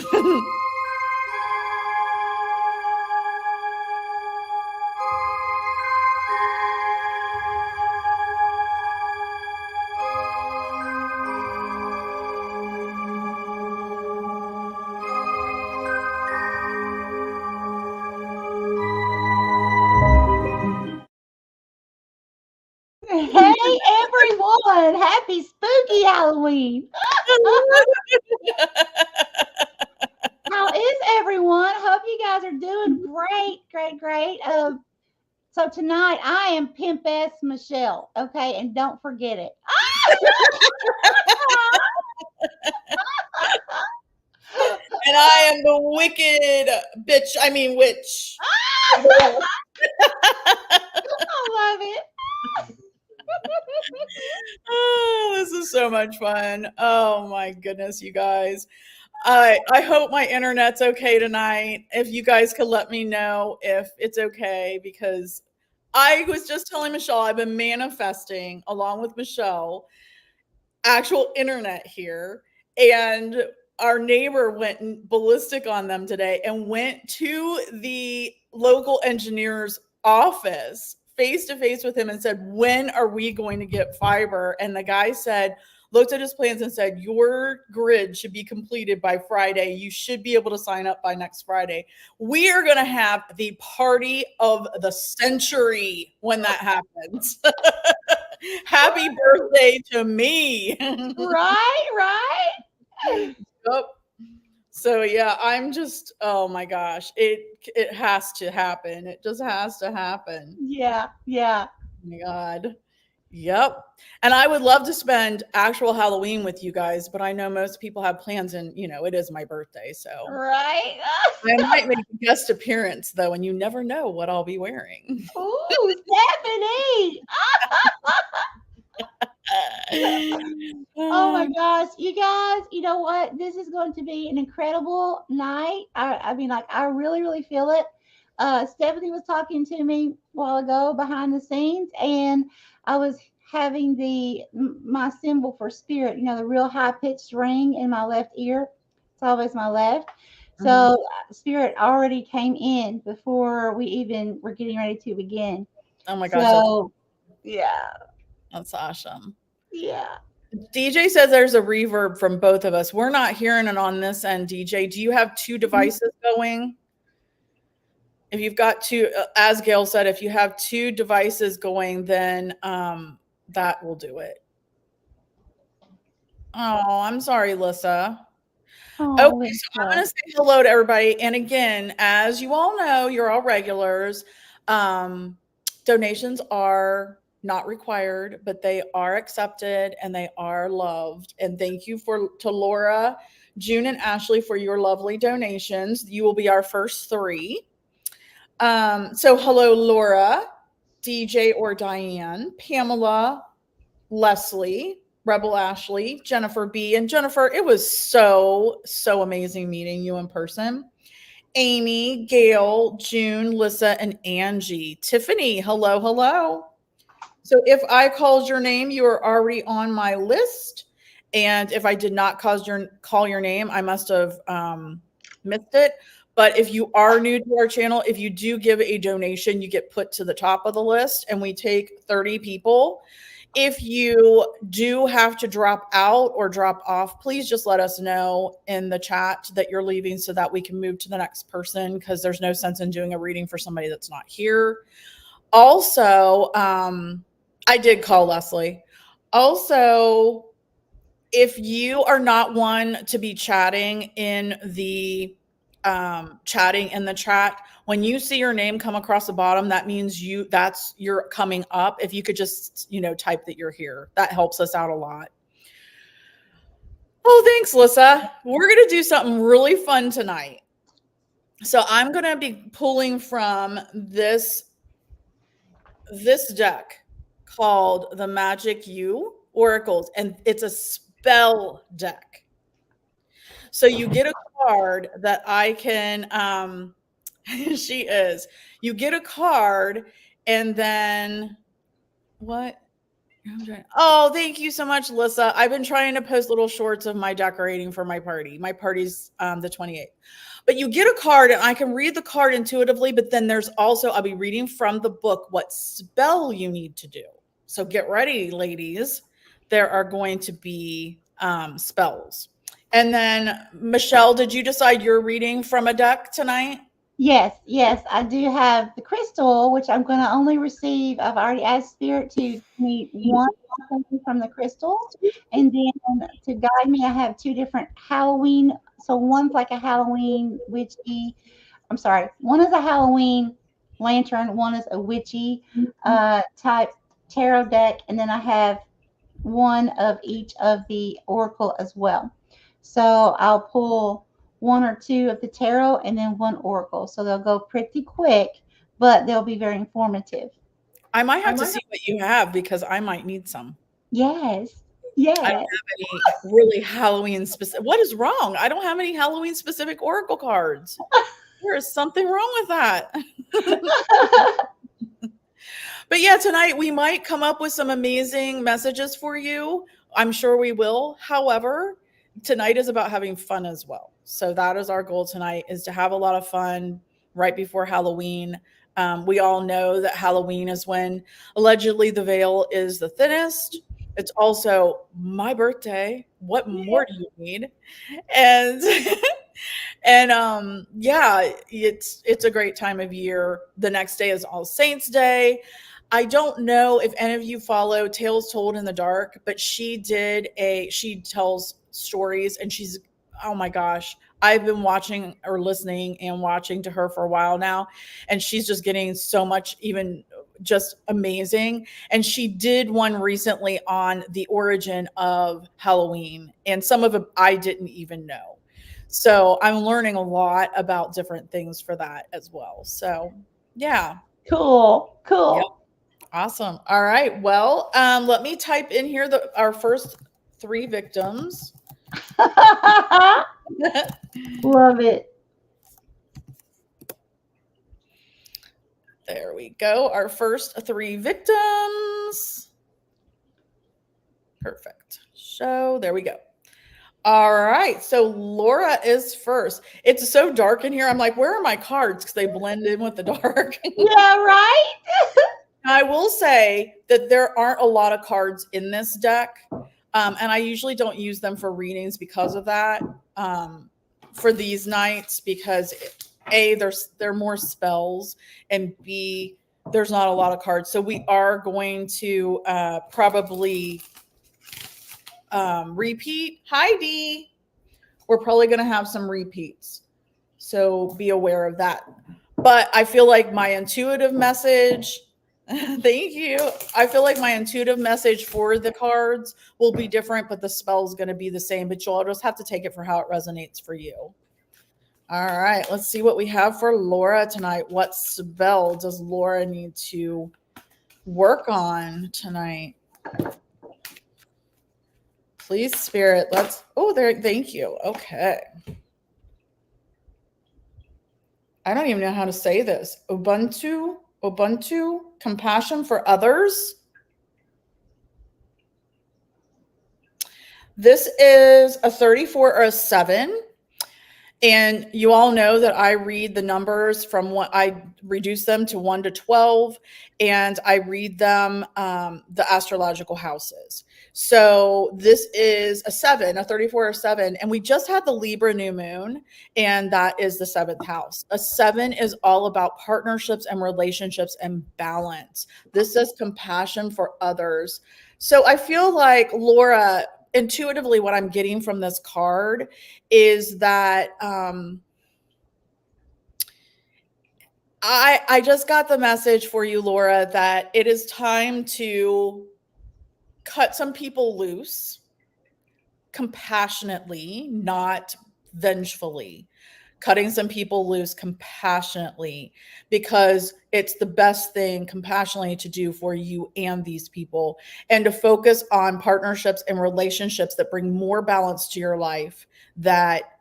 Hey everyone, happy spooky Halloween. How is everyone? Hope you guys are doing great. So tonight I am Pimp S Michelle, okay, and don't forget it. And I am the wicked bitch. I mean, witch. I love it. Oh, this is so much fun. Oh my goodness, you guys. I hope my internet's okay tonight. If you guys could let me know if it's okay, because I was just telling Michelle I've been manifesting along with Michelle actual internet here, and our neighbor went ballistic on them today and went to the local engineer's office face to face with him and said, when are we going to get fiber? And the guy said, looked at his plans and said, your grid should be completed by Friday. You should be able to sign up by next Friday. We are going to have the party of the century when that happens. Happy birthday to me. Right. Yep. So yeah, I'm just, oh my gosh, it has to happen. It just has to happen. Yeah. Oh my God. Yep. And I would love to spend actual Halloween with you guys, but I know most people have plans, and it is my birthday, so Right. I might make a guest appearance though, and you never know what I'll be wearing. Ooh, Stephanie. Oh my gosh, you guys, you know what? This is going to be an incredible night. I mean, like, I really feel it. Stephanie was talking to me a while ago behind the scenes, and I was having my symbol for spirit, the real high pitched ring in my left ear. It's always my left. So Mhm. spirit already came in before we even were getting ready to begin. Oh my gosh, So yeah, that's awesome. yeah. DJ says there's a reverb from both of us. We're not hearing it on this end, DJ. Do you have two devices going? If you've got two, as Gail said, if you have two devices going, then that will do it. Oh, I'm sorry, Lissa. Okay, Oh, so I'm Lisa. going to say hello to everybody. And again, as you all know, you're all regulars. Um, Donations are not required, but they are accepted and they are loved. And thank you to Laura, June, and Ashley for your lovely donations. You will be our first three. So hello, Laura, DJ or Diane, Pamela, Leslie, Rebel Ashley, Jennifer B. And Jennifer, it was so amazing meeting you in person. Amy, Gail, June, Lissa, and Angie. Tiffany, hello. So if I called your name, you are already on my list. And if I did not call your name, I must have missed it. But if you are new to our channel, if you do give a donation, you get put to the top of the list, and we take 30 people. If you do have to drop out or drop off, please just let us know in the chat that you're leaving so that we can move to the next person, because there's no sense in doing a reading for somebody that's not here. Also, I did call Leslie. Also, if you are not one to be chatting in the chat, when you see your name come across the bottom, that means you're coming up. If you could just type that you're here, that helps us out a lot. Oh, thanks, Lissa. We're gonna do something really fun tonight. So I'm gonna be pulling from this deck called the Magic U Oracles, and it's a spell deck. So you get a card that I can she is. You get a card, and then what? Oh, thank you so much, Lissa. I've been trying to post little shorts of my decorating for my party. My party's the 28th. But you get a card, and I can read the card intuitively, but then there's also, I'll be reading from the book what spell you need to do. So get ready, ladies. There are going to be spells. And then, Michelle, did you decide you're reading from a deck tonight? Yes, yes, I do have the crystal, which I'm going to only receive. I've already asked Spirit to give me one thing from the crystal, and then to guide me, I have two different Halloween. So one's like a Halloween witchy. I'm sorry, one is a Halloween lantern, one is a witchy type tarot deck, and then I have one of each of the oracle as well. So I'll pull one or two of the tarot and then one oracle. So they'll go pretty quick, but they'll be very informative. I might have to see what you have because I might need some. Yes. I don't Yes. have any really Halloween specific. What is wrong? I don't have any Halloween specific oracle cards. There is something wrong with that. But yeah, tonight we might come up with some amazing messages for you. I'm sure we will. However, tonight is about having fun as well. So that is our goal tonight, is to have a lot of fun right before Halloween. We all know that Halloween is when allegedly the veil is the thinnest. It's also my birthday. What more do you need? And and yeah, it's a great time of year. The next day is All Saints Day. I don't know if any of you follow Tales Told in the Dark, but she tells stories, and she's, oh my gosh, I've been watching or listening and watching to her for a while now, and she's just getting so much, even just amazing. And she did one recently on the origin of Halloween, and some of it I didn't even know. So I'm learning a lot about different things for that as well. So yeah. Cool. Yep. Cool. Awesome. All right. Well, let me type in here our first three victims. Love it. There we go. Our first three victims. Perfect. So there we go. All right. So Laura is first. It's so dark in here. I'm like, where are my cards? Because they blend in with the dark. Yeah, right? I will say that there aren't a lot of cards in this deck, and I usually don't use them for readings because of that. For these nights, because A, there are more spells, and B, there's not a lot of cards. So we are going to probably repeat. Hi, Dee. We're probably going to have some repeats. So be aware of that. But I feel like my intuitive message, thank you. I feel like my intuitive message for the cards will be different, but the spell is going to be the same. But you'll just have to take it for how it resonates for you. All right, let's see what we have for Laura tonight. What spell does Laura need to work on tonight? Please, Spirit, there, thank you. Okay. I don't even know how to say this. Ubuntu, compassion for others. This is a 34 or a 7. And you all know that I read the numbers from what I reduce them to 1 to 12, and I read them the astrological houses. So this is a 7, a 34 or 7, and we just had the Libra new moon, and that is the 7th house. A 7 is all about partnerships and relationships and balance. This says compassion for others. So I feel like, Laura, intuitively, what I'm getting from this card is that I just got the message for you, Laura, that it is time to cut some people loose compassionately, not vengefully. Cutting some people loose compassionately, because it's the best thing compassionately to do for you and these people, and to focus on partnerships and relationships that bring more balance to your life, that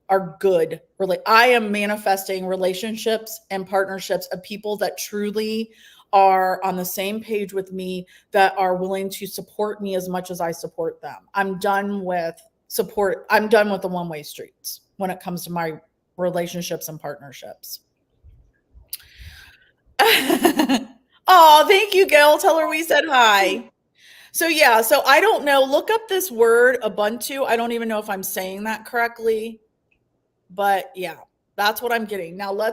are good. Really, I am manifesting relationships and partnerships of people that truly are on the same page with me, that are willing to support me as much as I support them. I'm done with support. I'm done with the one-way streets when it comes to my relationships and partnerships. Oh, thank you, Gail. Tell her we said hi. So yeah, so I don't know. Look up this word Ubuntu. I don't even know if I'm saying that correctly, but yeah, that's what I'm getting. Now the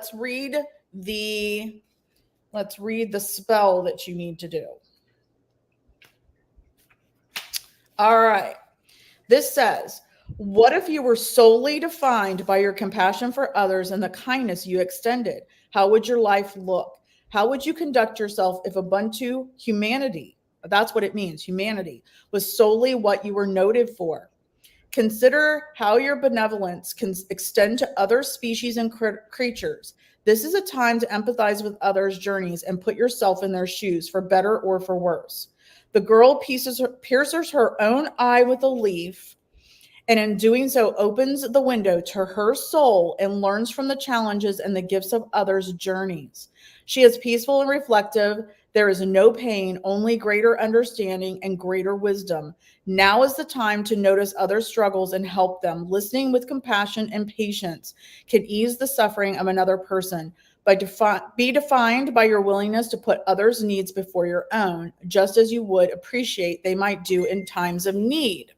let's read the spell that you need to do. All right. This says, what if you were solely defined by your compassion for others and the kindness you extended? How would your life look? How would you conduct yourself if Ubuntu humanity, that's what it means, humanity, was solely what you were noted for? Consider how your benevolence can extend to other species and creatures. This is a time to empathize with others' journeys and put yourself in their shoes, for better or for worse. The girl pierces her own eye with a leaf, and in doing so opens the window to her soul and learns from the challenges and the gifts of others' journeys. She is peaceful and reflective. There is no pain, only greater understanding and greater wisdom. Now is the time to notice others' struggles and help them. Listening with compassion and patience can ease the suffering of another person. Be defined by your willingness to put others' needs before your own, just as you would appreciate they might do in times of need.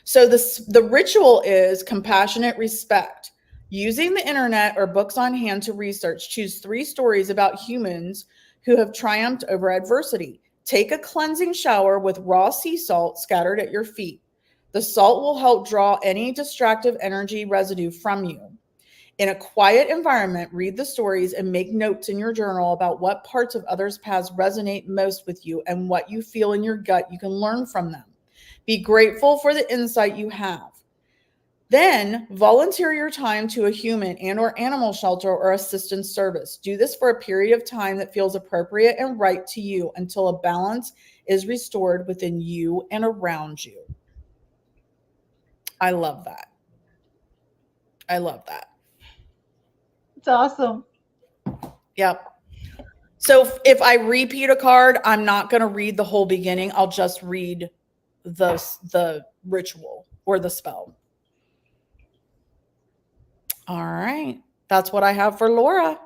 So the ritual is compassionate respect. Using the internet or books on hand to research, choose 3 stories about humans who have triumphed over adversity. Take a cleansing shower with raw sea salt scattered at your feet. The salt will help draw any distractive energy residue from you. In a quiet environment, read the stories and make notes in your journal about what parts of others' paths resonate most with you and what you feel in your gut you can learn from them. Be grateful for the insight you have. Then volunteer your time to a human and or animal shelter or assistance service. Do this for a period of time that feels appropriate and right to you until a balance is restored within you and around you. I love that. I love that. It's awesome. Yep. So if I repeat a card, I'm not going to read the whole beginning. I'll just read the ritual or the spell. All right. That's what I have for Laura.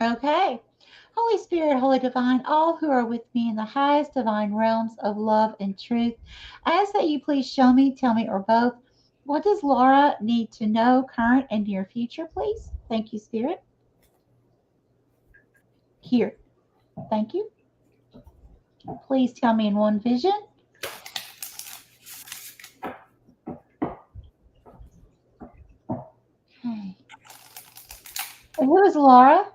Okay. Holy Spirit, Holy Divine, all who are with me in the highest divine realms of love and truth, I ask that you please show me, tell me, or both, what does Laura need to know, current and near future, please? Thank you, Spirit. Here. Thank you. Please tell me in one vision. Okay. And who is Laura?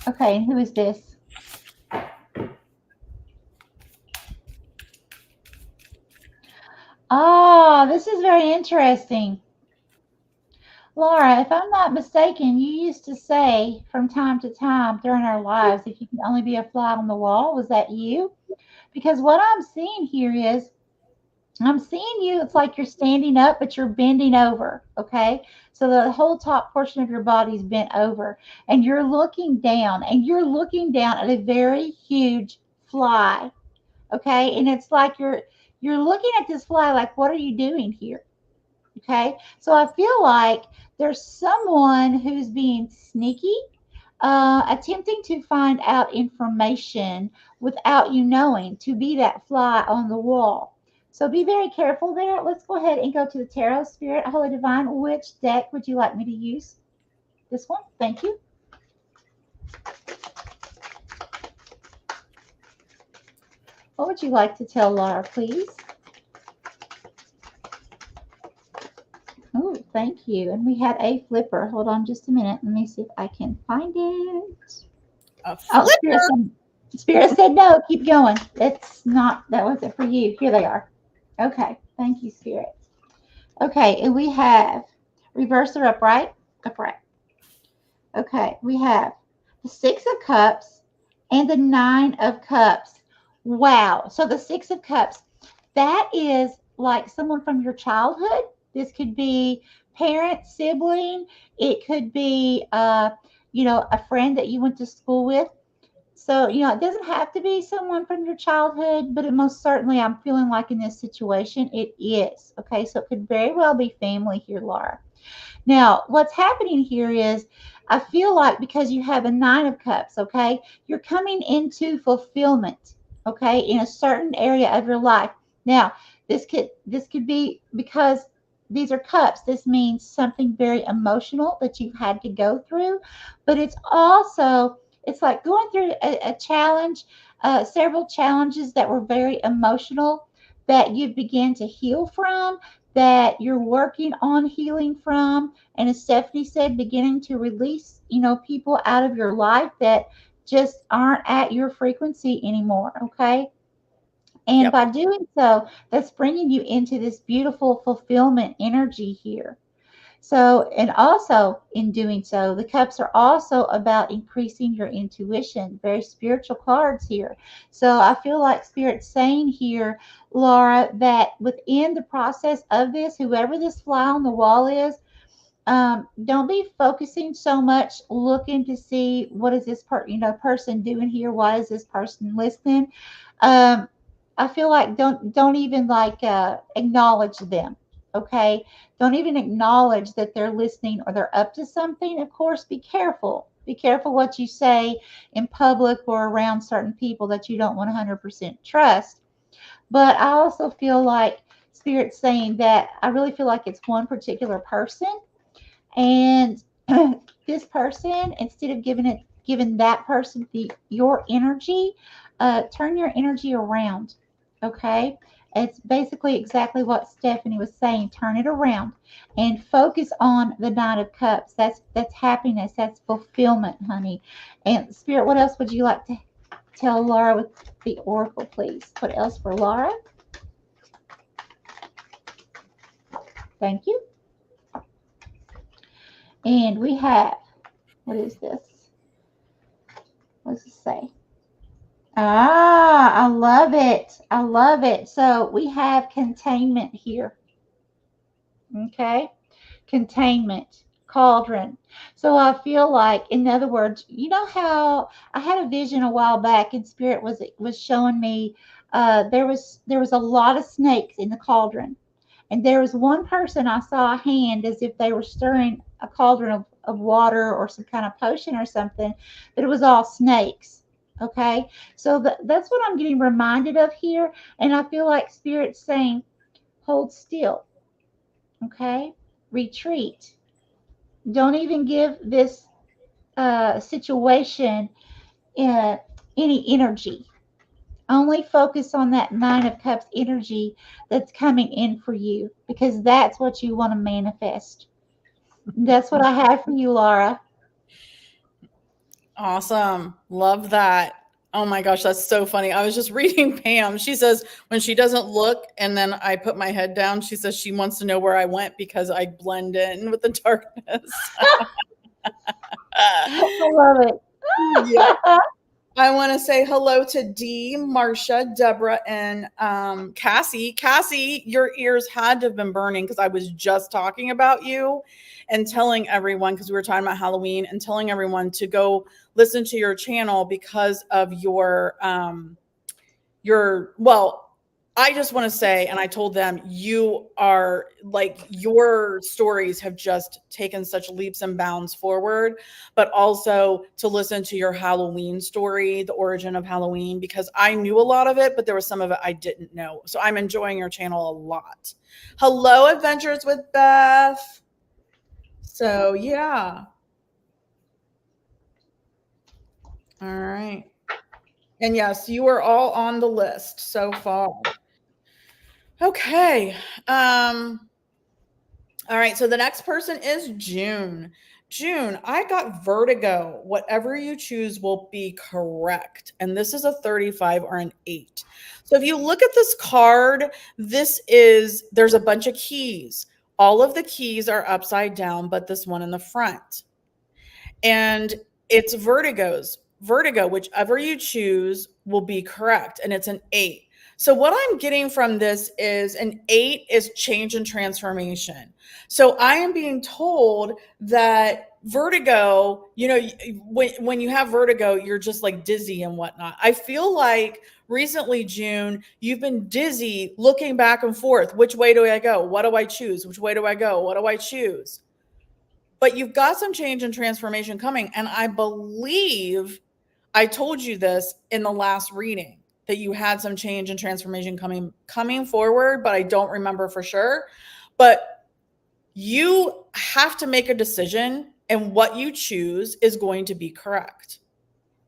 Okay, and who is this? Ah, this is very interesting. Laura, if I'm not mistaken, you used to say from time to time during our lives, if you can only be a fly on the wall, was that you? Because what I'm seeing here is I'm seeing you, it's like you're standing up, but you're bending over. Okay. So the whole top portion of your body is bent over, and you're looking down at a very huge fly. Okay. And it's like you're looking at this fly like, what are you doing here? Okay. So I feel like there's someone who's being sneaky, attempting to find out information without you knowing, to be that fly on the wall. So be very careful there. Let's go ahead and go to the Tarot Spirit, Holy Divine. Which deck would you like me to use? This one. Thank you. What would you like to tell Laura, please? Oh, thank you. And we had a flipper. Hold on just a minute. Let me see if I can find it. A Oh, flipper. Spirit said no. Keep going. It's not, that wasn't for you. Here they are. Okay. Thank you, Spirit. Okay. And we have reverse or upright? Upright. Okay. We have the Six of Cups and the Nine of Cups. Wow. So the Six of Cups, that is like someone from your childhood. This could be parent, sibling. It could be, a friend that you went to school with. So, it doesn't have to be someone from your childhood, but it most certainly, I'm feeling like in this situation, it is. Okay, so it could very well be family here, Laura. Now, what's happening here is I feel like because you have a 9 of cups, okay, you're coming into fulfillment, okay, in a certain area of your life. Now, this could be because these are cups. This means something very emotional that you've had to go through, but it's like going through a challenge, several challenges that were very emotional that you began to heal from, that you're working on healing from, and as Stephanie said, beginning to release, people out of your life that just aren't at your frequency anymore. Okay. And Yep. by doing so, that's bringing you into this beautiful fulfillment energy here. So, and also in doing so, the cups are also about increasing your intuition. Very spiritual cards here. So, I feel like Spirit's saying here, Laura, that within the process of this, whoever this fly on the wall is, don't be focusing so much looking to see what is this person doing here, why is this person listening. um, I feel like don't even like acknowledge them. Okay, don't even acknowledge that they're listening or they're up to something. Of course, be careful what you say in public or around certain people that you don't 100% trust. But I also feel like Spirit's saying that I really feel like it's one particular person, and this person, instead of giving that person your energy, turn your energy around. Okay, it's basically exactly what Stephanie was saying. Turn it around and focus on the 9 of cups. That's happiness, that's fulfillment, honey. And Spirit, what else would you like to tell Laura with the oracle, please? What else for Laura? Thank you. And we have, what is this? What does it say? Ah, I love it. I love it. So we have containment here. Okay. Containment, cauldron. So I feel like, in other words, you know how I had a vision a while back, and Spirit was showing me there was a lot of snakes in the cauldron, and there was one person I saw a hand as if they were stirring a cauldron of water or some kind of potion or something, but it was all snakes. Okay, so that's what I'm getting reminded of here, and I feel like Spirit's saying, hold still. Okay, retreat. Don't even give this situation uh, any energy. Only focus on that 9 of cups energy that's coming in for you, because that's what you want to manifest. That's what I have for you, Laura. Awesome. Love that. Oh my gosh, that's so funny. I was just reading Pam. She says when she doesn't look and then I put my head down, she says she wants to know where I went because I blend in with the darkness. I love it. Yeah. I want to say hello to Dee, Marcia, Deborah, and Cassie. Cassie, your ears had to have been burning because I was just talking about you and telling everyone, because we were talking about Halloween, and telling everyone to go listen to your channel because of well, I just want to say, and I told them, you are like, your stories have just taken such leaps and bounds forward, but also to listen to your Halloween story, the origin of Halloween, because I knew a lot of it, but there was some of it I didn't know. So I'm enjoying your channel a lot. Hello, Adventures with Beth. So, yeah. All right. And yes, you are all on the list so far. Okay. All right, so the next person is June. June, I got vertigo. Whatever you choose will be correct. And this is a 35 or an 8. So if you look at this card, there's a bunch of keys. All of the keys are upside down, but this one in the front. And it's vertigo, whichever you choose will be correct. And it's an 8. So, what I'm getting from this is an 8 is change and transformation. So, I am being told that vertigo, when you have vertigo, you're just like dizzy and whatnot. I feel like recently, June, you've been dizzy looking back and forth. Which way do I go? What do I choose? Which way do I go? What do I choose? But you've got some change and transformation coming. And I believe I told you this in the last reading that you had some change and transformation coming forward, but I don't remember for sure. But you have to make a decision, and what you choose is going to be correct.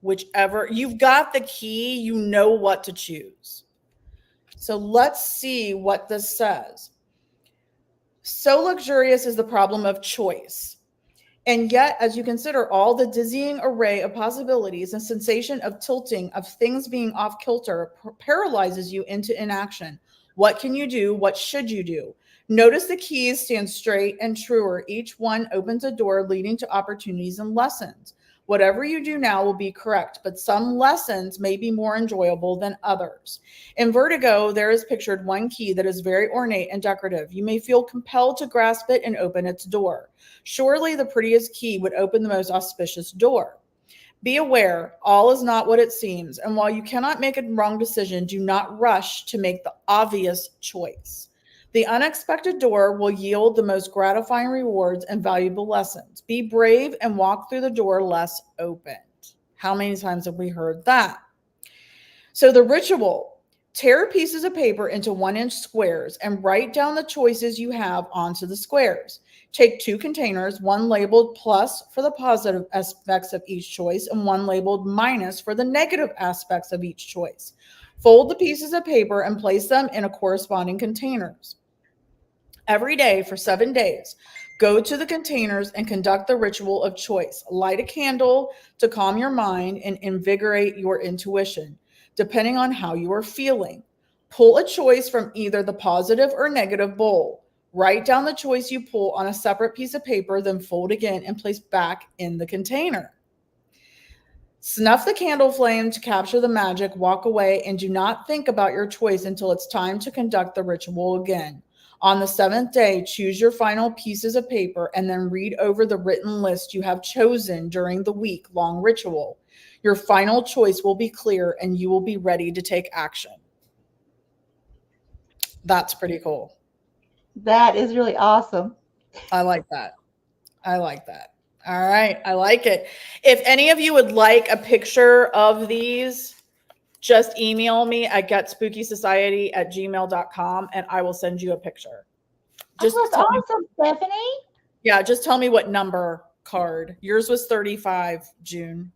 Whichever you've got the key, you know what to choose. So let's see what this says. So luxurious is the problem of choice. And yet, as you consider all the dizzying array of possibilities, and sensation of tilting, of things being off kilter, paralyzes you into inaction. What can you do? What should you do? Notice the keys stand straight and truer. Each one opens a door leading to opportunities and lessons. Whatever you do now will be correct, but some lessons may be more enjoyable than others. In Vertigo, there is pictured one key that is very ornate and decorative. You may feel compelled to grasp it and open its door. Surely the prettiest key would open the most auspicious door. Be aware, all is not what it seems, and while you cannot make a wrong decision, do not rush to make the obvious choice. The unexpected door will yield the most gratifying rewards and valuable lessons. Be brave and walk through the door less opened. How many times have we heard that? So the ritual: tear pieces of paper into 1-inch squares and write down the choices you have onto the squares. Take 2 containers, one labeled plus for the positive aspects of each choice and one labeled minus for the negative aspects of each choice. Fold the pieces of paper and place them in a corresponding containers. Every day for 7 days, go to the containers and conduct the ritual of choice. Light a candle to calm your mind and invigorate your intuition, depending on how you are feeling. Pull a choice from either the positive or negative bowl. Write down the choice you pull on a separate piece of paper, then fold again and place back in the container. Snuff the candle flame to capture the magic, walk away, and do not think about your choice until it's time to conduct the ritual again. On the 7th day, choose your final pieces of paper and then read over the written list you have chosen during the week-long ritual. Your final choice will be clear and you will be ready to take action. That's pretty cool. That is really awesome. I like that. I like that. All right. I like it. If any of you would like a picture of these, just email me at getspooky society@gmail.com and I will send you a picture. Oh, Just that's tell me, awesome, Stephanie. yeah, just tell me what number card. Yours was 35, June.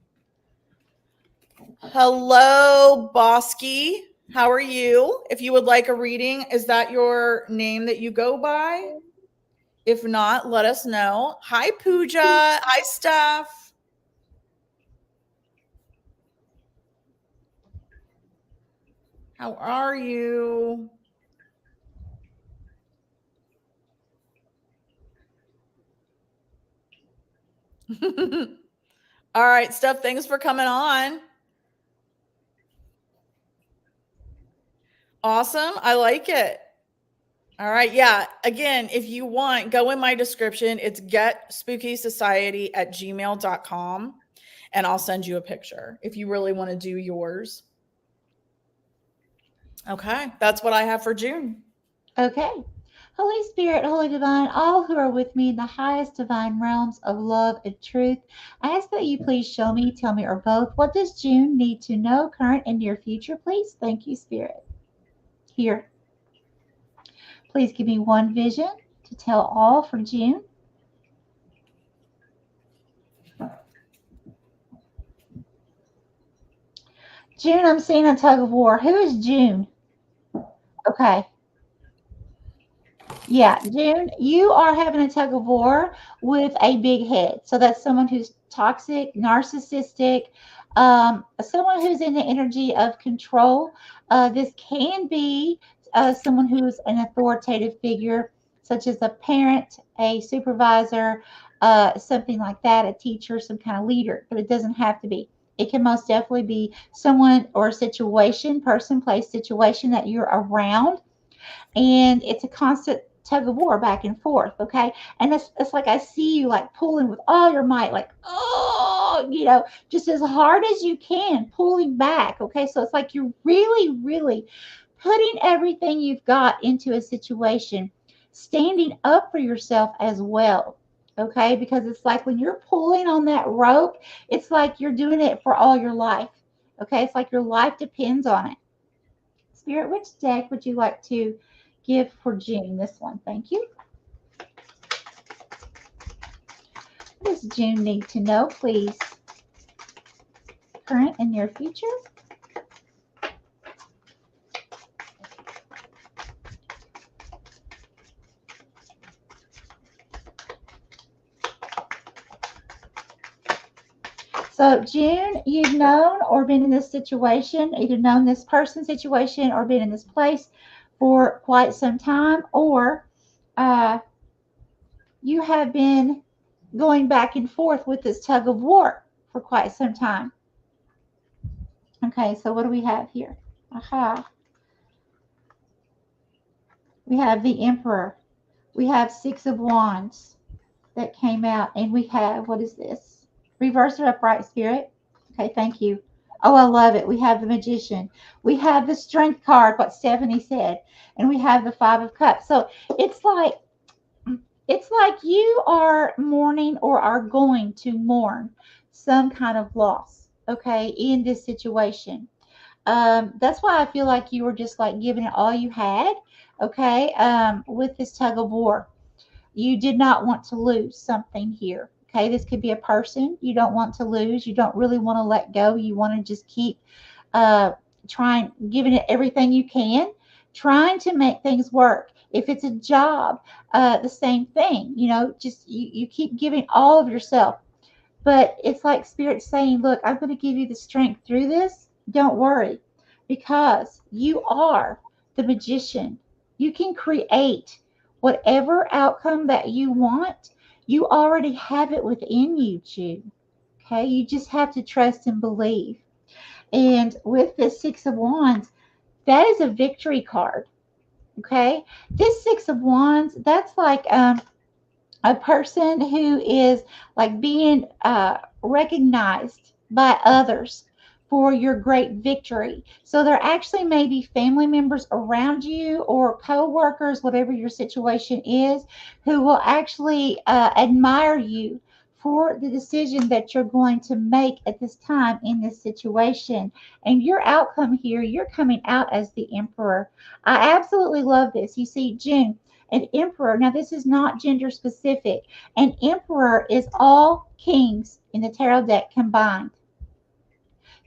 Hello, Bosky. How are you? If you would like a reading, is that your name that you go by? If not, let us know. Hi, Pooja. Hi, Steph. How are you? All right, Steph, thanks for coming on. Awesome. I like it. All right. Yeah. Again, if you want, go in my description. It's getspooky society@gmail.com and I'll send you a picture if you really want to do yours. Okay. That's what I have for June. Okay. Holy Spirit, Holy Divine, all who are with me in the highest divine realms of love and truth, I ask that you please show me, tell me, or both, what does June need to know, current and near future, please? Thank you, Spirit. Here, please give me one vision to tell all for June. June, I'm seeing a tug of war. Who is June? Okay. Yeah, June, you are having a tug of war with a big head. So that's someone who's toxic, narcissistic, someone who's in the energy of control. This can be someone who's an authoritative figure, such as a parent, a supervisor, something like that, a teacher, some kind of leader, but it doesn't have to be. It can most definitely be someone or a situation, person, place, situation that you're around, and it's a constant tug of war back and forth. Okay, and it's like I see you like pulling with all your might, like oh, just as hard as you can, pulling back. Okay, so it's like you're really, really putting everything you've got into a situation, standing up for yourself as well. Okay, because it's like when you're pulling on that rope, it's like you're doing it for all your life. Okay, it's like your life depends on it. Spirit, which deck would you like to give for June? This one, thank you. What does June need to know, please? Current and near future. So, June, you've known or been in this situation, either known this person's situation or been in this place for quite some time, or uh, you have been going back and forth with this tug of war for quite some time. Okay, so what do we have here? Aha. We have the Emperor. We have Six of Wands that came out, and we have, what is this? Reverse or upright, Spirit. Okay, thank you. Oh, I love it. We have the Magician. We have the Strength card, what Stephanie said, and we have the Five of Cups. So it's like you are mourning or are going to mourn some kind of loss. Okay, in this situation. That's why I feel like you were just like giving it all you had. Okay, with this tug of war, you did not want to lose something here. Okay, this could be a person you don't want to lose. You don't really want to let go. You want to just keep uh, trying, giving it everything you can, trying to make things work. If it's a job, the same thing. Just you keep giving all of yourself. But it's like Spirit saying, look, I'm going to give you the strength through this. Don't worry, because you are the magician. You can create whatever outcome that you want. You already have it within you, Jude. Okay, you just have to trust and believe. And with the Six of Wands, that is a victory card. Okay, this Six of Wands, that's like a person who is like being recognized by others for your great victory. So there actually may be family members around you or co-workers, whatever your situation is, who will actually admire you for the decision that you're going to make at this time in this situation. And your outcome here, you're coming out as the emperor. I absolutely love this. You see, June, an emperor, now this is not gender specific. An emperor is all kings in the tarot deck combined.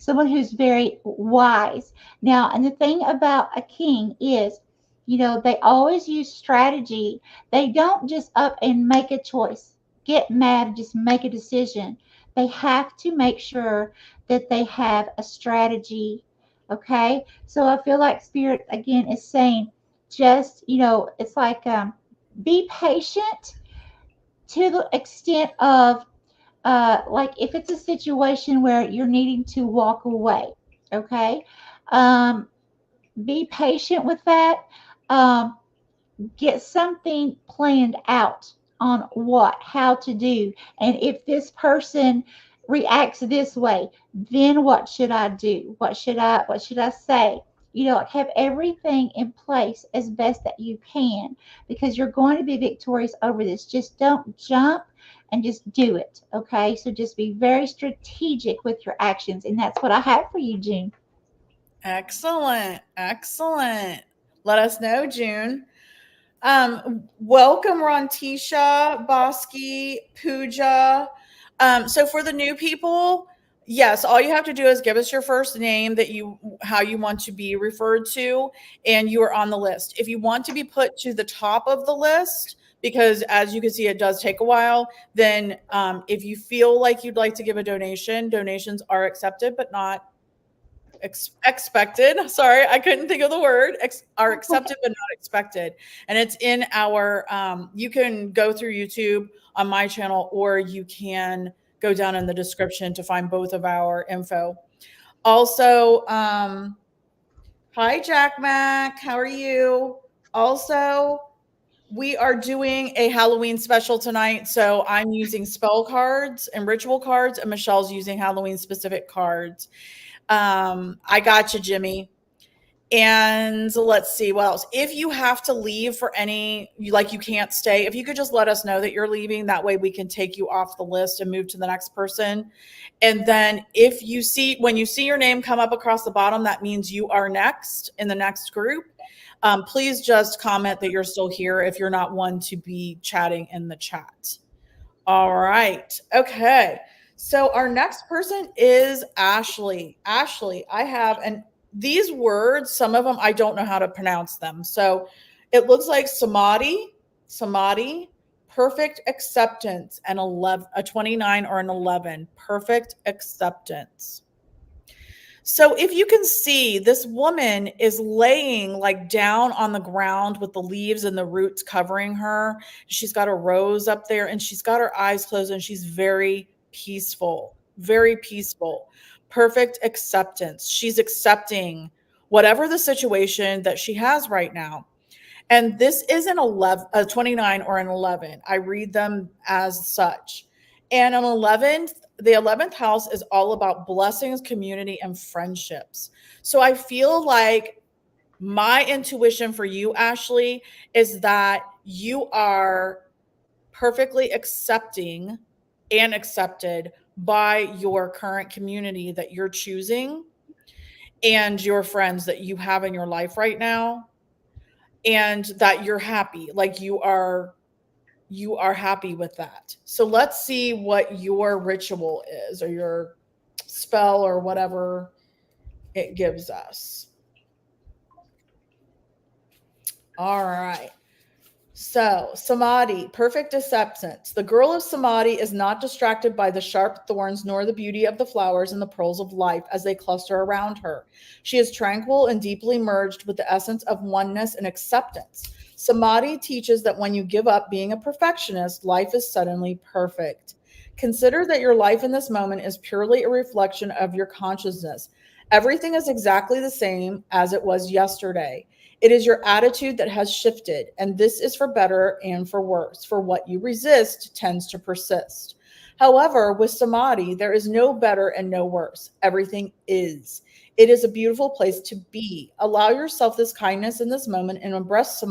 Someone who's very wise. Now, and the thing about a king is, they always use strategy. They don't just up and make a choice, get mad, and just make a decision. They have to make sure that they have a strategy. Okay. So I feel like Spirit again is saying, just, it's like be patient to the extent of like if it's a situation where you're needing to walk away, okay, um, be patient with that. Um, get something planned out on how to do. And if this person reacts this way, then what should I do? What should I say? Like have everything in place as best that you can, because you're going to be victorious over this. Just don't jump and just do it. Okay. So just be very strategic with your actions. And that's what I have for you, June. Excellent. Excellent. Let us know, June. Welcome, Rontisha, Bosky, Pooja. So for the new people, yes, all you have to do is give us your first name that how you want to be referred to, and you are on the list. If you want to be put to the top of the list, because as you can see, it does take a while, then if you feel like you'd like to give a donation, donations are accepted, but not expected. Sorry, I couldn't think of the word. Are accepted but not expected. And it's in our, you can go through YouTube on my channel, or you can go down in the description to find both of our info. Also, hi Jack Mac, how are you? Also, we are doing a Halloween special tonight. So I'm using spell cards and ritual cards, and Michelle's using Halloween specific cards. I got you, Jimmy. And let's see what else. If you have to leave for any, like you can't stay, if you could just let us know that you're leaving, that way we can take you off the list and move to the next person. And then if you see, when you see your name come up across the bottom, that means you are next in the next group. Please just comment that you're still here if you're not one to be chatting in the chat. All right. Okay. So our next person is Ashley. Ashley, I have, and these words, some of them I don't know how to pronounce them. So it looks like samadhi, perfect acceptance, and 11, a 29 or an 11. Perfect acceptance. So if you can see, this woman is laying like down on the ground with the leaves and the roots covering her. She's got a rose up there and she's got her eyes closed and she's very peaceful, very peaceful. Perfect acceptance. She's accepting whatever the situation that she has right now. And this is an 11, a 29 or an 11. I read them as such. And an 11th, the 11th house is all about blessings, community, and friendships. So I feel like my intuition for you, Ashley, is that you are perfectly accepting and accepted by your current community that you're choosing and your friends that you have in your life right now, and that you're happy, like you are happy with that. So let's see what your ritual is or your spell or whatever it gives us. All right. So, Samadhi, perfect acceptance. The girl of Samadhi is not distracted by the sharp thorns nor the beauty of the flowers and the pearls of life as they cluster around her. She is tranquil and deeply merged with the essence of oneness and acceptance. Samadhi teaches that when you give up being a perfectionist, life is suddenly perfect. Consider that your life in this moment is purely a reflection of your consciousness. Everything is exactly the same as it was yesterday. It is your attitude that has shifted, and this is for better and for worse, for what you resist tends to persist. However, with samadhi, there is no better and no worse. Everything is. It is a beautiful place to be. Allow yourself this kindness in this moment and embrace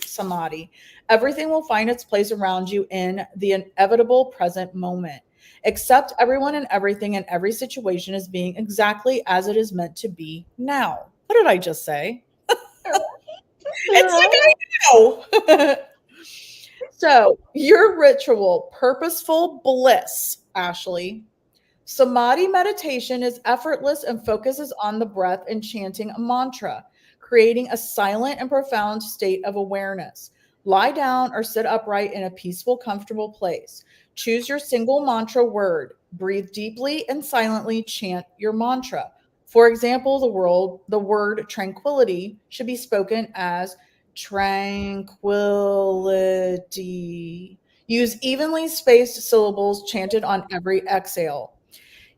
samadhi. Everything will find its place around you in the inevitable present moment. Accept everyone and everything in every situation as being exactly as it is meant to be now. What did I just say? It's Right. like I know. So, your ritual, purposeful bliss, Ashley. Samadhi meditation is effortless and focuses on the breath and chanting a mantra, creating a silent and profound state of awareness. Lie down or sit upright in a peaceful, comfortable place. Choose your single mantra word. Breathe deeply and silently chant your mantra. For example, the word tranquility should be spoken as tranquility. Use evenly spaced syllables chanted on every exhale.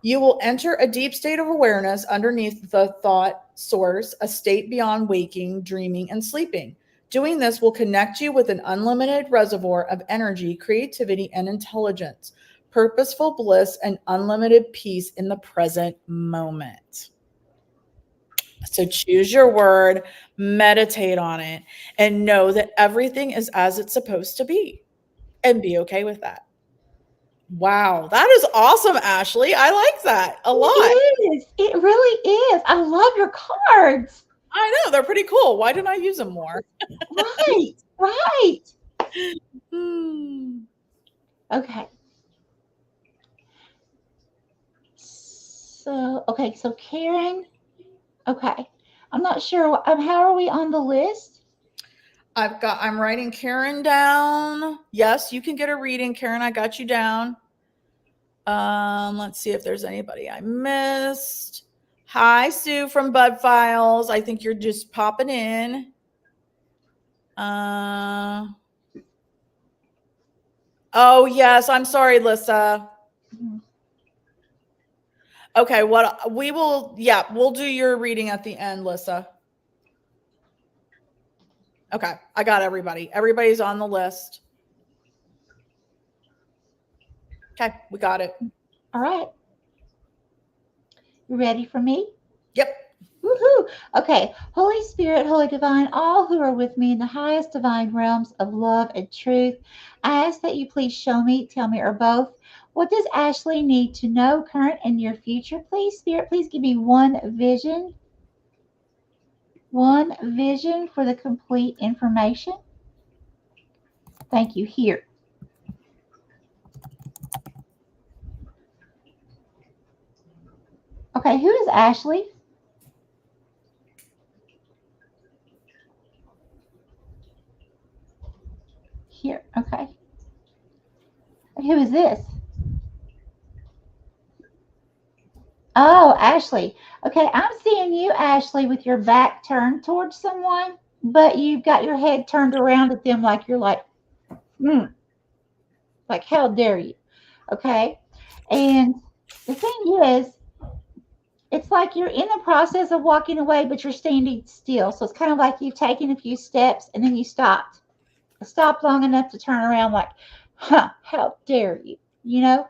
You will enter a deep state of awareness underneath the thought source, a state beyond waking, dreaming, and sleeping. Doing this will connect you with an unlimited reservoir of energy, creativity, and intelligence, purposeful bliss, and unlimited peace in the present moment. So choose your word, meditate on it, and know that everything is as it's supposed to be, and be okay with that. Wow, that is awesome, Ashley. I like that a lot. It is. It really is. I love your cards. I know, they're pretty cool. Why didn't I use them more? Right. Right. Hmm. Okay. So, okay. So, Karen. Okay. I'm not sure. How are we on the list? I'm writing Karen down. Yes, you can get a reading, Karen. I got you down. Let's see if there's anybody I missed. Hi, Sue from Bud Files. I think you're just popping in. Uh, oh yes, I'm sorry, Lissa. Okay, what we will, yeah, we'll do your reading at the end, Lissa. Okay, I got everybody. Everybody's on the list. Okay, we got it. All right. You ready for me? Yep. Woohoo! Okay, Holy Spirit, Holy Divine, all who are with me in the highest divine realms of love and truth, I ask that you please show me, tell me, or both. What does Ashley need to know, current and near future? Please, Spirit, please give me one vision for the complete information. Thank you. Here. Okay, who is Ashley? Here. Okay. Who is this? Oh, Ashley. Okay, I'm seeing you, Ashley, with your back turned towards someone, but you've got your head turned around at them like you're mm, like, how dare you? Okay. And the thing is, it's like you're in the process of walking away, but you're standing still. So it's kind of like you've taken a few steps and then you stopped long enough to turn around, like, huh, how dare you? You know?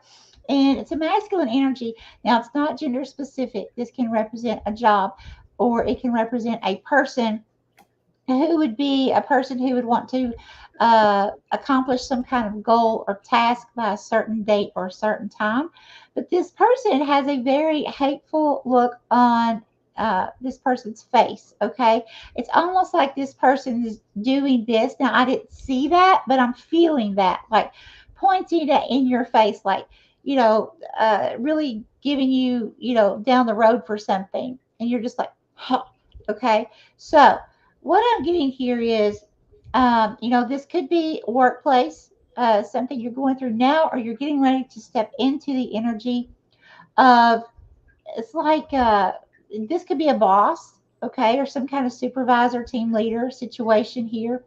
And it's a masculine energy. Now, it's not gender specific. This can represent a job or it can represent a person who would be a person who would want to accomplish some kind of goal or task by a certain date or a certain time. But this person has a very hateful look on this person's face. Okay. It's almost like this person is doing this. Now, I didn't see that, but I'm feeling that, like pointing it in your face, like, really giving you, down the road for something. And you're just like, huh. Okay. So, what I'm getting here is, this could be workplace, something you're going through now, or you're getting ready to step into the energy of, it's like, this could be a boss, okay, or some kind of supervisor, team leader situation here.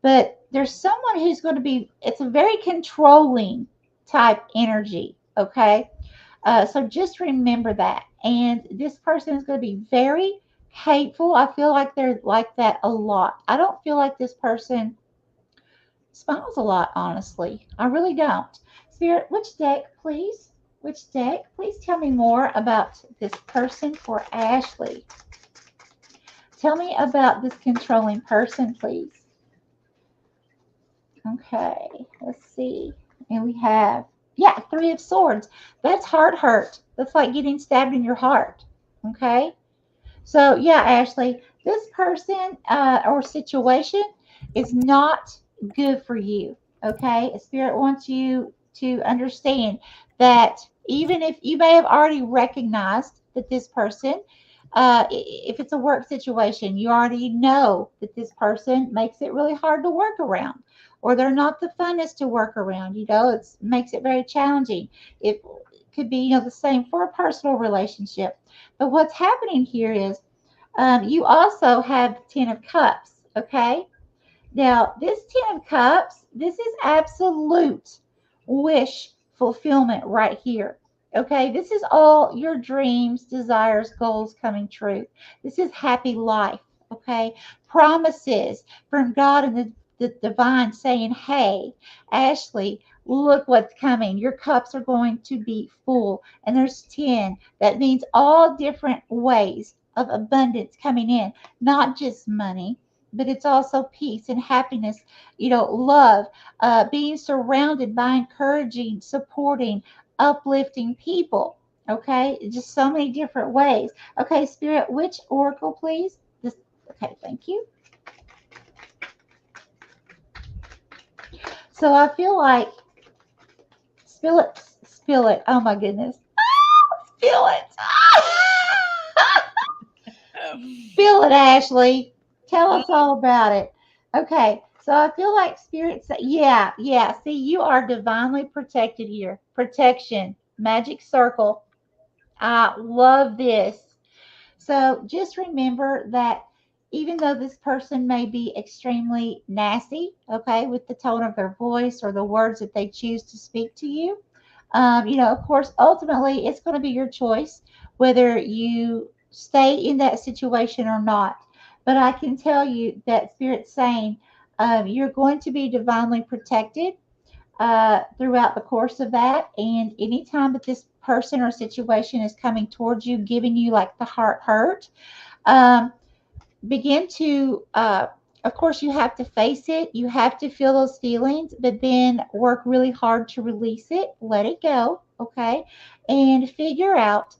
But there's someone who's going to be, it's a very controlling type energy, okay? So just remember that. And this person is going to be very hateful. I feel like they're like that a lot. I don't feel like this person smiles a lot, honestly. I really don't. Spirit, which deck, please? Which deck? Please tell me more about this person for Ashley. Tell me about this controlling person, please. Okay, let's see. And we have, yeah, Three of Swords. That's heart hurt. That's like getting stabbed in your heart. Okay. So, yeah, Ashley, this person or situation is not good for you. Okay. Spirit wants you to understand that even if you may have already recognized that this person, if it's a work situation, you already know that this person makes it really hard to work around, or they're not the funnest to work around. It makes it very challenging. It could be, the same for a personal relationship. But what's happening here is, you also have Ten of Cups, okay? Now, this Ten of Cups, this is absolute wish fulfillment right here. Okay, this is all your dreams, desires, goals coming true. This is happy life. Okay, promises from God and the divine saying, hey, Ashley, look what's coming. Your cups are going to be full. And there's 10. That means all different ways of abundance coming in, not just money, but it's also peace and happiness, love, being surrounded by encouraging, supporting, uplifting people. Okay, just so many different ways. Okay, Spirit, which oracle, please? This, okay, thank you. So I feel like, spill it. Oh my goodness, spill it. Spill it, Ashley. Tell us all about it. Okay, so I feel like spirits. Yeah, yeah. See, you are divinely protected here. Protection, magic circle. I love this. So just remember that even though this person may be extremely nasty, okay, with the tone of their voice or the words that they choose to speak to you, Of course, ultimately, it's going to be your choice whether you stay in that situation or not. But I can tell you that Spirit's saying you're going to be divinely protected throughout the course of that. And anytime that this person or situation is coming towards you, giving you like the heart hurt, um, begin to of course you have to face it, you have to feel those feelings, but then work really hard to release it, let it go, okay, and figure out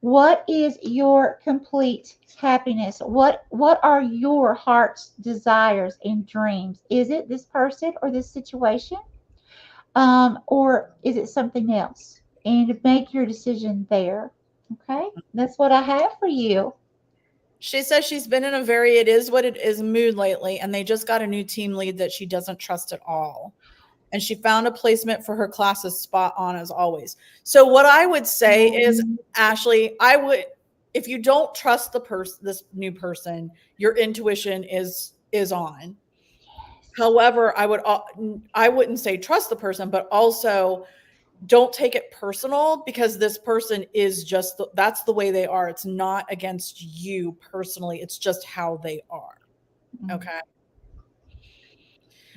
what is your complete happiness, what are your heart's desires and dreams. Is it this person or this situation, or is it something else? And make your decision there. Okay, that's what I have for you. She says she's been in a very it is what it is mood lately, and they just got a new team lead that she doesn't trust at all. And she found a placement for her classes spot on as always. So what I would say is, Ashley, I would, if you don't trust the person, this new person, your intuition is on. However, I wouldn't say trust the person, but also don't take it personal because this person is just that's the way they are. It's not against you personally. It's just how they are. Mm, Okay.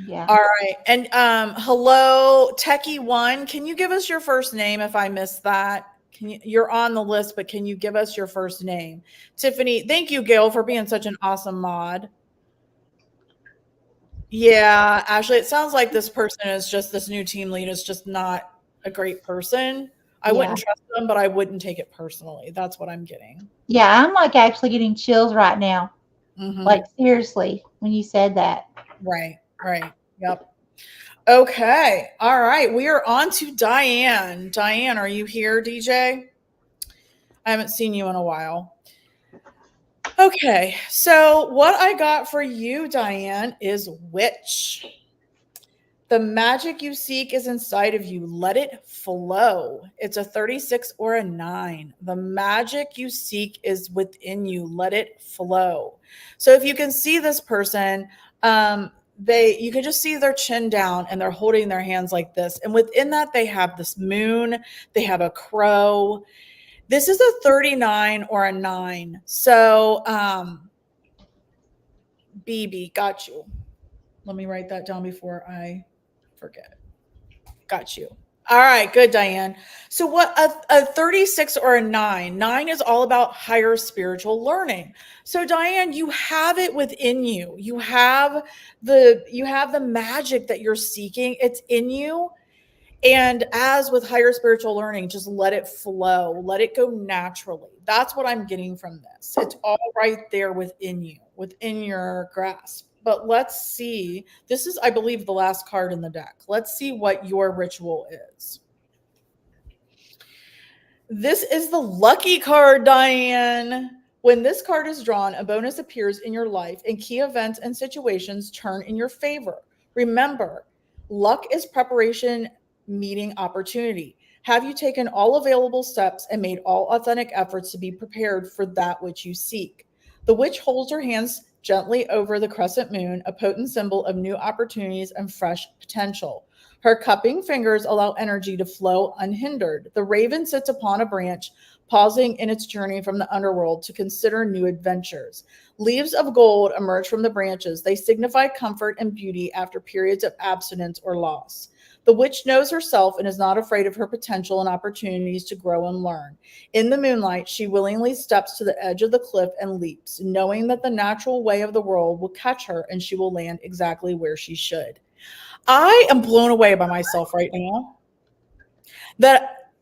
yeah. All right. And hello, Techie One. Can you give us your first name if I missed that? Can you, you're on the list, but can you give us your first name? Tiffany, thank you, Gail, for being such an awesome mod. Yeah, Ashley, it sounds like this person is just this new team lead is just not a great person. I Yeah. wouldn't trust them, but I wouldn't take it personally. That's what I'm getting. Yeah, I'm like actually getting chills right now. Hmm. Like seriously, when you said that. Right, right. Yep. Okay. All right. We are on to Diane. Diane, are you here, DJ? I haven't seen you in a while. Okay. So, what I got for you, Diane, is witch. The magic you seek is inside of you. Let it flow. It's a 36 or a 9. The magic you seek is within you. Let it flow. So if you can see this person, they you can just see their chin down and they're holding their hands like this. And within that they have this moon, they have a crow. This is a 39 or a 9. So BB, got you. Let me write that down before I forget. Got you. All right, good, Diane. So, what a 36 or a 9? 9 is all about higher spiritual learning. So, Diane, you have it within you. You have the magic that you're seeking. It's in you. And as with higher spiritual learning, just let it flow, let it go naturally. That's what I'm getting from this. It's all right there within you, within your grasp. But let's see. This is, I believe, the last card in the deck. Let's see what your ritual is. This is the lucky card, Diane. When this card is drawn, a bonus appears in your life and key events and situations turn in your favor. Remember, luck is preparation meeting opportunity. Have you taken all available steps and made all authentic efforts to be prepared for that which you seek? The witch holds her hands gently over the crescent moon, a potent symbol of new opportunities and fresh potential. Her cupping fingers allow energy to flow unhindered. The raven sits upon a branch, pausing in its journey from the underworld to consider new adventures. Leaves of gold emerge from the branches. They signify comfort and beauty after periods of abstinence or loss. The witch knows herself and is not afraid of her potential and opportunities to grow and learn. In the moonlight, she willingly steps to the edge of the cliff and leaps, knowing that the natural way of the world will catch her and she will land exactly where she should. I am blown away by myself right now that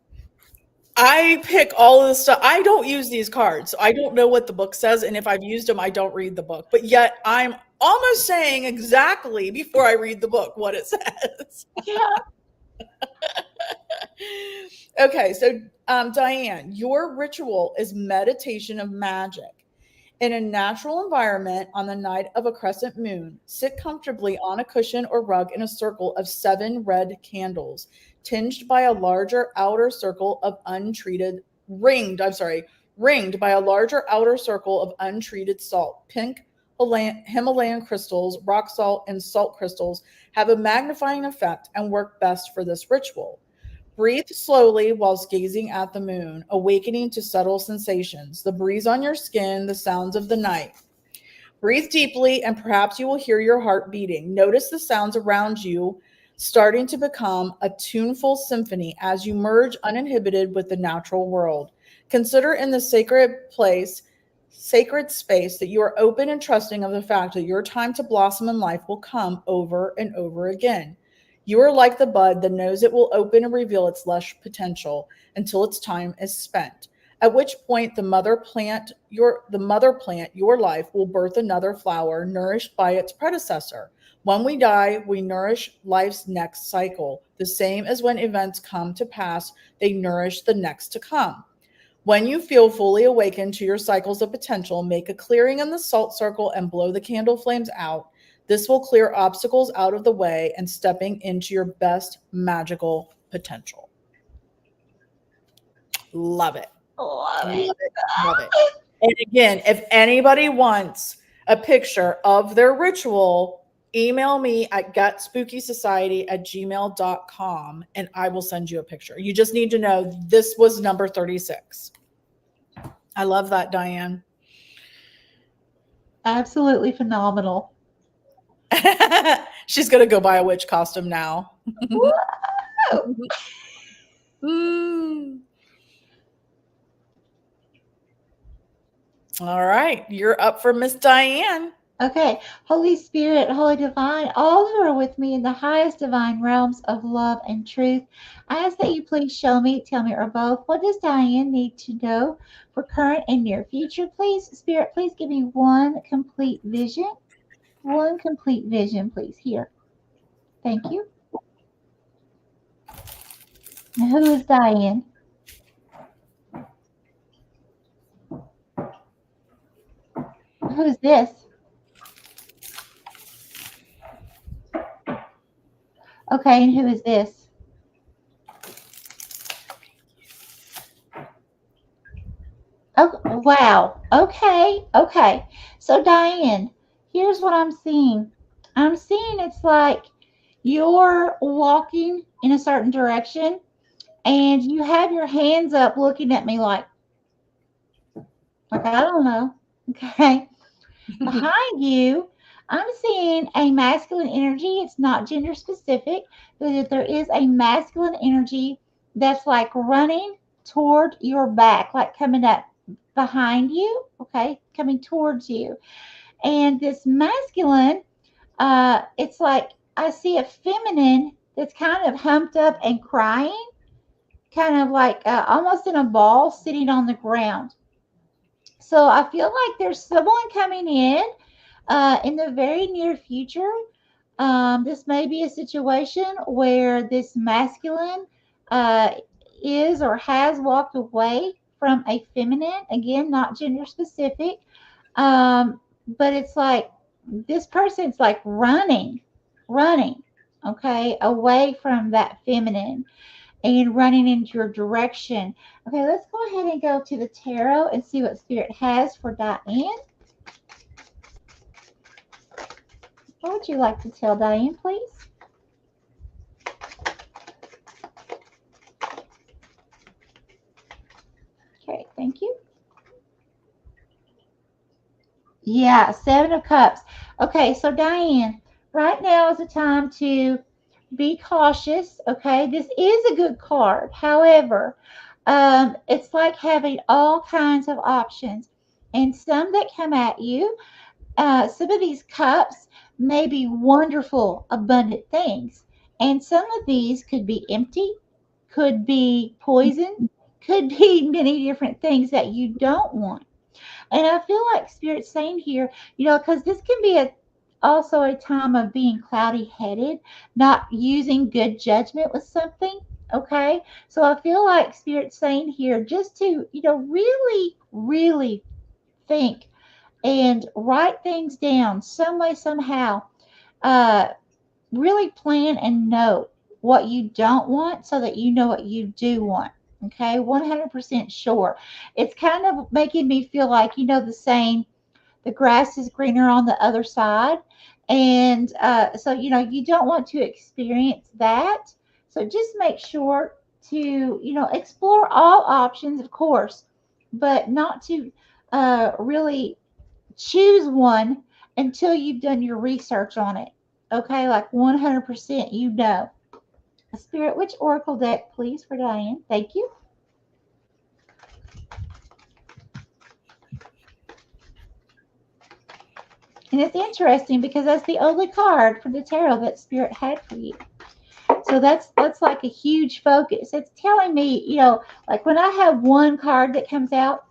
I pick all of this stuff. I don't use these cards. So I don't know what the book says. And if I've used them, I don't read the book. But yet I'm almost saying exactly before I read the book what it says. Yeah. Okay, so Diane, your ritual is meditation of magic. In a natural environment on the night of a crescent moon, sit comfortably on a cushion or rug in a circle of 7 red candles, tinged by a larger outer circle of untreated, ringed by a larger outer circle of untreated salt. Pink Himalayan crystals, rock salt, and salt crystals have a magnifying effect and work best for this ritual. Breathe slowly whilst gazing at the moon, awakening to subtle sensations, the breeze on your skin, the sounds of the night. Breathe deeply, and perhaps you will hear your heart beating. Notice the sounds around you starting to become a tuneful symphony as you merge uninhibited with the natural world. Consider in the sacred space, that you are open and trusting of the fact that your time to blossom in life will come over and over again. You are like the bud that knows it will open and reveal its lush potential until its time is spent, at which point the mother plant, your life, will birth another flower nourished by its predecessor. When we die, we nourish life's next cycle, the same as when events come to pass, they nourish the next to come. When you feel fully awakened to your cycles of potential, make a clearing in the salt circle and blow the candle flames out. This will clear obstacles out of the way and stepping into your best magical potential. Love it. Love it. Love it. Love it. And again, if anybody wants a picture of their ritual, email me at gutspooky society@gmail.com and I will send you a picture. You just need to know this was number 36. I love that, Diane. Absolutely phenomenal. She's going to go buy a witch costume now. Whoa. Mm. All right. You're up for Miss Diane. Okay, Holy Spirit, Holy Divine, all who are with me in the highest divine realms of love and truth, I ask that you please show me, tell me, or both, what does Diane need to know for current and near future? Please, Spirit, please give me one complete vision. One complete vision, please. Here. Thank you. Now, who is Diane? Who is this? Okay, and who is this? Oh, wow. Okay, okay. So, Diane, here's what I'm seeing. I'm seeing it's like you're walking in a certain direction and you have your hands up looking at me like I don't know. Okay. Behind you, I'm seeing a masculine energy. It's not gender specific, but that there is a masculine energy that's like running toward your back, like coming up behind you, okay, coming towards you. And this masculine, it's like I see a feminine that's kind of humped up and crying, kind of like almost in a ball sitting on the ground. So I feel like there's someone coming in the very near future. This may be a situation where this masculine uh, is or has walked away from a feminine, again, not gender specific. Um, but it's like this person's like running, okay, away from that feminine and running into your direction. Okay, let's go ahead and go to the tarot and see what Spirit has for Diane. What would you like to tell Diane, please? Okay, thank you. Yeah, Seven of Cups. Okay, so Diane, right now is the time to be cautious. Okay, this is a good card. However, it's like having all kinds of options, and some that come at you. Some of these cups may be wonderful, abundant things, and some of these could be empty, could be poison, could be many different things that you don't want. And I feel like Spirit's saying here, because this can be also a time of being cloudy headed, not using good judgment with something. Okay. So I feel like Spirit's saying here just to, really, really think and write things down some way, somehow. Uh, really plan and know what you don't want so that you know what you do want. Okay, 100% sure. It's kind of making me feel like, the saying, the grass is greener on the other side. And so, you don't want to experience that. So just make sure to, explore all options, of course, but not to really choose one until you've done your research on it. Okay, like 100%, Spirit, which oracle deck, please, for Diane? Thank you. And it's interesting because that's the only card for the tarot that Spirit had for you. So that's like a huge focus. It's telling me, like when I have one card that comes out,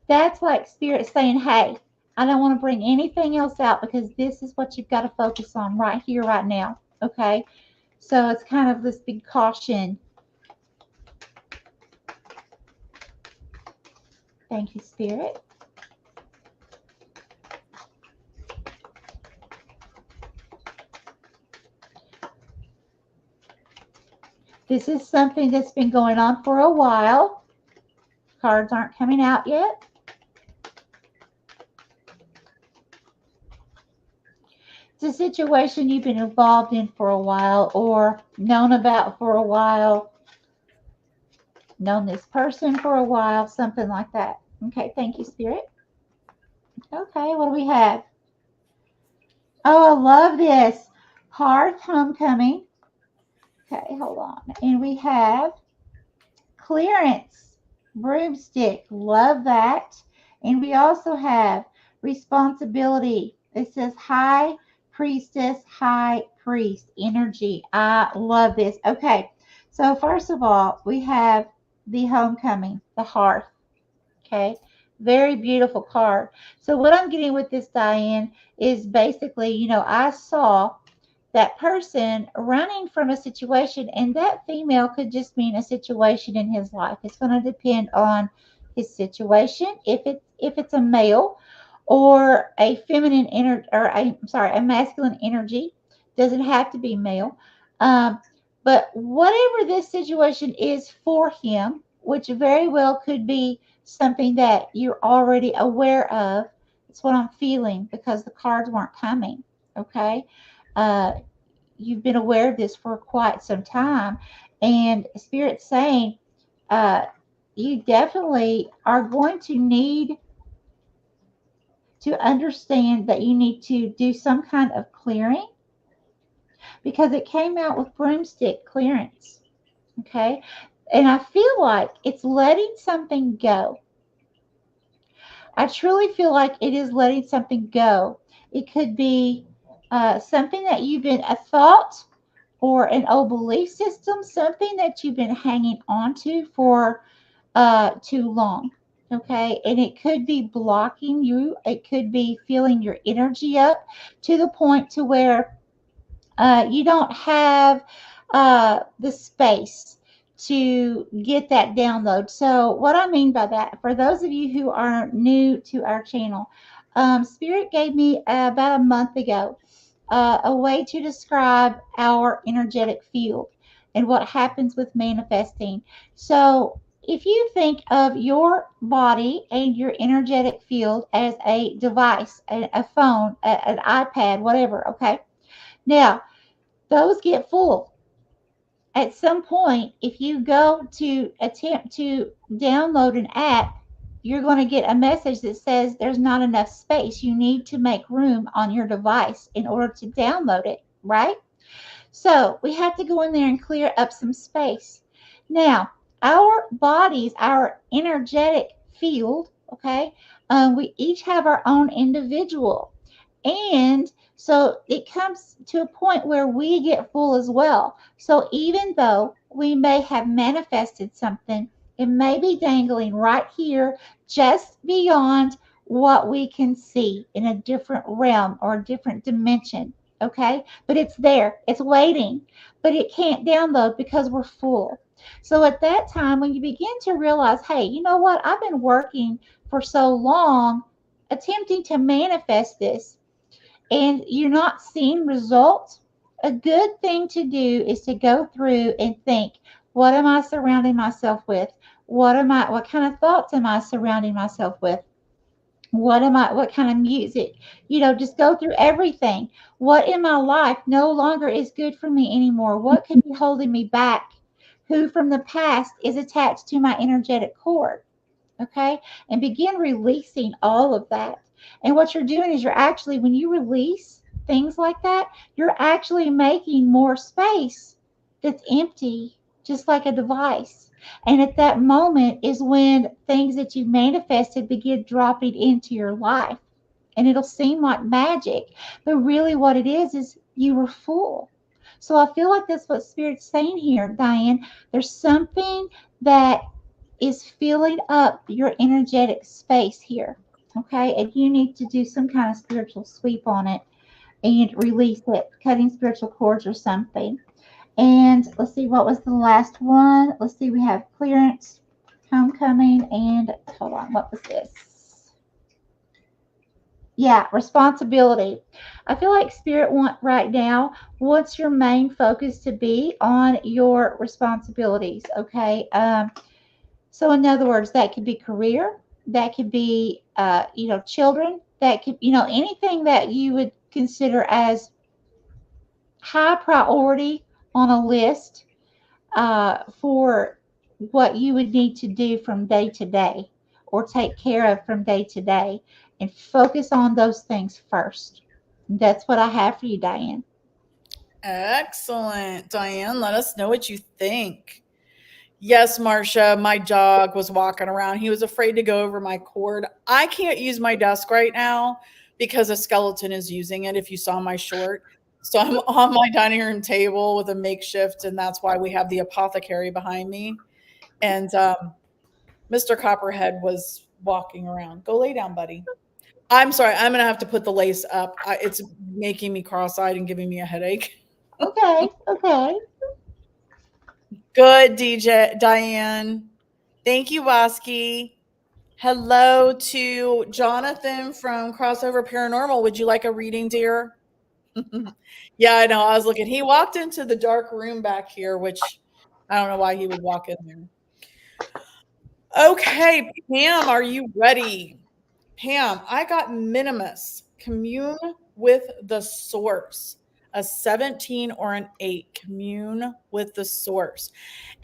that's like Spirit saying, hey, I don't want to bring anything else out because this is what you've got to focus on right here, right now. Okay. So it's kind of this big caution. Thank you, Spirit. This is something that's been going on for a while. Cards aren't coming out yet. It's a situation you've been involved in for a while or known about for a while, known this person for a while, something like that. Okay, thank you, Spirit. Okay, what do we have? Oh, I love this. Hearth Homecoming. Okay, hold on. And we have Clearance, Broomstick. Love that. And we also have Responsibility. It says High Priestess, High Priest energy. I love this. Okay, so first of all, we have the Homecoming, the Hearth. Okay, very beautiful card. So what I'm getting with this, Diane, is basically, I saw that person running from a situation, and that female could just mean a situation in his life. It's going to depend on his situation. If it's a male or a feminine energy, or a masculine energy, doesn't have to be male. Um, but whatever this situation is for him, which very well could be something that you're already aware of. It's what I'm feeling because the cards weren't coming. Okay. Uh, you've been aware of this for quite some time. And Spirit's saying uh, you definitely are going to need to understand that you need to do some kind of clearing because it came out with broomstick clearance. Okay. And I feel like it's letting something go. I truly feel like it is letting something go. It could be something that you've been a thought or an old belief system, something that you've been hanging on to for too long. Okay. And it could be blocking you. It could be filling your energy up to the point to where you don't have the space to get that download. So, what I mean by that, for those of you who are new to our channel, Spirit gave me about a month ago a way to describe our energetic field and what happens with manifesting. So, if you think of your body and your energetic field as a device, a phone, an iPad, whatever, okay? Now, those get full. At some point, if you go to attempt to download an app, you're going to get a message that says there's not enough space. You need to make room on your device in order to download it, right? So we have to go in there and clear up some space. Now, our bodies, our energetic field, okay, we each have our own individual. And so it comes to a point where we get full as well. So even though we may have manifested something, it may be dangling right here, just beyond what we can see in a different realm or a different dimension. Okay. But it's there, it's waiting, but it can't download because we're full. So at that time, when you begin to realize, hey, you know what? I've been working for so long attempting to manifest this and you're not seeing results, a good thing to do is to go through and think, what am I surrounding myself with? What kind of thoughts am I surrounding myself with? What kind of music? Just go through everything. What in my life no longer is good for me anymore? What could be holding me back who from the past is attached to my energetic cord. Okay, and begin releasing all of that. And what you're doing is you're actually, when you release things like that, you're actually making more space that's empty, just like a device. And at that moment is when things that you've manifested begin dropping into your life. And it'll seem like magic, but really what it is you were full. So I feel like that's what Spirit's saying here, Diane. There's something that is filling up your energetic space here. Okay, and you need to do some kind of spiritual sweep on it and release it, cutting spiritual cords or something. And let's see, what was the last one? Let's see, we have clearance, homecoming, and hold on, what was this? Yeah, responsibility. I feel like Spirit want right now wants your main focus to be on your responsibilities. Okay, so in other words, that could be career, that could be children, that could anything that you would consider as high priority on a list for what you would need to do from day to day or take care of from day to day, and focus on those things first. That's what I have for you, Diane. Excellent. Diane, let us know what you think. Yes, Marcia, my dog was walking around. He was afraid to go over my cord. I can't use my desk right now because a skeleton is using it, if you saw my short. So I'm on my dining room table with a makeshift, and that's why we have the apothecary behind me. And Mr. Copperhead was walking around. Go lay down, buddy. I'm sorry. I'm going to have to put the lace up. It's making me cross eyed and giving me a headache. Okay, okay. Good, DJ Diane. Thank you, Wasky. Hello to Jonathan from Crossover Paranormal. Would you like a reading, dear? Yeah, I know. I was looking. He walked into the dark room back here, which I don't know why he would walk in there. Okay, Pam, are you ready? Pam, I got Minimus. Commune with the source. A 17 or an 8. Commune with the source.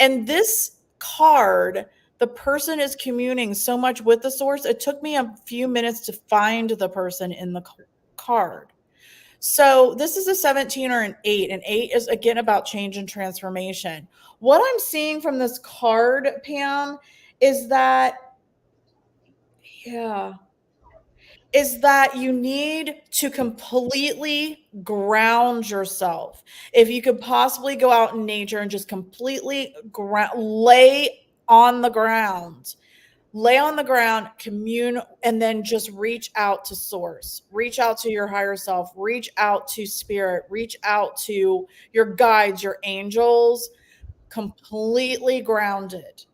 And this card, the person is communing so much with the source. It took me a few minutes to find the person in the card. So this is a 17 or an 8. An 8 is again about change and transformation. What I'm seeing from this card, Pam, is that, yeah, is that you need to completely ground yourself. If you could possibly go out in nature and just completely on the ground, lay on the ground, commune, and then just reach out to source, reach out to your higher self, reach out to spirit, reach out to your guides, your angels, completely grounded.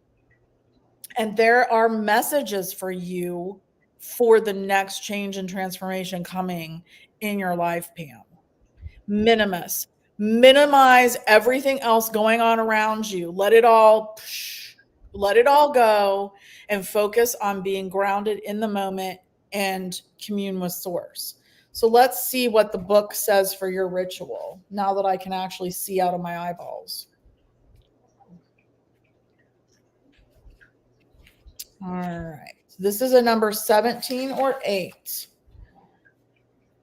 And there are messages for you for the next change and transformation coming in your life, Pam. Minimus. Minimize everything else going on around you. Let it all go and focus on being grounded in the moment and commune with source. So let's see what the book says for your ritual now that I can actually see out of my eyeballs. All right. This is a number 17 or 8.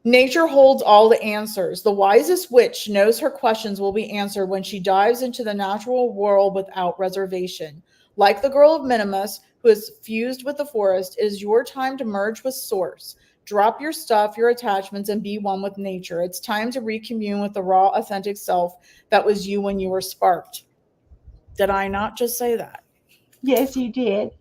Nature holds all the answers. The wisest witch knows her questions will be answered when she dives into the natural world without reservation. Like the girl of Minimus, who is fused with the forest, it is your time to merge with Source. Drop your stuff, your attachments, and be one with nature. It's time to recommune with the raw, authentic self that was you when you were sparked. Did I not just say that? Yes, you did.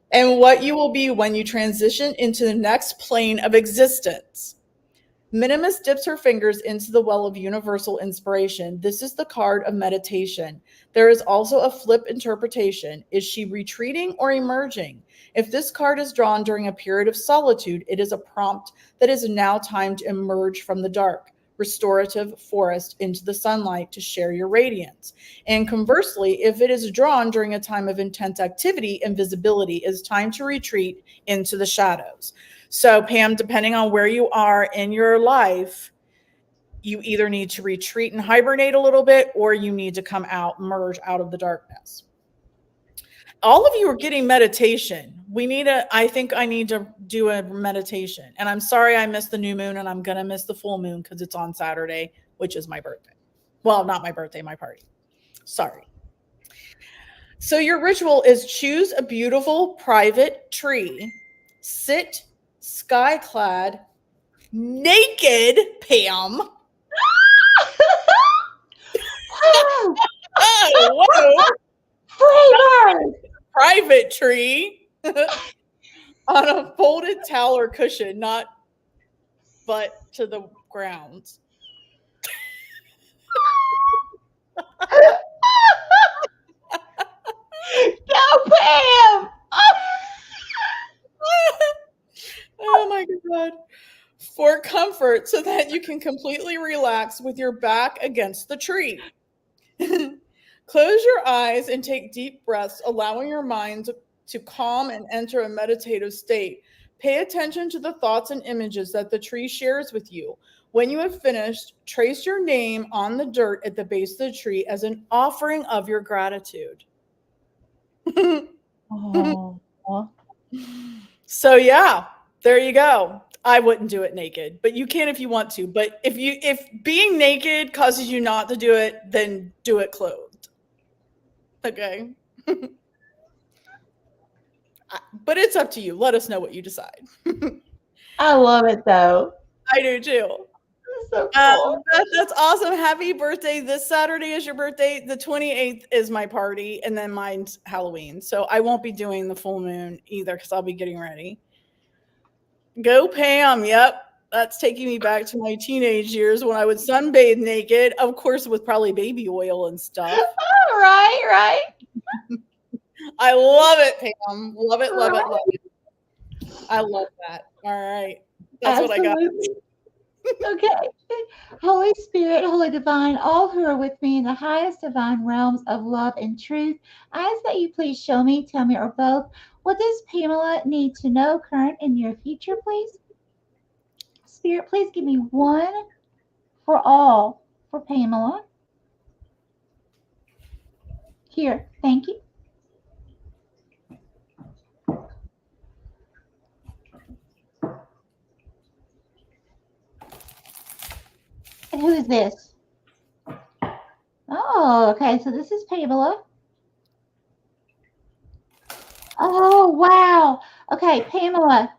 And what you will be when you transition into the next plane of existence. Minimus dips her fingers into the well of universal inspiration. This is the card of meditation. There is also a flip interpretation. Is she retreating or emerging? If this card is drawn during a period of solitude, it is a prompt that is now time to emerge from the dark, restorative forest into the sunlight to share your radiance. And conversely, if it is drawn during a time of intense activity and visibility, it is time to retreat into the shadows. So, Pam, depending on where you are in your life, you either need to retreat and hibernate a little bit, or you need to come out, merge out of the darkness. All of you are getting meditation. I think I need to do a meditation. And I'm sorry I missed the new moon and I'm going to miss the full moon because it's on Saturday, which is my birthday. Well, not my birthday, my party. Sorry. So your ritual is choose a beautiful private tree, sit sky clad, naked, Pam. Wow, Oh, whoa. Freebird! Private tree on a folded towel or cushion, not butt to the ground. Go, Pam! Oh my God. For comfort, so that you can completely relax with your back against the tree. Close your eyes and take deep breaths, allowing your mind to calm and enter a meditative state. Pay attention to the thoughts and images that the tree shares with you. When you have finished, trace your name on the dirt at the base of the tree as an offering of your gratitude. Oh, So yeah, there you go. I wouldn't do it naked, but you can if you want to. But if being naked causes you not to do it, then do it clothed. Okay. But it's up to you. Let us know what you decide. I love it though. I do too. It's so cool. That's awesome. Happy birthday. This Saturday is your birthday. The 28th is my party, and then mine's Halloween. So I won't be doing the full moon either because I'll be getting ready. Go Pam. Yep. That's taking me back to my teenage years when I would sunbathe naked, of course, with probably baby oil and stuff. Right, right, I love it, Pam. Love it, love it, right. love it. I love that. All right. That's what I got. Absolutely. Okay. Holy Spirit, Holy Divine, all who are with me in the highest divine realms of love and truth, I ask that you please show me, tell me, or both, what does Pamela need to know current and near future, please? Spirit, please give me one for all for Pamela. Here, thank you. And who is this? Oh, okay, so this is Pamela. Oh, wow. Okay, Pamela,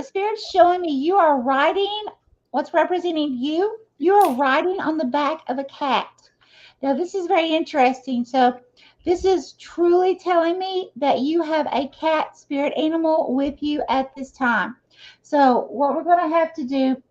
Spirit's showing me you are riding, what's representing you? You are riding on the back of a cat. Now, this is very interesting. So, this is truly telling me that you have a cat spirit animal with you at this time. So, what we're going to have to do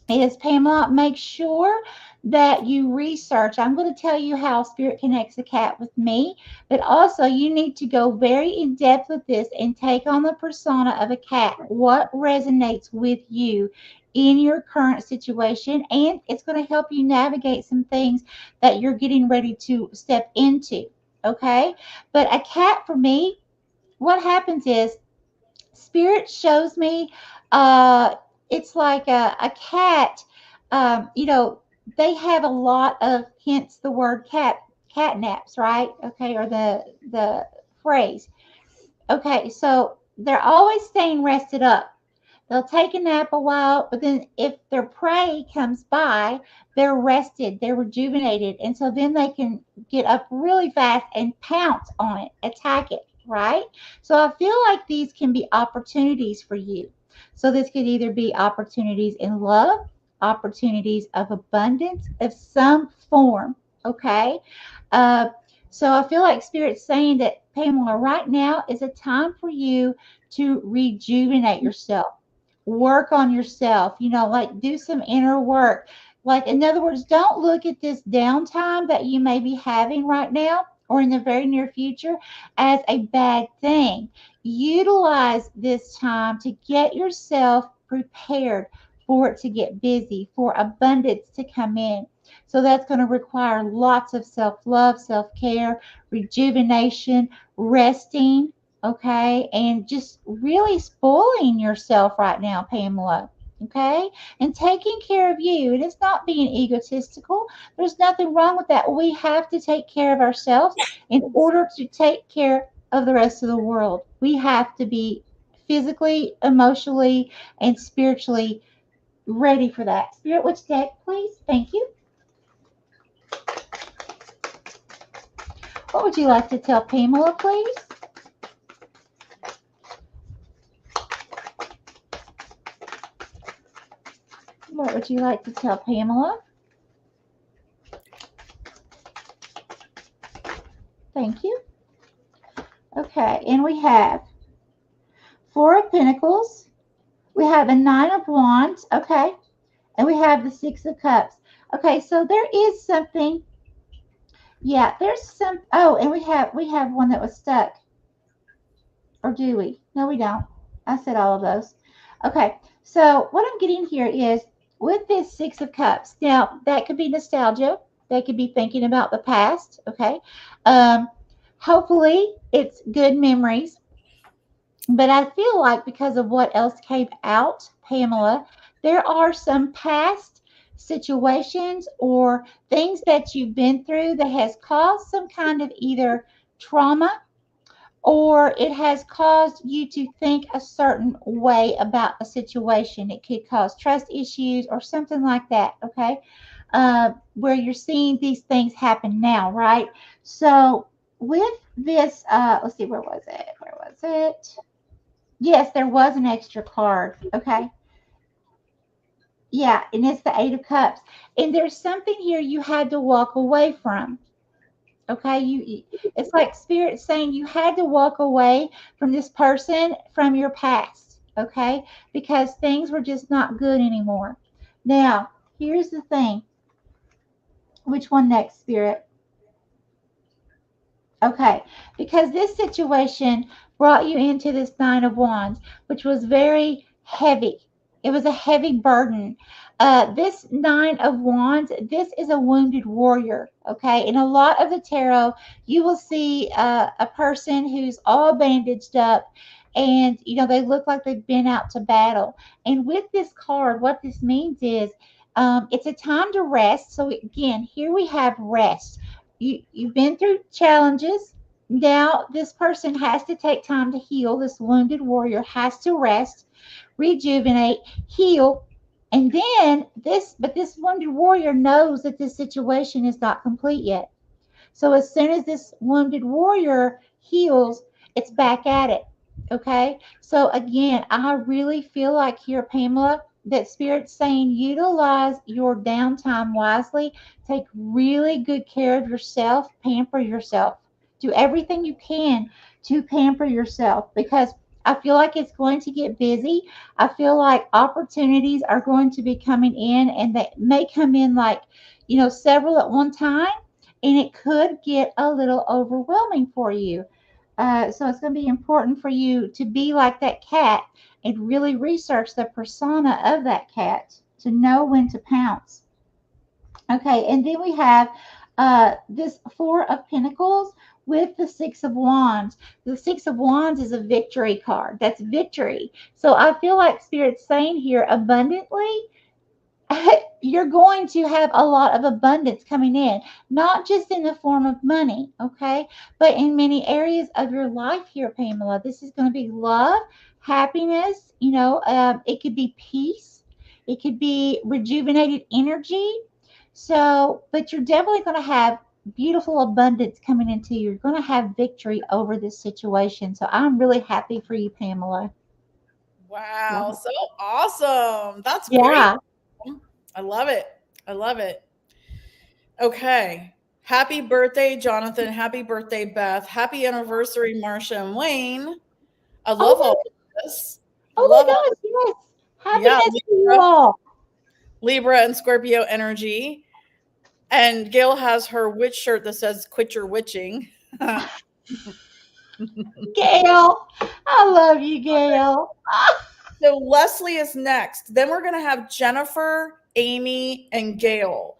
is, Pamela, make sure that you research. I'm going to tell you how Spirit connects a cat with me, but also you need to go very in depth with this and take on the persona of a cat. What resonates with you in your current situation? And it's going to help you navigate some things that you're getting ready to step into. Okay. But a cat for me, what happens is Spirit shows me uh it's like a cat, you know, they have a lot of, hence the word catnaps, right? Okay, or the phrase. Okay, so they're always staying rested up. They'll take a nap a while, but then if their prey comes by, they're rested, they're rejuvenated, and so then they can get up really fast and pounce on it, attack it, right? So I feel like these can be opportunities for you. So this could either be opportunities in love, opportunities of abundance of some form, okay? Uh, so I feel like Spirit's saying that, Pamela, right now is a time for you to rejuvenate yourself, work on yourself, you know, like do some inner work. Like, in other words, don't look at this downtime that you may be having right now or in the very near future as a bad thing. Utilize this time to get yourself prepared for it to get busy, for abundance to come in. So that's going to require lots of self love, self care, rejuvenation, resting, okay, and just really spoiling yourself right now, Pamela. Okay, and taking care of you, and it's not being egotistical. There's nothing wrong with that. We have to take care of ourselves in order to take care of the rest of the world. We have to be physically, emotionally, and spiritually ready for that. Spirit, which deck, please? Thank you. What would you like to tell Pamela, please? What would you like to tell Pamela? Thank you. Okay, and we have Four of Pentacles. We have a Nine of Wands. Okay, and we have the Six of Cups. Okay, so there is something. Yeah, there's some. Oh, and we have one that was stuck. Or do we? No, we don't. I said all of those. Okay, so what I'm getting here is with this Six of Cups. Now, that could be nostalgia. That could be thinking about the past. Okay. Um, hopefully, it's good memories. But I feel like because of what else came out, Pamela, there are some past situations or things that you've been through that has caused some kind of either trauma or it has caused you to think a certain way about a situation. It could cause trust issues or something like that, okay? Where you're seeing these things happen now, right? So, with this, let's see, where was it? Where was it? Yes, there was an extra card, okay? Yeah, and it's the Eight of Cups. And there's something here you had to walk away from. Okay, it's like spirit saying you had to walk away from this person from your past, okay? Because things were just not good anymore. Now, here's the thing. Which one next, spirit? Okay, because this situation brought you into this Nine of Wands, which was very heavy. It was a heavy burden. This Nine of Wands, this is a wounded warrior. Okay, in a lot of the tarot, you will see a person who's all bandaged up, and they look like they've been out to battle. And with this card, what this means is it's a time to rest. So again, here we have rest. You've been through challenges. Now this person has to take time to heal. This wounded warrior has to rest, rejuvenate, heal, and then this wounded warrior knows that this situation is not complete yet. So as soon as this wounded warrior heals, it's back at it. Okay. So again, I really feel like here, Pamela, that Spirit's saying utilize your downtime wisely. Take really good care of yourself. Pamper yourself. Do everything you can to pamper yourself because I feel like it's going to get busy. I feel like opportunities are going to be coming in and they may come in like, several at one time and it could get a little overwhelming for you. So it's going to be important for you to be like that cat and really research the persona of that cat to know when to pounce. Okay, and then we have this Four of Pentacles with the Six of Wands. The Six of Wands is a victory card. That's victory. So I feel like Spirit's saying here abundantly you're going to have a lot of abundance coming in, not just in the form of money, okay, but in many areas of your life here, Pamela. This is going to be love, happiness, it could be peace, it could be rejuvenated energy. So, but you're definitely going to have beautiful abundance coming into you. You're going to have victory over this situation. So, I'm really happy for you, Pamela. Wow, so awesome. That's great. Yeah. I love it. I love it. Okay. Happy birthday, Jonathan. Happy birthday, Beth. Happy anniversary, Marcia and Wayne. I Oh love my, all of this. I oh my love all, gosh, yes. yeah, Happiness to you all. Libra and Scorpio energy. And Gail has her witch shirt that says quit your witching. Gail. I love you, Gail. So Leslie is next. Then we're going to have Jennifer, Amy, and Gail.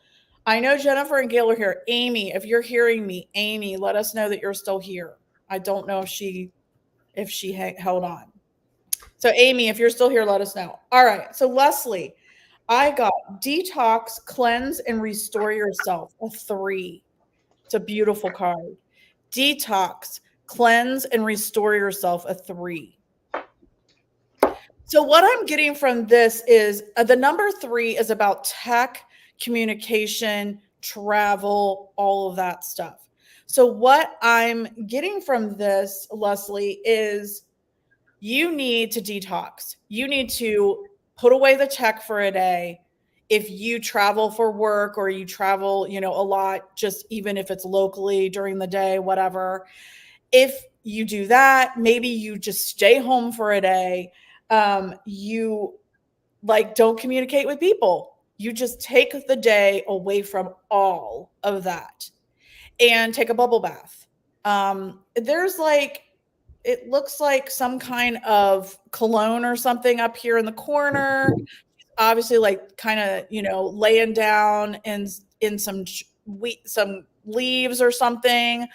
I know Jennifer and Gail are here. Amy, if you're hearing me, Amy, let us know that you're still here. I don't know if she held on. So, Amy, if you're still here, let us know. All right. So, Leslie, I got detox, cleanse, and restore yourself, a 3. It's a beautiful card. Detox, cleanse, and restore yourself, a 3. So, what I'm getting from this is the number 3 is about tech, communication, travel, all of that stuff. So, what I'm getting from this, Leslie, is you need to detox. You need to put away the tech for a day. If you travel for work or you travel, a lot, just even if it's locally during the day, whatever. If you do that, maybe you just stay home for a day. You like don't communicate with people. You just take the day away from all of that and take a bubble bath. There's like, it looks like some kind of cologne or something up here in the corner. Obviously, like kind of laying down in some leaves or something.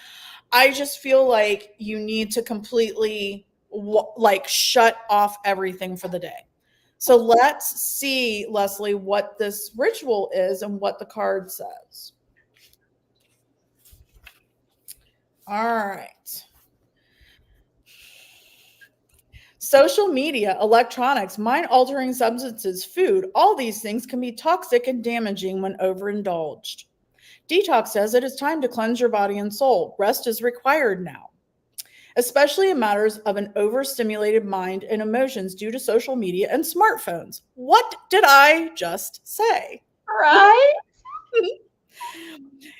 I just feel like you need to completely like shut off everything for the day. So let's see, Leslie, what this ritual is and what the card says. All right. Social media, electronics, mind altering substances, food, all these things can be toxic and damaging when overindulged. Detox says it is time to cleanse your body and soul. Rest is required now, especially in matters of an overstimulated mind and emotions due to social media and smartphones. What did I just say? Right?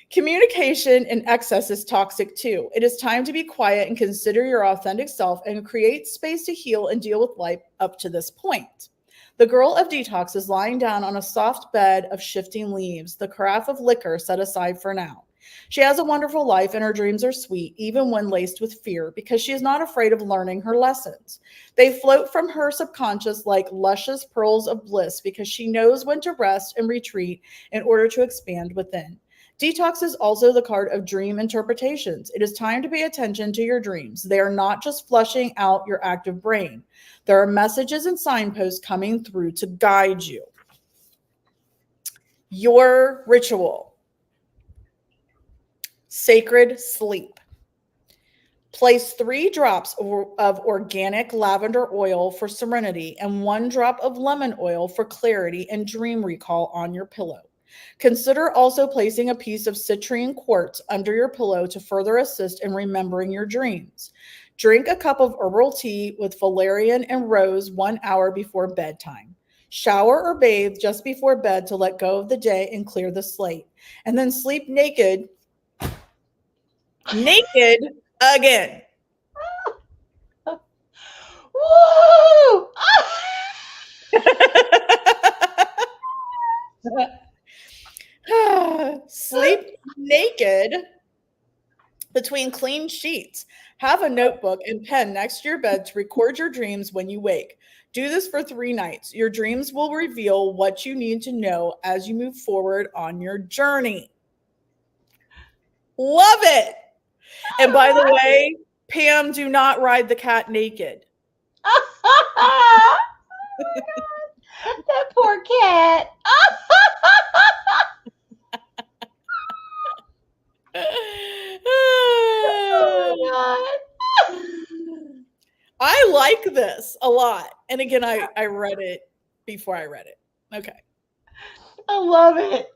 Communication in excess is toxic too. It is time to be quiet and consider your authentic self and create space to heal and deal with life up to this point. The girl of detox is lying down on a soft bed of shifting leaves, the carafe of liquor set aside for now. She has a wonderful life and her dreams are sweet, even when laced with fear, because she is not afraid of learning her lessons. They float from her subconscious like luscious pearls of bliss because she knows when to rest and retreat in order to expand within. Detox is also the card of dream interpretations. It is time to pay attention to your dreams. They are not just flushing out your active brain. There are messages and signposts coming through to guide you. Your ritual. Sacred sleep. Place 3 drops of organic lavender oil for serenity and 1 drop of lemon oil for clarity and dream recall on your pillow. Consider also placing a piece of citrine quartz under your pillow to further assist in remembering your dreams. Drink a cup of herbal tea with valerian and rose 1 hour before bedtime. Shower or bathe just before bed to let go of the day and clear the slate. And then sleep naked again. Woo! Sleep naked between clean sheets. Have a notebook and pen next to your bed to record your dreams when you wake. Do this for 3 nights. Your dreams will reveal what you need to know as you move forward on your journey. Love it. And by the way, Pam, do not ride the cat naked. Oh my God. That poor cat. Oh my I like this a lot. And again, I read it before I read it. Okay. God. I love it.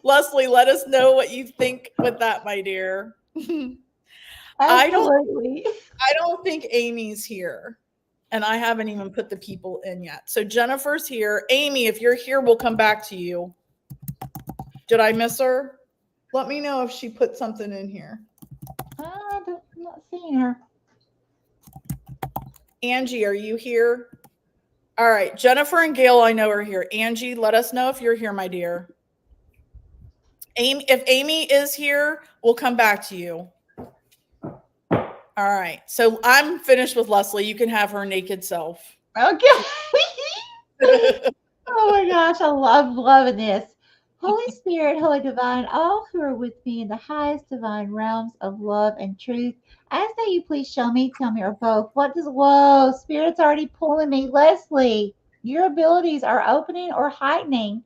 Leslie, let us know what you think with that, my dear. I don't Absolutely. I don't think Amy's here. And I haven't even put the people in yet. So Jennifer's here. Amy, if you're here, we'll come back to you. Did I miss her? Let me know if she put something in here. I'm not seeing her. Angie, are you here? All right. Jennifer and Gail, I know are here. Angie, let us know if you're here, my dear. Amy, if Amy is here, we'll come back to you. All right. So I'm finished with Leslie. You can have her naked self. Okay. Oh my gosh, I love loving this. Holy Spirit, Holy Divine, all who are with me in the highest divine realms of love and truth, I ask that you please show me, tell me, or both. What does, whoa, Spirit's already pulling me. Leslie, your abilities are opening or heightening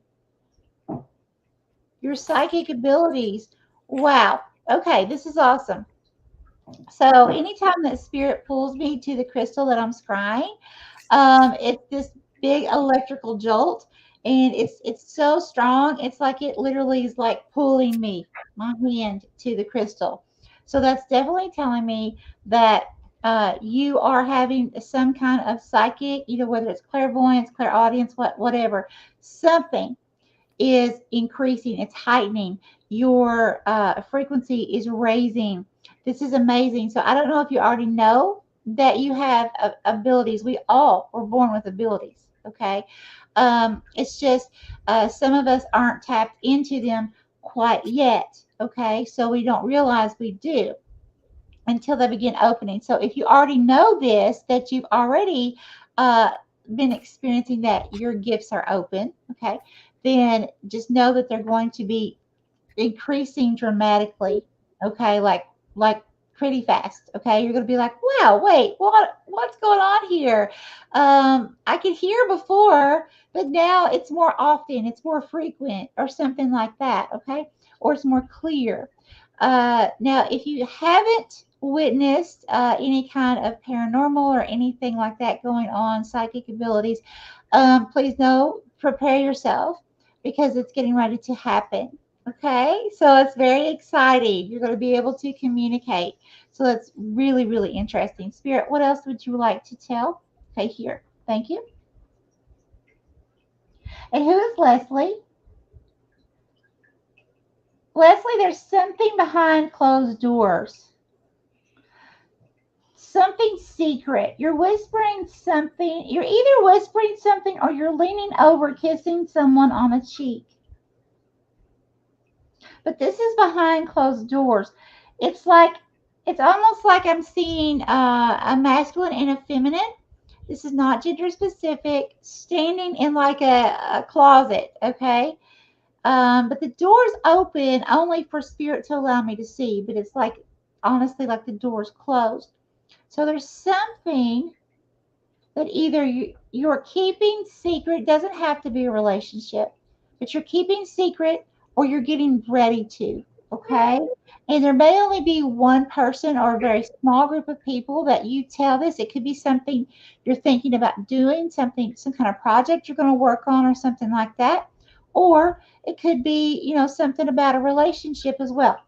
your psychic abilities. Wow. Okay, this is awesome. So anytime that Spirit pulls me to the crystal that I'm scrying, it's this big electrical jolt, and it's so strong. It's like it literally is like pulling me, my hand to the crystal. So that's definitely telling me that you are having some kind of psychic, whether it's clairvoyance, clairaudience, whatever, something is increasing, it's heightening, your frequency is raising. This is amazing. So I don't know if you already know that you have abilities. We all were born with abilities, okay? It's just some of us aren't tapped into them quite yet, okay? So we don't realize we do until they begin opening. So if you already know this, that you've already uh, been experiencing that your gifts are open, okay, then just know that they're going to be increasing dramatically, okay, like pretty fast, okay. You're going to be like, wow, wait, what's going on here? I could hear before, but now it's more often, it's more frequent, or something like that, okay, or it's more clear. Now, if you haven't witnessed any kind of paranormal or anything like that going on, psychic abilities, please know, prepare yourself because it's getting ready to happen. Okay, so it's very exciting. You're going to be able to communicate. So that's really, really interesting. Spirit, what else would you like to tell? Okay, here. Thank you. And who is Leslie? Leslie, there's something behind closed doors. Something secret. You're whispering something. You're either whispering something or you're leaning over, kissing someone on a cheek. But this is behind closed doors. It's like, it's almost like I'm seeing a masculine and a feminine. This is not gender specific, standing in like a closet, okay? But the door's open only for spirit to allow me to see, but it's like, honestly, like the door's closed. So there's something that either you're keeping secret, doesn't have to be a relationship, but you're keeping secret or you're getting ready to, okay? And there may only be one person or a very small group of people that you tell this. It could be something you're thinking about doing, something, some kind of project you're going to work on or something like that. Or it could be, something about a relationship as well.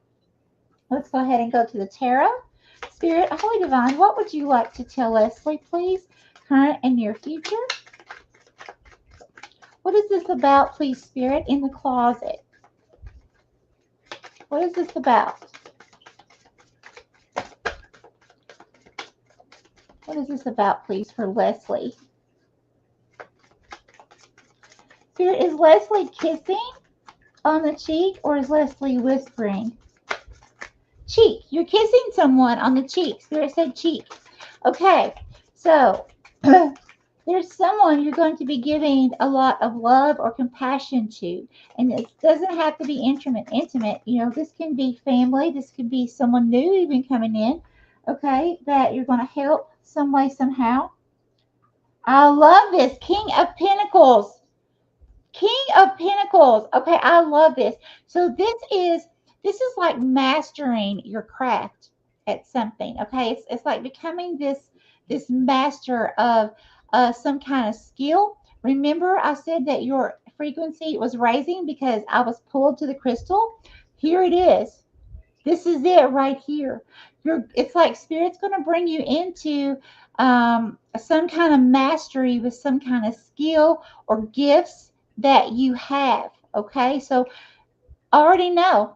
Let's go ahead and go to the tarot. Spirit, Holy Divine, what would you like to tell Leslie, please? Current and near future. What is this about, please, Spirit, in the closet? What is this about? What is this about, please, for Leslie? Spirit, is Leslie kissing on the cheek or is Leslie whispering? Cheek. You're kissing someone on the cheek. Spirit said cheek. Okay, so there's someone you're going to be giving a lot of love or compassion to. And it doesn't have to be intimate. This can be family. This could be someone new even coming in, okay, that you're going to help some way, somehow. I love this. King of Pentacles. King of Pentacles. Okay, I love this. So this is like mastering your craft at something. Okay, it's like becoming this master of some kind of skill. Remember, I said that your frequency was raising because I was pulled to the crystal. Here it is. This is it right here. It's like spirit's going to bring you into some kind of mastery with some kind of skill or gifts that you have. Okay, so already know,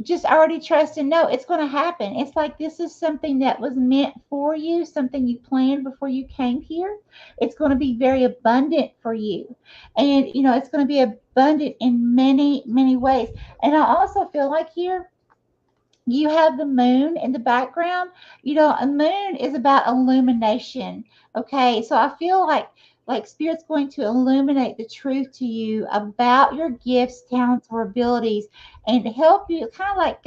just already trust and know it's going to happen. It's like this is something that was meant for you, something you planned before you came here. It's going to be very abundant for you, and it's going to be abundant in many, many ways. And I also feel like here You have the moon in the background. A moon is about illumination. Okay, so I feel like spirit's going to illuminate the truth to you about your gifts, talents, or abilities, and help you, kind of like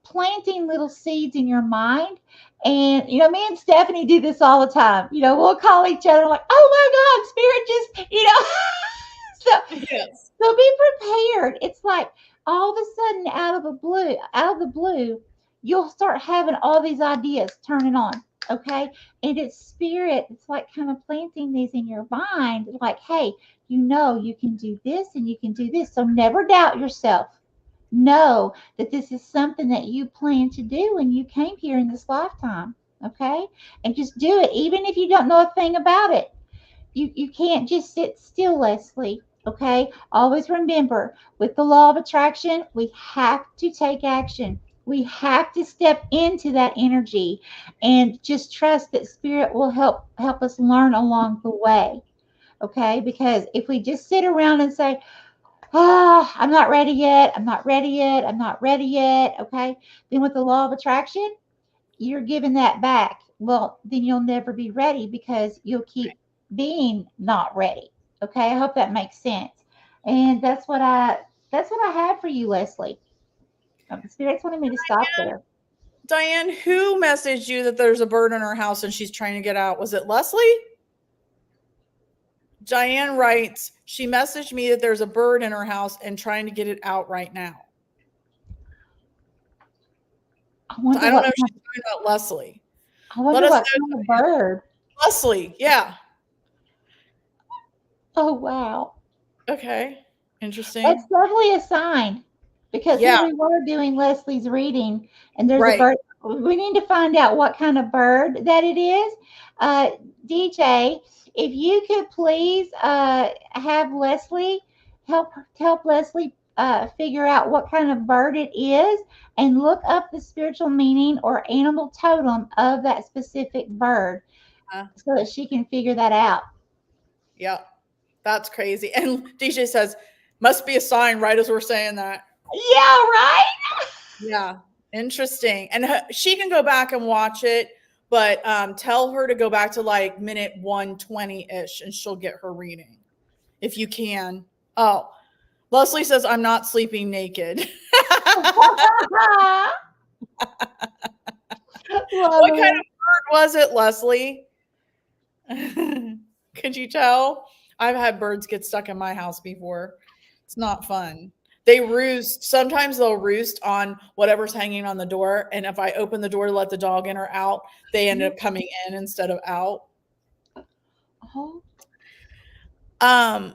planting little seeds in your mind. And me and Stephanie do this all the time. We'll call each other like, "Oh my God, spirit just," so Yes. so be prepared. It's like all of a sudden, out of the blue, you'll start having all these ideas turning on. Okay. And it's spirit. It's like kind of planting these in your mind. Like, hey, you can do this and you can do this. So never doubt yourself. Know that this is something that you plan to do when you came here in this lifetime. Okay. And just do it, even if you don't know a thing about it. You can't just sit still, Leslie. Okay, always remember, with the law of attraction, we have to take action. We have to step into that energy and just trust that spirit will help us learn along the way. Okay, because if we just sit around and say, I'm not ready yet, I'm not ready yet, I'm not ready yet, okay, then with the law of attraction, you're giving that back. Well, then you'll never be ready because you'll keep being not ready. Okay, I hope that makes sense. And that's what I had for you, Leslie. The spirits wanted me to stop there. Diane, who messaged you that there's a bird in her house and she's trying to get out? Was it Leslie? Diane writes, she messaged me that there's a bird in her house and trying to get it out right now. I So wonder I don't what know if kind she's talking about Leslie. I Let wonder us what know, kind of bird. Leslie. Yeah. Oh wow. Okay. That's Interesting. definitely a sign because here Yeah. we were doing Leslie's reading, and there's a Right. bird. We need to find out what kind of bird that it is. Uh, DJ, if you could please have Leslie help Leslie figure out what kind of bird it is, and look up the spiritual meaning or animal totem of that specific bird Uh, so that she can figure that out. yeah. That's crazy. And DJ says, must be a sign right as we're saying that. Yeah, right. Yeah. Interesting. And she can go back and watch it, but tell her to go back to like minute 120 ish and she'll get her reading if you can. Oh, Leslie says, I'm not sleeping naked. Love What kind it. of bird was it, Leslie? Could you tell? I've had birds get stuck in my house before. It's not fun. They roost. Sometimes they'll roost on whatever's hanging on the door. And if I open the door to let the dog in or out, they end up coming in instead of out. Oh, Um,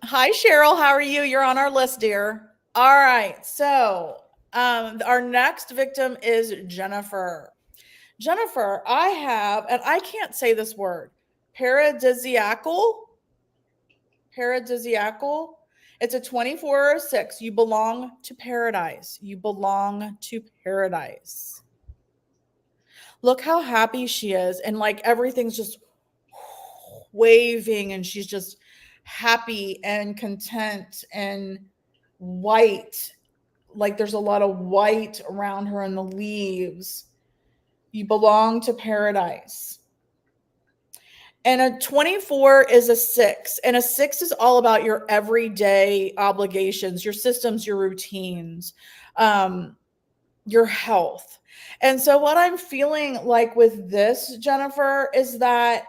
Hi, Cheryl. How are you? You're on our list, dear. All right. So, our next victim is Jennifer. Jennifer, I have, and I can't say this word, paradisiacal. Paradisiacal. It's a 24 or a 6. You belong to paradise. You belong to paradise. Look how happy she is. And like everything's just waving, and she's just happy and content and white. Like there's a lot of white around her in the leaves. You belong to paradise. And a 24 is a 6. And a 6 is all about your everyday obligations, your systems, your routines, um, your health. And so, what I'm feeling like with this, Jennifer, is that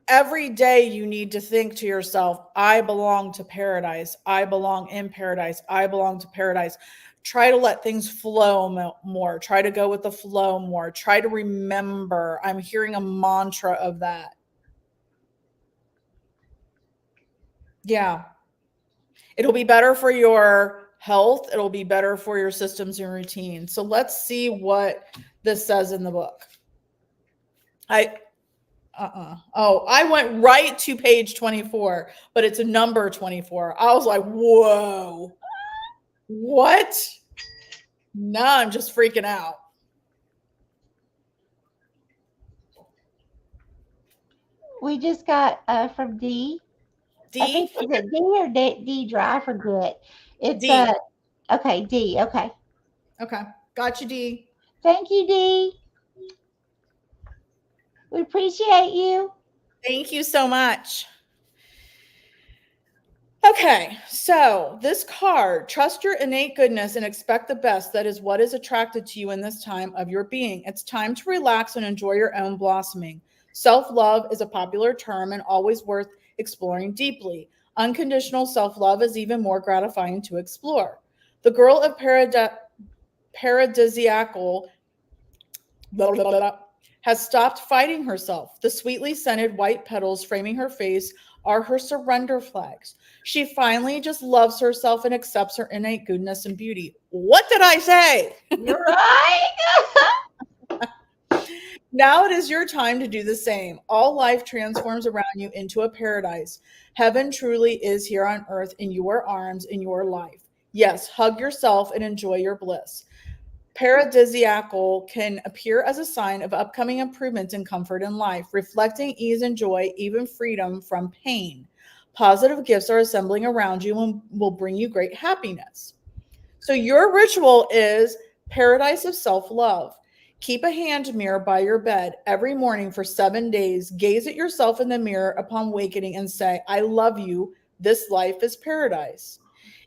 every day you need to think to yourself, I belong to paradise. I belong in paradise. I belong to paradise. Try to let things flow more. Try to go with the flow more. Try to remember. I'm hearing a mantra of that. Yeah. It'll be better for your health. It'll be better for your systems and routines. So let's see what this says in the book. I Oh, I went right to page 24, but it's a number 24. I was like, whoa, what? Now I'm just freaking out. we just got from D. I D? think, is it D or D Dry? I forget. It's D. Okay, D. Okay. Okay. Got you, D. Thank you, D. We appreciate you. Thank you so much. Okay, so this card, trust your innate goodness and expect the best. That is what is attracted to you in this time of your being. It's time to relax and enjoy your own blossoming. Self love is a popular term and always worth exploring deeply. Unconditional self love is even more gratifying to explore. The girl of paradisiacal blah, blah, blah, blah, has stopped fighting herself. The sweetly scented white petals framing her face are her surrender flags. She finally just loves herself and accepts her innate goodness and beauty. What did I say? You're right. Now it is your time to do the same. All life transforms around you into a paradise. Heaven truly is here on earth in your arms, in your life. Yes, hug yourself and enjoy your bliss. Paradisiacal can appear as a sign of upcoming improvements in comfort in life, reflecting ease and joy, even freedom from pain. Positive gifts are assembling around you and will bring you great happiness. So, your ritual is paradise of self love. Keep a hand mirror by your bed every morning for 7 days. Gaze at yourself in the mirror upon wakening and say, I love you. This life is paradise.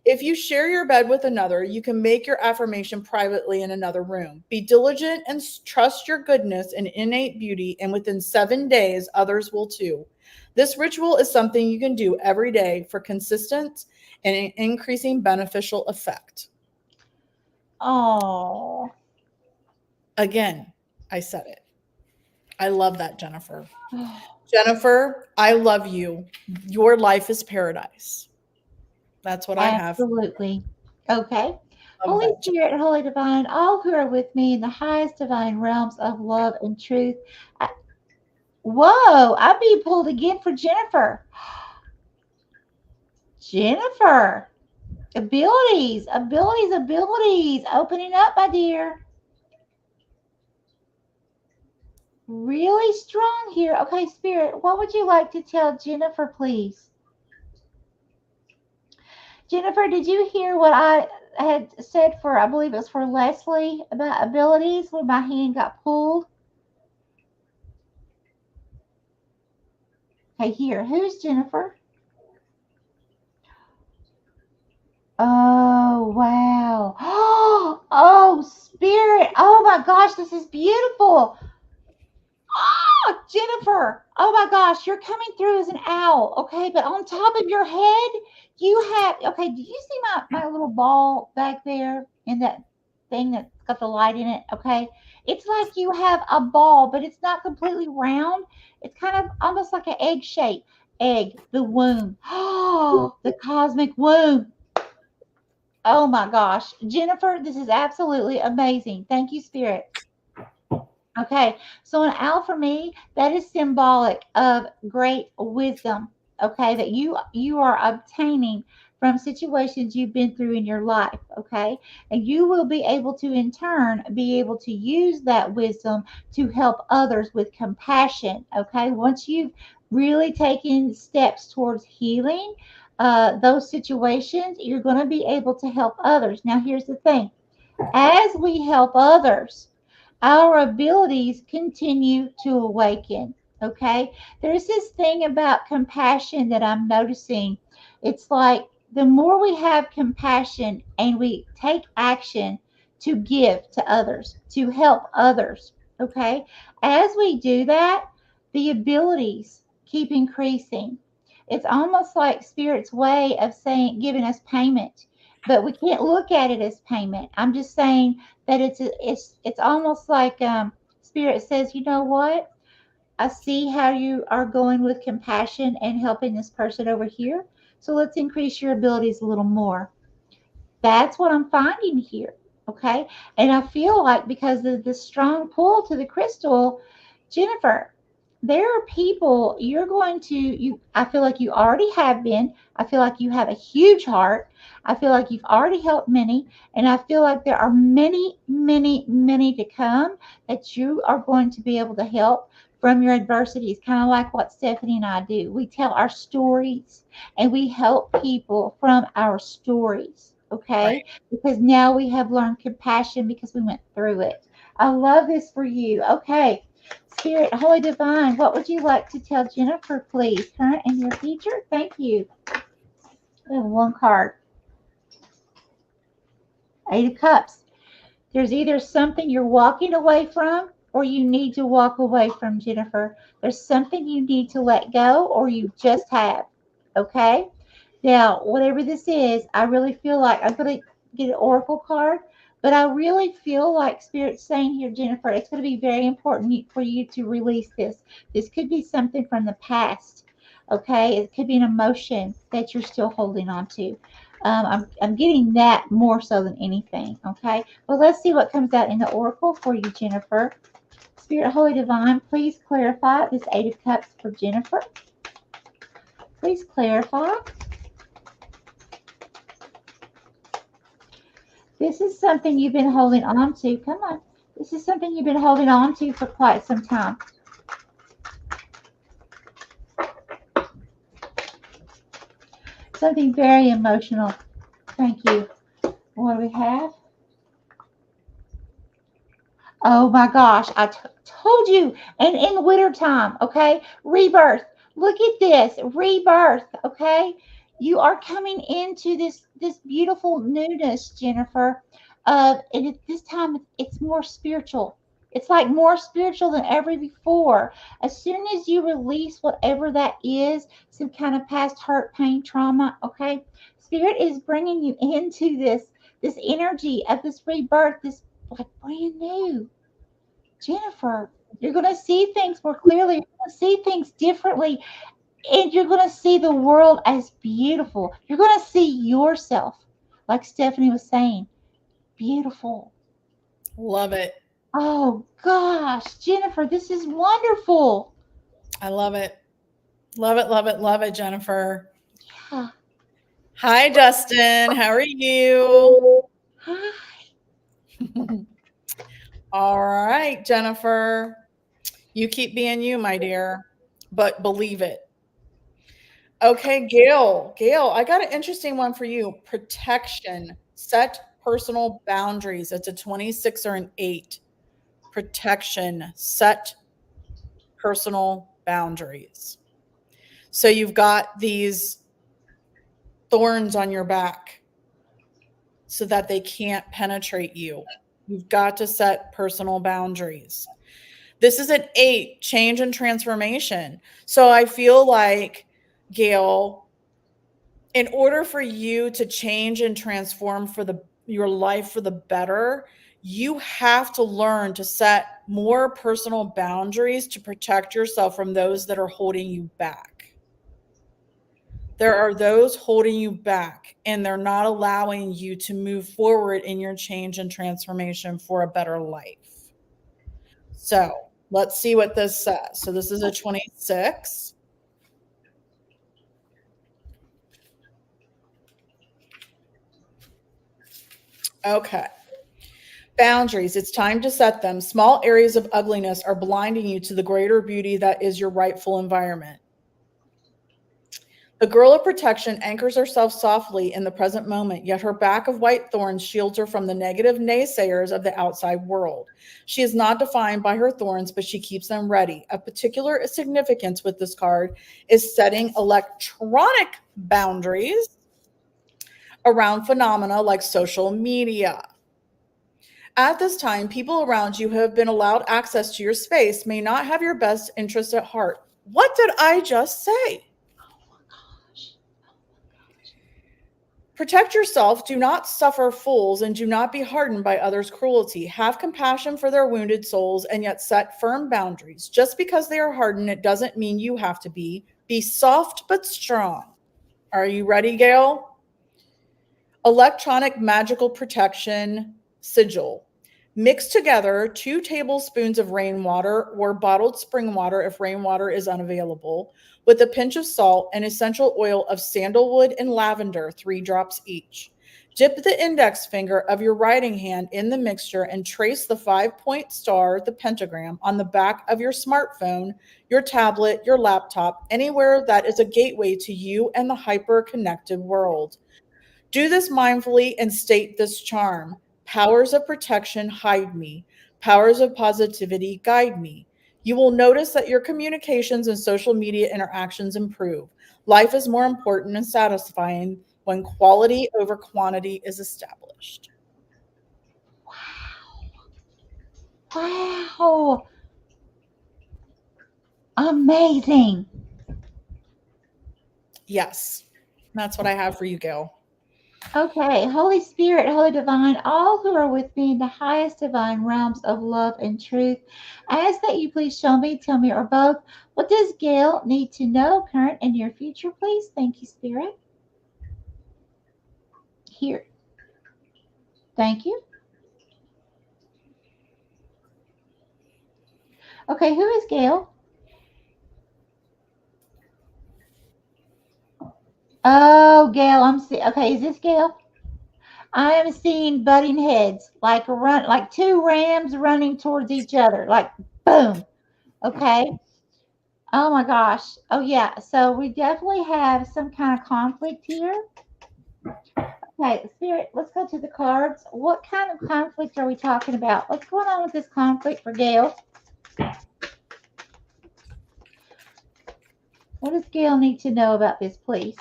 If you share your bed with another, you can make your affirmation privately in another room. Be diligent and trust your goodness and innate beauty, and within 7 days, others will too. This ritual is something you can do every day for consistent and increasing beneficial effect. Oh. Again, I said it. I love that, Jennifer. Jennifer, I love you. Your life is paradise. That's what I have. Absolutely. Okay. Love Holy that. Spirit, Holy Divine, all who are with me in the highest divine realms of love and truth. I, whoa, I'm being pulled again for Jennifer. Jennifer, abilities, abilities, abilities. Opening up, my dear. Really strong here. Okay, Spirit, what would you like to tell Jennifer, please? Jennifer, did you hear what I had said for, I believe it was for Leslie about abilities when my hand got pulled? Okay, here. Who's Jennifer? Oh, wow. Oh, Spirit. Oh my gosh, this is beautiful. Oh, Jennifer. Oh my gosh, you're coming through as an owl, okay? But on top of your head, you have, okay, do you see my little ball back there in that thing that's got the light in it? Okay. It's like you have a ball, but it's not completely round. It's kind of almost like an egg shape. Egg, the womb. Oh, the cosmic womb. Oh my gosh. Jennifer, this is absolutely amazing. Thank you, Spirit. Okay, so an owl for me, that is symbolic of great wisdom, okay, that you are obtaining from situations you've been through in your life, okay? And you will be able to in turn be able to use that wisdom to help others with compassion, okay? Once you've really taken steps towards healing those situations, you're going to be able to help others. Now, here's the thing. As we help others, our abilities continue to awaken. Okay. There's this thing about compassion that I'm noticing. It's like the more we have compassion and we take action to give to others, to help others. Okay. As we do that, the abilities keep increasing. It's almost like Spirit's way of saying, giving us payment, but we can't look at it as payment. I'm just saying that it's almost like Spirit says, you know what? I see how you are going with compassion and helping this person over here. So let's increase your abilities a little more. That's what I'm finding here. Okay. And I feel like because of the strong pull to the crystal, Jennifer, there are people you're going to, I feel like you already have been. I feel like you have a huge heart. I feel like you've already helped many. And I feel like there are many, many, many to come that you are going to be able to help from your adversities, kind of like what Stephanie and I do. We tell our stories and we help people from our stories. okay? Right. Because now we have learned compassion because we went through it. I love this for you. Okay. Spirit, Holy Divine, what would you like to tell Jennifer, please? Current and your future? Thank you. We have one card. Eight of Cups. There's either something you're walking away from or you need to walk away from, Jennifer. There's something you need to let go or you just have. Okay? Now, whatever this is, I really feel like I'm going to get an oracle card, but I really feel like Spirit's saying here, Jennifer, it's going to be very important for you to release this. This could be something from the past. Okay? It could be an emotion that you're still holding on to. I'm getting that more so than anything. Okay? Well, let's see what comes out in the oracle for you, Jennifer. Spirit, Holy Divine, please clarify this Eight of Cups for Jennifer. Please clarify. This is something you've been holding on to. Come on. This is something you've been holding on to for quite some time. Something very emotional. Thank you. What do we have? Oh my gosh, told you. And in winter time, okay? Rebirth. Look at this. Rebirth, okay? You are coming into this beautiful newness, Jennifer. And at this time it's more spiritual. It's like more spiritual than ever before. As soon as you release whatever that is, some kind of past hurt, pain, trauma, okay? Spirit is bringing you into this energy of this rebirth, this like brand new. Jennifer, you're going to see things more clearly. You're going to see things differently. And you're going to see the world as beautiful. You're going to see yourself, like Stephanie was saying, beautiful. Love it. Oh, gosh, Jennifer, this is wonderful. I love it. Love it, love it, love it, Jennifer. Yeah. Hi, Dustin. How are you? Hi. All right, Jennifer. You keep being you, my dear, but believe it. Okay, Gail. Gail, I got an interesting one for you. Protection. Set personal boundaries. It's a 26 or an 8. Protection. Set personal boundaries. So you've got these thorns on your back so that they can't penetrate you. You've got to set personal boundaries. This is an 8, change and transformation. So I feel like, Gail, in order for you to change and transform for your life for the better, you have to learn to set more personal boundaries to protect yourself from those that are holding you back. There are those holding you back, and they're not allowing you to move forward in your change and transformation for a better life. So let's see what this says. So this is a 26. Okay. Boundaries. It's time to set them. Small areas of ugliness are blinding you to the greater beauty that is your rightful environment. The girl of protection anchors herself softly in the present moment, yet her back of white thorns shields her from the negative naysayers of the outside world. She is not defined by her thorns, but she keeps them ready. Of particular significance with this card is setting electronic boundaries around phenomena like social media. At this time, people around you who have been allowed access to your space may not have your best interest at heart. What did I just say? Gosh. Protect yourself, do not suffer fools, and do not be hardened by others' cruelty. Have compassion for their wounded souls, and yet set firm boundaries. Just because they are hardened, it doesn't mean you have to be. Be soft but strong. Are you ready, Gail? Electronic magical protection sigil. Mix together 2 tablespoons of rainwater or bottled spring water if rainwater is unavailable, with a pinch of salt and essential oil of sandalwood and lavender, 3 drops each. Dip the index finger of your writing hand in the mixture and trace the 5-point star, the pentagram, on the back of your smartphone, your tablet, your laptop, anywhere that is a gateway to you and the hyper connected world. Do this mindfully and state this charm. Powers of protection hide me. Powers of positivity guide me. You will notice that your communications and social media interactions improve. Life is more important and satisfying when quality over quantity is established. Wow. Amazing. Yes, that's what I have for you, Gail. Okay, Holy Spirit, Holy Divine, all who are with me in the highest divine realms of love and truth, I ask that you please show me, tell me, or both, what does Gail need to know, current and near future, please? Thank you, Spirit. Here. Thank you. Okay, who is Gail? Oh, Gail, I'm see. Okay, is this Gail? I am seeing butting heads, like two rams running towards each other, like boom. Okay. Oh my gosh. Oh yeah. So we definitely have some kind of conflict here. Okay, Spirit, let's go to the cards. What kind of conflict are we talking about? What's going on with this conflict for Gail? What does Gail need to know about this, please?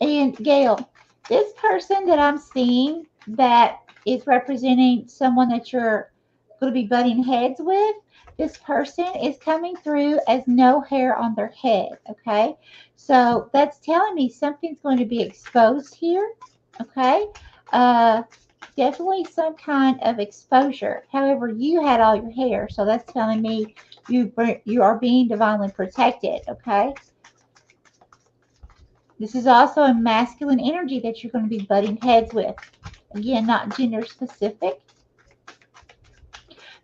And Gail, this person that I'm seeing that is representing someone that you're going to be butting heads with, this person is coming through as no hair on their head. Okay. So that's telling me something's going to be exposed here. Okay. Uh, Definitely some kind of exposure. However, you had all your hair. So that's telling me you are being divinely protected. Okay. This is also a masculine energy that you're going to be butting heads with. Again, not gender specific,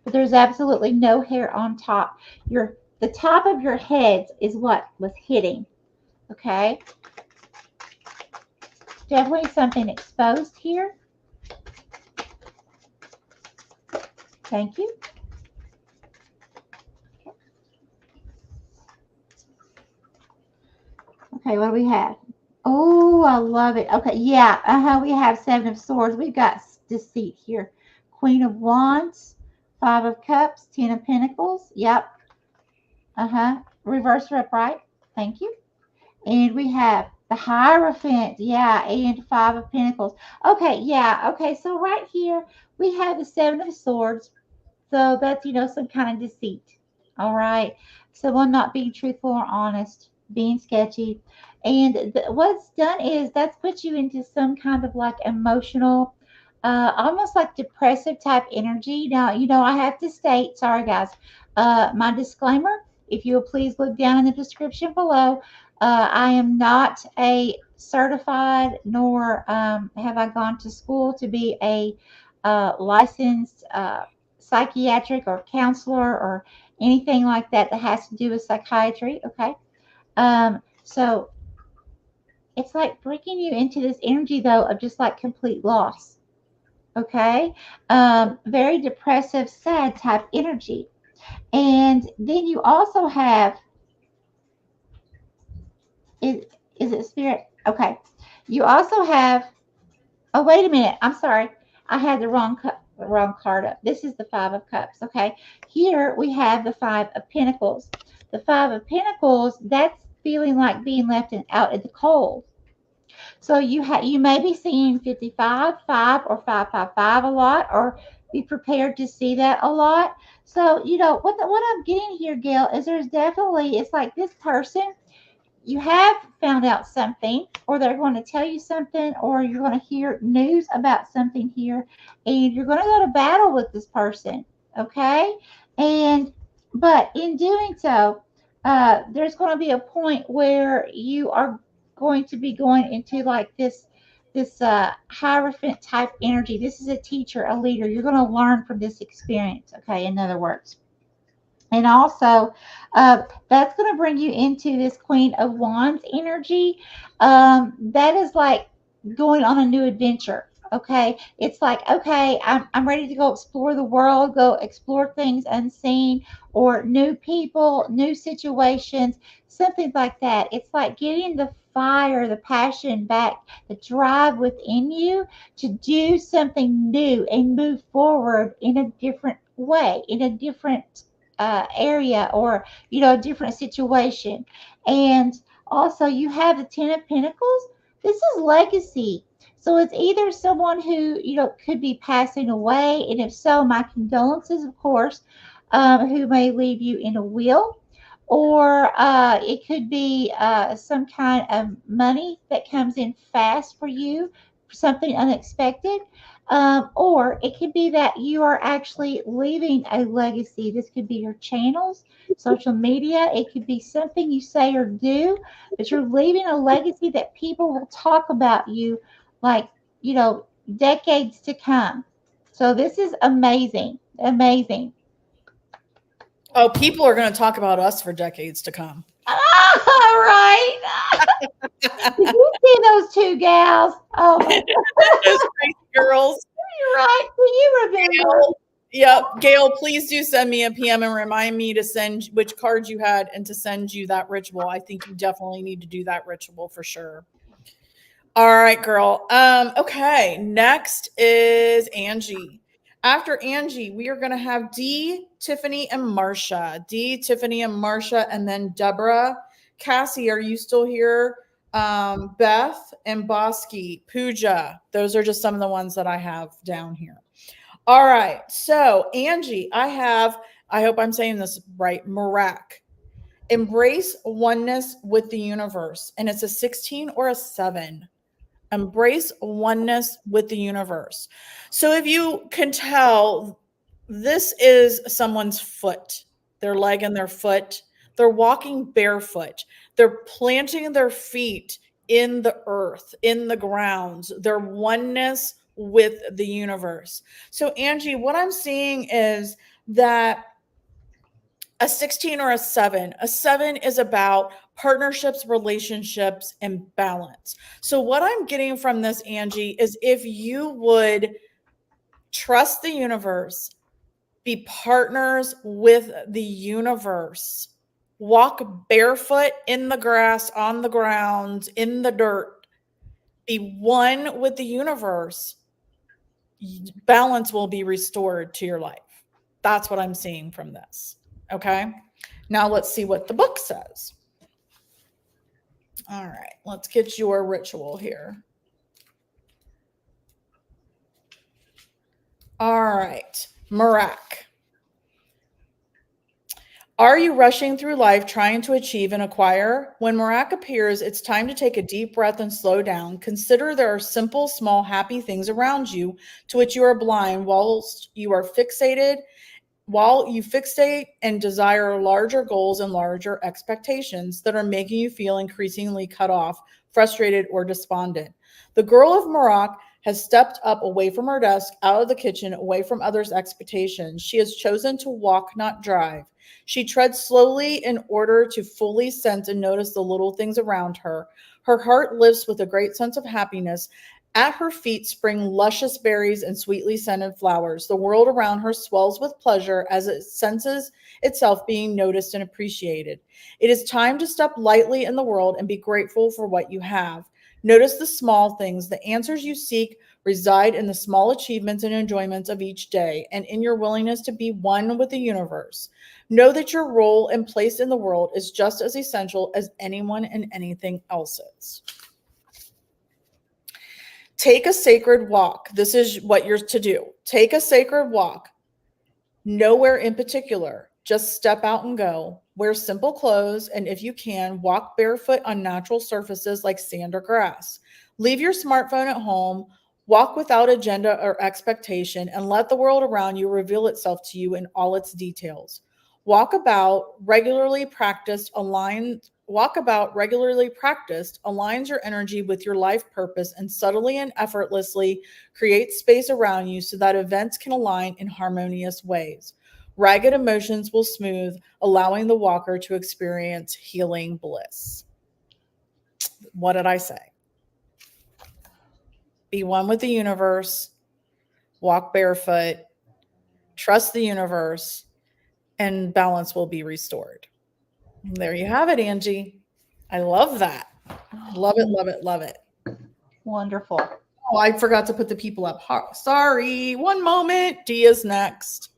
but there's absolutely no hair on top. The top of your head is what was hitting. Okay, definitely something exposed here. Thank you. Okay, what do we have? Oh, I love it. Okay, yeah, we have Seven of Swords. We've got deceit here. Queen of Wands, Five of Cups, Ten of Pentacles. Yep. Reverse or upright. Thank you. And we have the Hierophant. Yeah, and Five of Pentacles. Okay, yeah. Okay, so right here we have the Seven of Swords. So that's, some kind of deceit. All right. Someone not being truthful or honest, being sketchy. And what's done is that's put you into some kind of like emotional, almost like depressive type energy. Now, I have to state, sorry guys, my disclaimer, if you will please look down in the description below. I am not a certified, nor have I gone to school to be a licensed psychiatric or counselor or anything like that that has to do with psychiatry. Okay. So it's like bringing you into this energy though of just like complete loss. Okay. Very depressive, sad type energy. And then you also have, is, is it spirit? Okay. You also have, oh, wait a minute. I'm sorry. I had the wrong card up. This is the Five of Cups. Okay. Here we have the Five of Pentacles. The Five of Pentacles, that's feeling like being left out in the cold. So you may be seeing 55, 5, or 555 a lot, or be prepared to see that a lot. So, what I'm getting here, Gail, is there's definitely, it's like this person, you have found out something, or they're going to tell you something, or you're going to hear news about something here, and you're going to go to battle with this person. Okay. And but in doing so, there's going to be a point where you are going to be going into like this hierophant type energy. This is a teacher, a leader. You're going to learn from this experience. Okay. In other words, and also, that's going to bring you into this Queen of Wands energy. That is like going on a new adventure. Okay. It's like, okay, I'm ready to go explore the world, go explore things unseen or new people, new situations, something like that. It's like getting the fire, the passion back, the drive within you to do something new and move forward in a different way, in a different area, or a different situation. And also, you have the Ten of Pentacles. This is legacy. So it's either someone who could be passing away, and if so, my condolences, of course, who may leave you in a will, or it could be some kind of money that comes in fast for you, something unexpected. Or it could be that you are actually leaving a legacy. This could be your channels, social media. It could be something you say or do, but you're leaving a legacy that people will talk about you like, you know, decades to come. So this is amazing. Amazing. Oh, people are going to talk about us for decades to come. All right. Did you see those two gals? Oh my God. Those crazy girls. You're right. Do you remember? Gail, yep. Gail, please do send me a PM and remind me to send which cards you had and to send you that ritual. I think you definitely need to do that ritual for sure. All right, girl. Okay. Next is Angie. After Angie, we are gonna have Dee, Tiffany, and Marsha. Dee, Tiffany, and Marsha, and then Deborah. Cassie, are you still here? Beth and Bosky, Pooja. Those are just some of the ones that I have down here. All right. So, Angie, I hope I'm saying this right, Marak. Embrace oneness with the universe. And it's a 16 or a 7. Embrace oneness with the universe. So if you can tell, this is someone's foot, their leg and their foot. They're walking barefoot. They're planting their feet in the earth, in the grounds, their oneness with the universe. So, Angie, what I'm seeing is that a 16 or a 7. A 7 is about partnerships, relationships, and balance. So, what I'm getting from this, Angie, is if you would trust the universe, be partners with the universe, walk barefoot in the grass, on the ground, in the dirt, be one with the universe, balance will be restored to your life. That's what I'm seeing from this. Okay. Now let's see what the book says. All right, let's get your ritual here. All right, Marak. Are you rushing through life trying to achieve and acquire? When Marak appears, it's time to take a deep breath and slow down. Consider there are simple, small, happy things around you to which you are blind while you fixate and desire larger goals and larger expectations that are making you feel increasingly cut off, frustrated, or despondent. The girl of Marak has stepped up away from her desk, out of the kitchen, away from others' expectations. She has chosen to walk, not drive. She treads slowly in order to fully sense and notice the little things around her. Her heart lifts with a great sense of happiness. At her feet spring luscious berries and sweetly scented flowers. The world around her swells with pleasure as it senses itself being noticed and appreciated. It is time to step lightly in the world and be grateful for what you have. Notice the small things. The answers you seek reside in the small achievements and enjoyments of each day and in your willingness to be one with the universe. Know that your role and place in the world is just as essential as anyone and anything else's. Take a sacred walk. This is what you're to do. Take a sacred walk. Nowhere in particular. Just step out and go. Wear simple clothes, and if you can, walk barefoot on natural surfaces like sand or grass. Leave your smartphone at home. Walk without agenda or expectation, and let the world around you reveal itself to you in all its details. Walk about regularly practiced aligns aligns your energy with your life purpose and subtly and effortlessly creates space around you so that events can align in harmonious ways. Ragged emotions will smooth, allowing the walker to experience healing bliss. What did I say? Be one with the universe, walk barefoot, trust the universe, and balance will be restored. There you have it, Angie. I love that. Love it, Oh, love it, love it. wonderful. Oh, I forgot to put the people up. Sorry. One moment. D is next.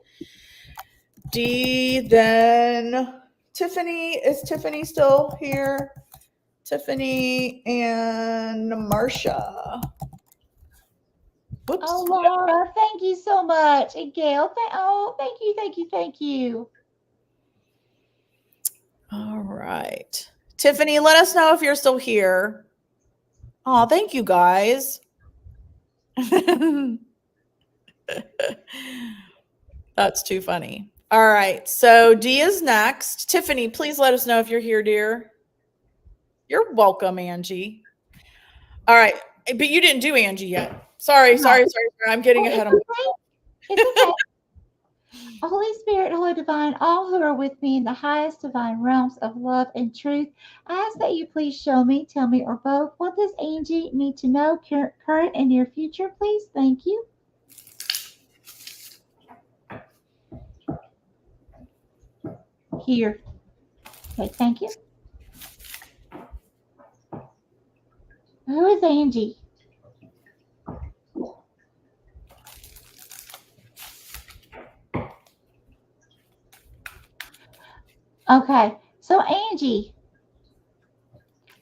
D, then Tiffany. Is Tiffany still here? Tiffany and Marcia. Oh, Whoops. Laura, thank you so much. And Gail, oh, thank you, thank you, thank you. All right. Tiffany, let us know if you're still here. Oh, thank you guys. That's too funny. All right. So D is next. Tiffany, please let us know if you're here, dear. You're welcome, Angie. All right. But you didn't do Angie yet. Sorry, No, sorry, sorry. Sorry. I'm getting oh, ahead it's of okay. It's okay. Holy Spirit, Holy Divine, all who are with me in the highest divine realms of love and truth, I ask that you please show me, tell me, or both, what does Angie need to know, current and near future, please? Thank you. Here. Okay, thank you. Who is Angie? Okay, so Angie,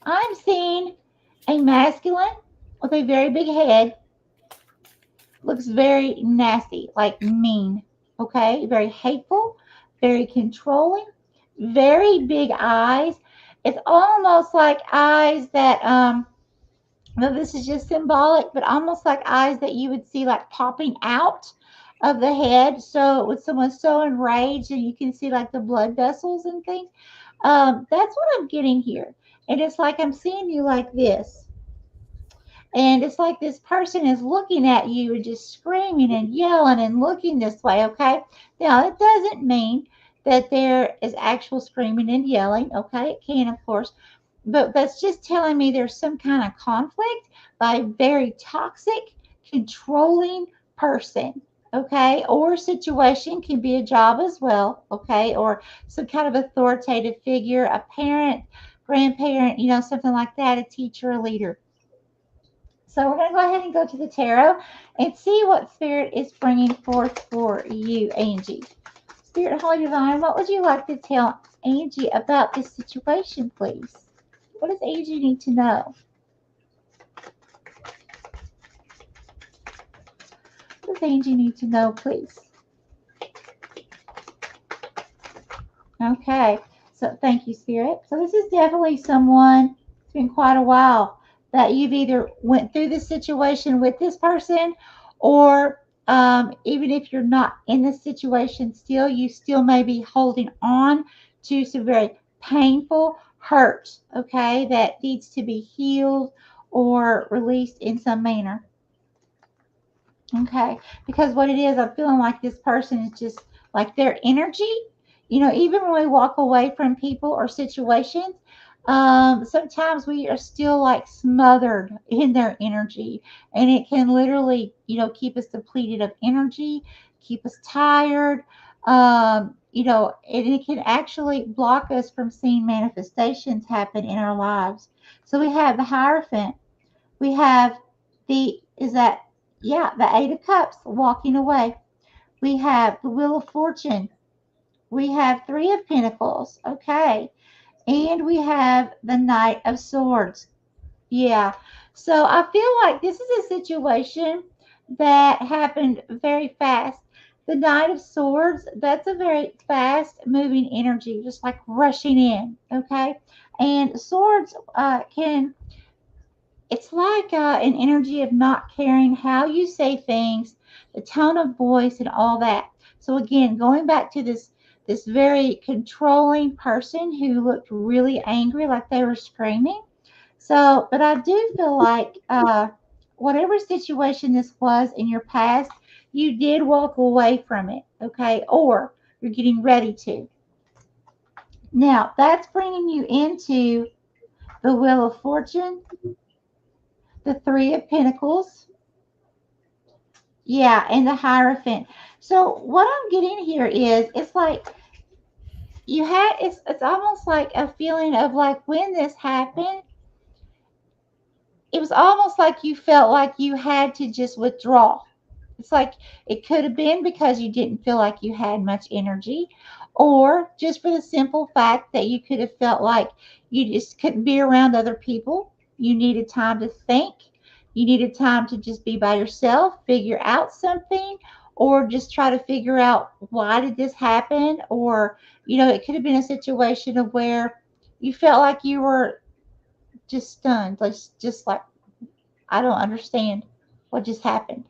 I'm seeing a masculine with a very big head, looks very nasty, like mean. Okay, very hateful, very controlling, very big eyes. It's almost like eyes that no, this is just symbolic, but almost like eyes that you would see like popping out of the head. So when someone's so enraged and you can see like the blood vessels and things, that's what I'm getting here. And it's like I'm seeing you like this. And it's like this person is looking at you and just screaming and yelling and looking this way, okay? Now, it doesn't mean that there is actual screaming and yelling, okay? It can, of course, but that's just telling me there's some kind of conflict by a very toxic, controlling person, okay? Or situation can be a job as well, okay? Or some kind of authoritative figure, a parent, grandparent, something like that, a teacher, a leader. So we're going to go ahead and go to the tarot and see what Spirit is bringing forth for you, Angie. Spirit, Holy Divine, what would you like to tell Angie about this situation, please? What does Angie need to know? What does Angie need to know, please? Okay, so thank you, Spirit. So this is definitely someone, it's been quite a while that you've either went through this situation with this person or even if you're not in this situation still, you still may be holding on to some very painful hurt, okay, that needs to be healed or released in some manner. Okay, because what it is, I'm feeling like this person is just like their energy. Even when we walk away from people or situations, sometimes we are still like smothered in their energy, and it can literally, keep us depleted of energy, keep us tired. And it can actually block us from seeing manifestations happen in our lives. So we have the Hierophant, we have the is that yeah, the Eight of Cups walking away. We have the Wheel of Fortune. We have Three of Pentacles. Okay. And we have the Knight of Swords. Yeah. So I feel like this is a situation that happened very fast. The Knight of Swords, that's a very fast moving energy, just like rushing in. Okay. And swords can it's like an energy of not caring how you say things, the tone of voice, and all that. So again, going back to this very controlling person who looked really angry, like they were screaming. So, but I do feel like whatever situation this was in your past, you did walk away from it, okay, or you're getting ready to. Now, that's bringing you into the Wheel of Fortune, the Three of Pentacles, yeah, and the Hierophant. So what I'm getting here is it's like you had it's almost like a feeling of like when this happened, it was almost like you felt like you had to just withdraw. It's like it could have been because you didn't feel like you had much energy, or just for the simple fact that you could have felt like you just couldn't be around other people. You needed time to think. You needed time to just be by yourself, figure out something, or just try to figure out why did this happen. Or, it could have been a situation of where you felt like you were just stunned, like just like I don't understand what just happened.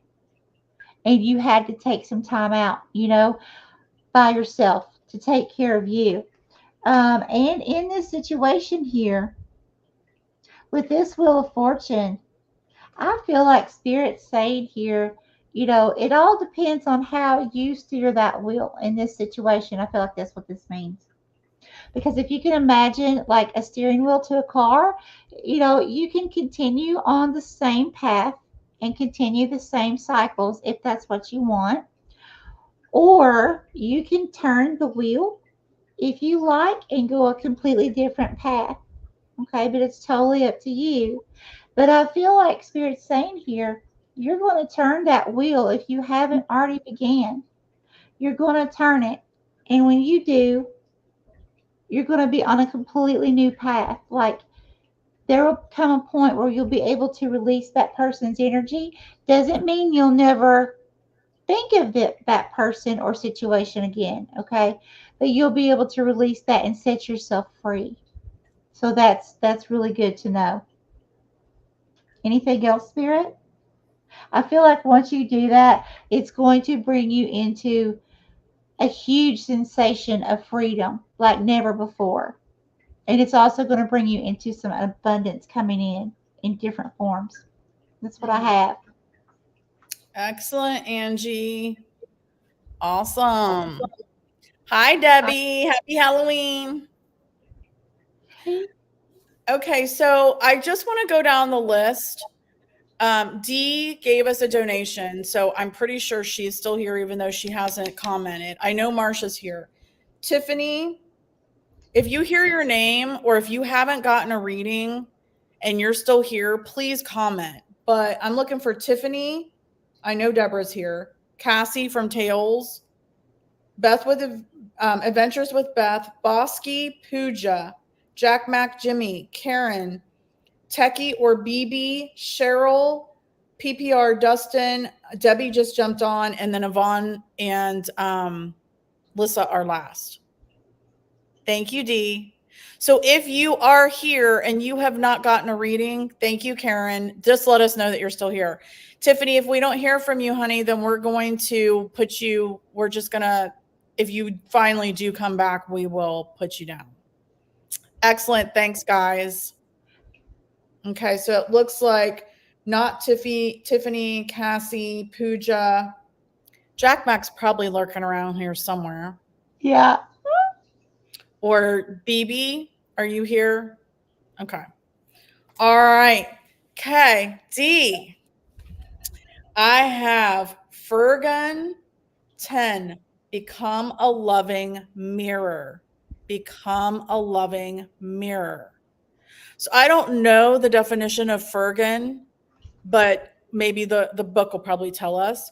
And you had to take some time out, by yourself to take care of you. And in this situation here, with this Wheel of Fortune, I feel like Spirit's saying here, it all depends on how you steer that wheel in this situation. I feel like that's what this means. Because if you can imagine like a steering wheel to a car, you can continue on the same path and continue the same cycles if that's what you want. Or you can turn the wheel if you like and go a completely different path. Okay, but it's totally up to you. But I feel like Spirit's saying here, you're going to turn that wheel if you haven't already began. You're going to turn it. And when you do, you're going to be on a completely new path. Like there will come a point where you'll be able to release that person's energy. Doesn't mean you'll never think of that person or situation again, okay? But you'll be able to release that and set yourself free. So that's really good to know. Anything else, Spirit? I feel like once you do that, it's going to bring you into a huge sensation of freedom like never before. And it's also going to bring you into some abundance coming in different forms. That's what I Mm. have. Excellent, Angie. Awesome. Hi, Debbie. Happy Halloween. Hey. Okay, so I just want to go down the list. Dee gave us a donation, so I'm pretty sure she's still here, even though she hasn't commented. I know Marsha's here. Tiffany, if you hear your name or if you haven't gotten a reading and you're still here, please comment. But I'm looking for Tiffany. I know Deborah's here. Cassie from Tails. Beth with Adventures with Beth. Bosky Pooja. Jack Mac Jimmy. Karen. Techie or BB. Cheryl. PPR Dustin. Debbie just jumped on. And then Yvonne and Lissa are last. Thank you, Dee. So if you are here and you have not gotten a reading, thank you, Karen. Just let us know that you're still here. Tiffany, if we don't hear from you, honey, then we're going to put you, we're just going to, if you finally do come back, we will put you down. Excellent. Thanks, guys. Okay, so it looks like not Tiffany, Cassie, Pooja. Jack Mac's probably lurking around here somewhere. Yeah. Or BB, are you here? Okay. All right. Okay. D. I have Fergun 10. Become a loving mirror. Become a loving mirror. So I don't know the definition of Fergun, but maybe the book will probably tell us.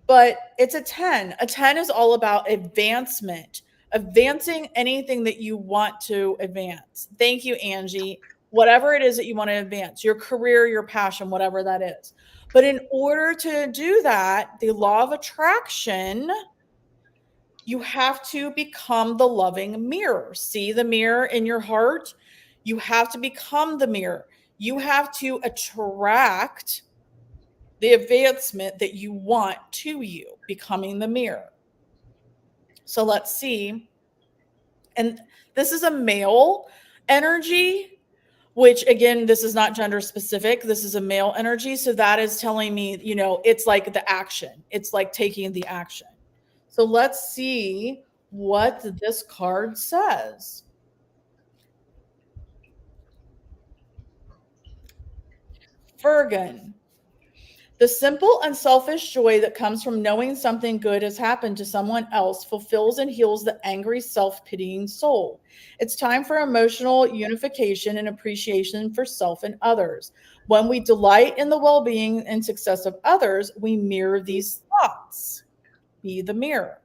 But it's a 10. A 10 is all about advancement, advancing anything that you want to advance. Thank you, Angie. Whatever it is that you want to advance, your career, your passion, whatever that is. But in order to do that, the law of attraction, you have to become the loving mirror. See the mirror in your heart? You have to become the mirror. You have to attract the advancement that you want to you, becoming the mirror. So let's see. And this is a male energy, which again, this is not gender specific. This is a male energy. So that is telling me, it's like the action, it's like taking the action. So let's see what this card says. Fergan. The simple, unselfish joy that comes from knowing something good has happened to someone else fulfills and heals the angry, self pitying soul. It's time for emotional unification and appreciation for self and others. When we delight in the well being and success of others, we mirror these thoughts. Be the mirror.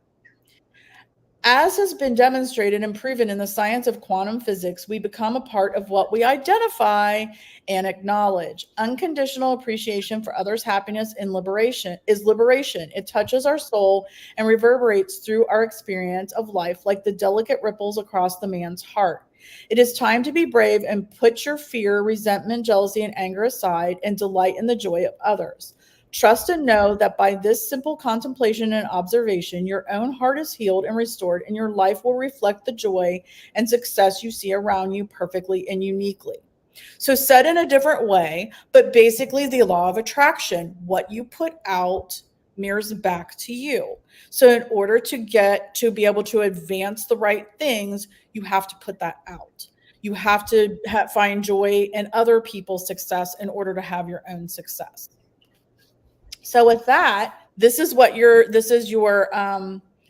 As has been demonstrated and proven in the science of quantum physics, we become a part of what we identify and acknowledge. Unconditional appreciation for others' happiness and liberation is liberation. It touches our soul and reverberates through our experience of life like the delicate ripples across the man's heart. It is time to be brave and put your fear, resentment, jealousy, and anger aside and delight in the joy of others. Trust and know that by this simple contemplation and observation, your own heart is healed and restored, and your life will reflect the joy and success you see around you perfectly and uniquely. So, said in a different way, but basically the law of attraction, what you put out mirrors back to you. So, in order to get to be able to advance the right things, you have to put that out. You have to find joy in other people's success in order to have your own success. So with that, this is your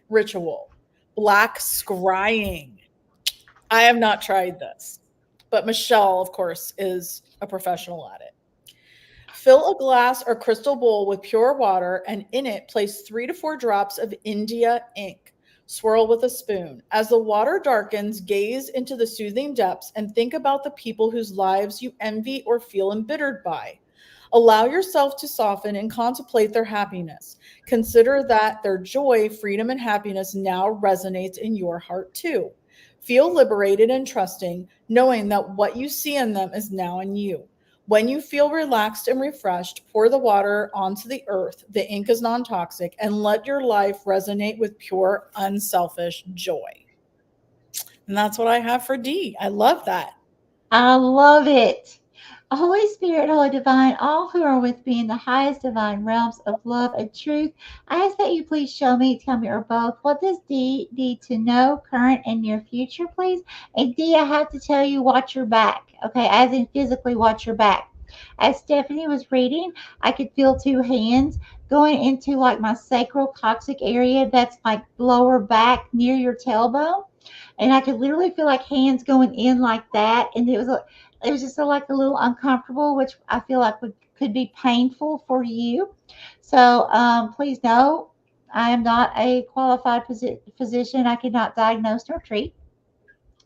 ritual. Black scrying. I have not tried this, but Michelle, of course, is a professional at it. Fill a glass or crystal bowl with pure water and in it place 3 to 4 drops of India ink. Swirl with a spoon. As the water darkens, gaze into the soothing depths and think about the people whose lives you envy or feel embittered by. Allow yourself to soften and contemplate their happiness. Consider that their joy, freedom, and happiness now resonates in your heart too. Feel liberated and trusting, knowing that what you see in them is now in you. When you feel relaxed and refreshed, pour the water onto the earth. The ink is non toxic, and let your life resonate with pure, unselfish joy. And that's what I have for D. I love that. I love it. Holy Spirit, Holy Divine, all who are with me in the highest divine realms of love and truth, I ask that you please show me, tell me, or both, what does D need to know, current and near future, please? And D, I have to tell you, watch your back, okay, as in physically watch your back. As Stephanie was reading, I could feel two hands going into like my sacral coccyx area, that's my lower back near your tailbone, and I could literally feel like hands going in like that, and it was just like a little uncomfortable, which I feel like could be painful for you. So please know I am not a qualified physician. I cannot diagnose nor treat.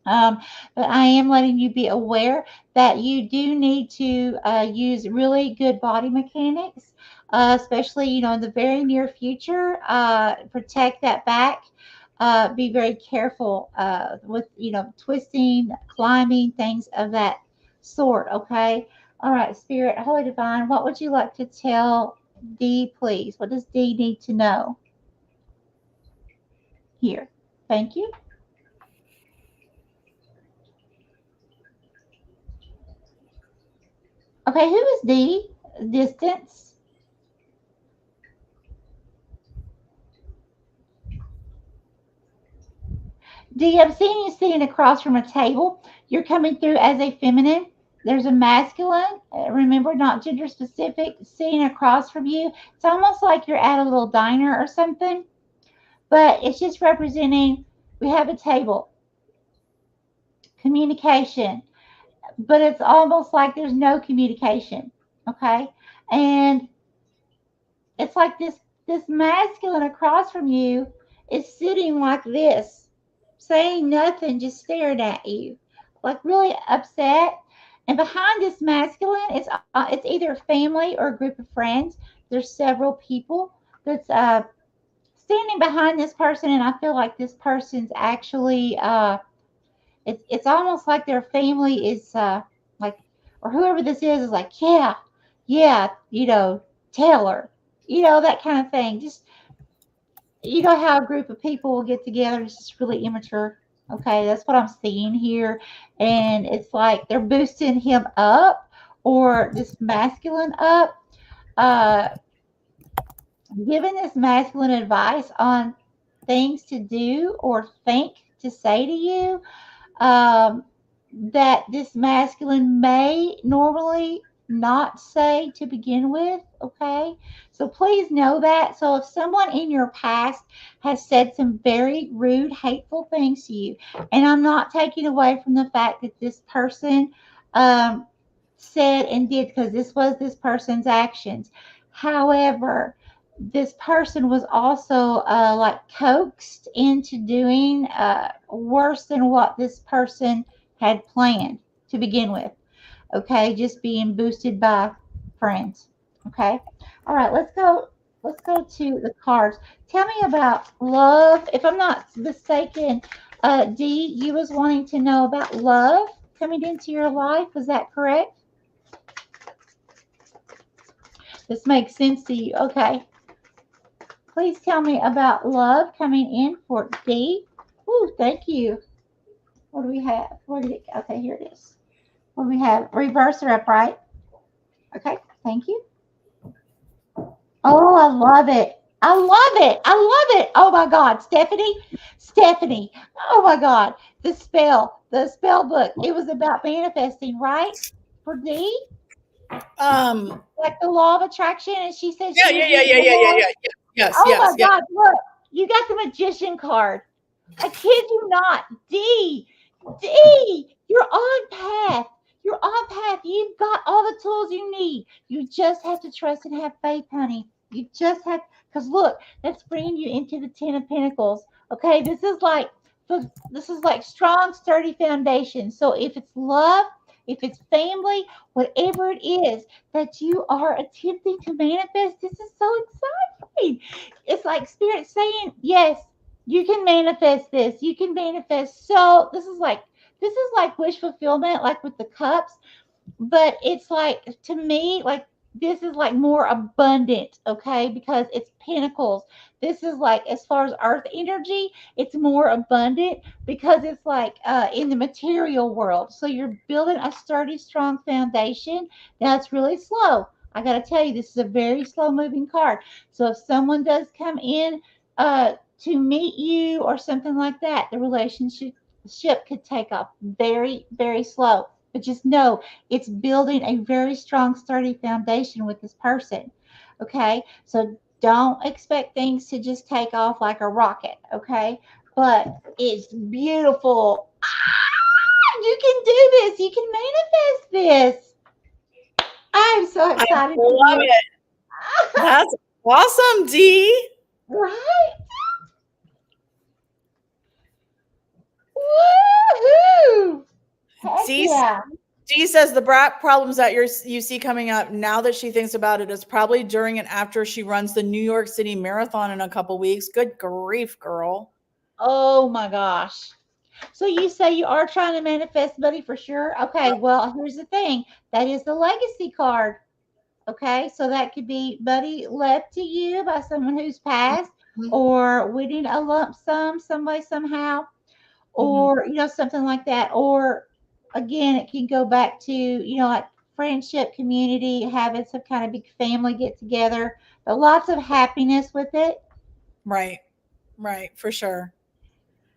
But I am letting you be aware that you do need to use really good body mechanics, especially in the very near future. Protect that back. Be very careful with twisting, climbing, things of that sort. Okay. All right, Spirit, Holy Divine, what would you like to tell D, please? What does D need to know here? Thank you. Okay, who is D? Distance. D, I'm seeing you sitting across from a table. You're coming through as a feminine. There's a masculine, remember, not gender specific, sitting across from you. It's almost like you're at a little diner or something, but it's just representing we have a table, communication, but it's almost like there's no communication. Okay. And it's like this masculine across from you is sitting like this, saying nothing, just staring at you, like really upset. And behind this masculine, it's either family or a group of friends. There's several people that's standing behind this person, and I feel like this person's actually it's almost like their family is like, or whoever this is like, yeah, yeah, Taylor, that kind of thing. Just how a group of people will get together. It's just really immature. Okay, that's what I'm seeing here, and it's like they're boosting him up or this masculine up, uh, giving this masculine advice on things to do or think to say to you, um, that this masculine may normally not say to begin with. Okay. So please know that. So if someone in your past has said some very rude, hateful things to you, and I'm not taking away from the fact that this person um, said and did, because this was this person's actions. However, this person was also like coaxed into doing worse than what this person had planned to begin with. Okay, just being boosted by friends. Okay, all right, let's go. Let's go to the cards. Tell me about love. If I'm not mistaken, Dee, you was wanting to know about love coming into your life. Is that correct? This makes sense to you. Okay. Please tell me about love coming in for D. Ooh, thank you. What do we have? Where did it? Okay, here it is. What do we have? Reverse or upright? Okay, thank you. Oh, I love it. I love it. I love it. Oh my God, Stephanie, Stephanie. Oh my God, the spell book. It was about manifesting, right? For D, Um, like the law of attraction, and she said yeah, she yeah, was yeah, using yeah, the yeah, yeah, law. yeah, yeah. Yes, Oh my yes, yes. God, look, you got the magician card. I kid you not. D, D, you're on path. You're on path. You've got all the tools you need. You just have to trust and have faith, honey. You just have, because look, that's bringing you into the Ten of Pentacles. Okay, this is like strong, sturdy foundation. So if it's love, if it's family, whatever it is that you are attempting to manifest, this is so exciting. It's like spirit saying, yes, you can manifest this. You can manifest. So this is like wish fulfillment, like with the cups, but it's like to me like this is like more abundant, okay, because it's pentacles. This is like as far as earth energy, it's more abundant because it's like in the material world, so you're building a sturdy strong foundation. Now it's really slow. I got to tell you, this is a very slow moving card. So if someone does come in to meet you or something like that, the relationship could take off very very slow, but just know it's building a very strong, sturdy foundation with this person. Okay. So don't expect things to just take off like a rocket. Okay. But it's beautiful. Ah, you can do this. You can manifest this. I'm so I excited for love you. it. That's awesome, D. Right? Woohoo! Heck D yeah. Dee says the brat problems that you see coming up now that she thinks about it is probably during and after she runs the New York City Marathon in a couple weeks. Good grief, girl. Oh my gosh. So you say you are trying to manifest money for sure? Okay, well, here's the thing. That is the legacy card. Okay, so that could be money left to you by someone who's passed, Mhm, or winning a lump sum some way, somehow, mhm. or, something like that. Or again, it can go back to, like friendship, community, having some kind of big family get together, but lots of happiness with it. Right, right, for sure.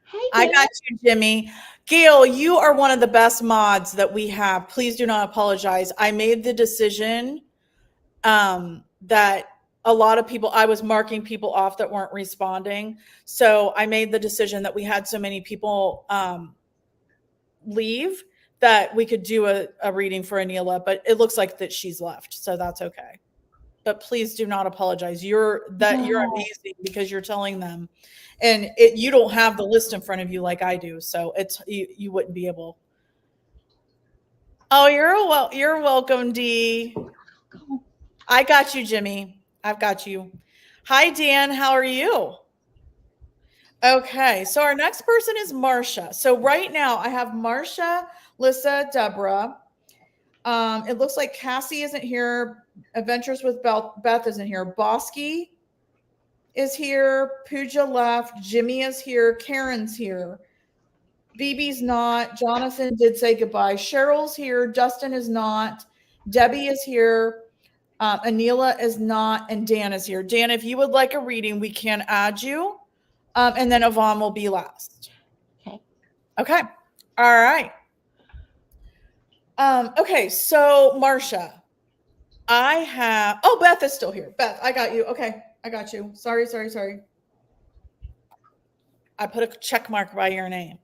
Hey, I Dan. got you, Jimmy. Gail, you are one of the best mods that we have. Please do not apologize. I made the decision that a lot of people, I was marking people off that weren't responding. So I made the decision that we had so many people leave that we could do a reading for Anila, but it looks like that she's left. So that's okay. But please do not apologize. You're No. amazing because you're telling them, and you don't have the list in front of you like I do, so it's you wouldn't be able. Oh, you're welcome, Dee. I got you, Jimmy. I've got you. Hi, Dan. How are you? Okay, so our next person is Marcia. So right now I have Marcia, Lissa, Deborah. It looks like Cassie isn't here. Adventures with Beth isn't here. Bosky is here. Pooja left. Jimmy is here. Karen's here. BB's not. Jonathan did say goodbye. Cheryl's here. Dustin is not. Debbie is here. Anila is not. And Dan is here. Dan, if you would like a reading, we can add you. And then Yvonne will be last. Okay. Okay. All right. Okay. So, Marcia. I have, oh, Beth is still here. Beth, I got you. Okay, I got you. Sorry, sorry, sorry. I put a check mark by your name.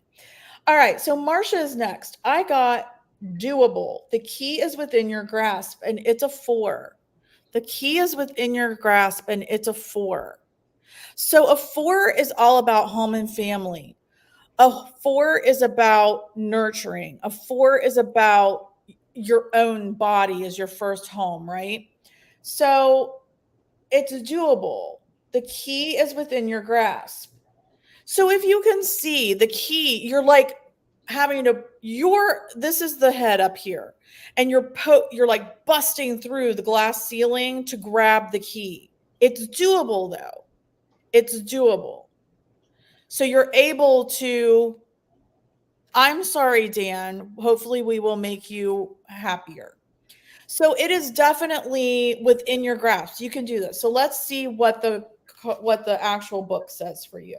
All right, so Marcia is next. I got doable. The key is within your grasp, and it's a 4. The key is within your grasp, and it's a 4. So a 4 is all about home and family. A 4 is about nurturing. A 4 is about your own body as your first home, right? So it's doable. The key is within your grasp. So if you can see the key, you're like having to this is the head up here, and you're like busting through the glass ceiling to grab the key. It's doable though. It's doable. So you're able to, I'm sorry, Dan. Hopefully we will make you happier. So it is definitely within your grasp. You can do this. So let's see what the actual book says for you.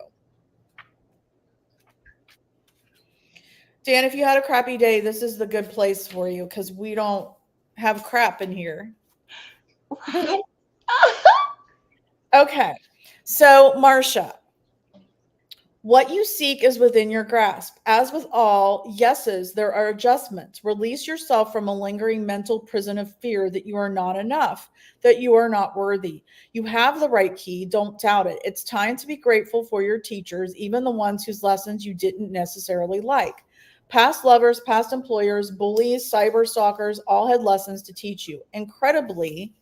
Dan, if you had a crappy day, this is the good place for you because we don't have crap in here. What? Okay. So, Marcia, what you seek is within your grasp. As with all yeses, there are adjustments. Release yourself from a lingering mental prison of fear that you are not enough, that you are not worthy. You have the right key. Don't doubt it. It's time to be grateful for your teachers, even the ones whose lessons you didn't necessarily like. Past lovers, past employers, bullies, cyber stalkers all had lessons to teach you. Incredibly,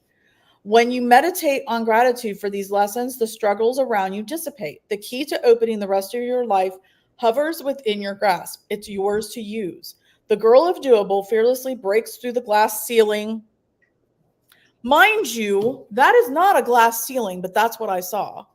when you meditate on gratitude for these lessons, the struggles around you dissipate. The key to opening the rest of your life hovers within your grasp. It's yours to use. The girl of doable fearlessly breaks through the glass ceiling. Mind you, that is not a glass ceiling, but that's what I saw.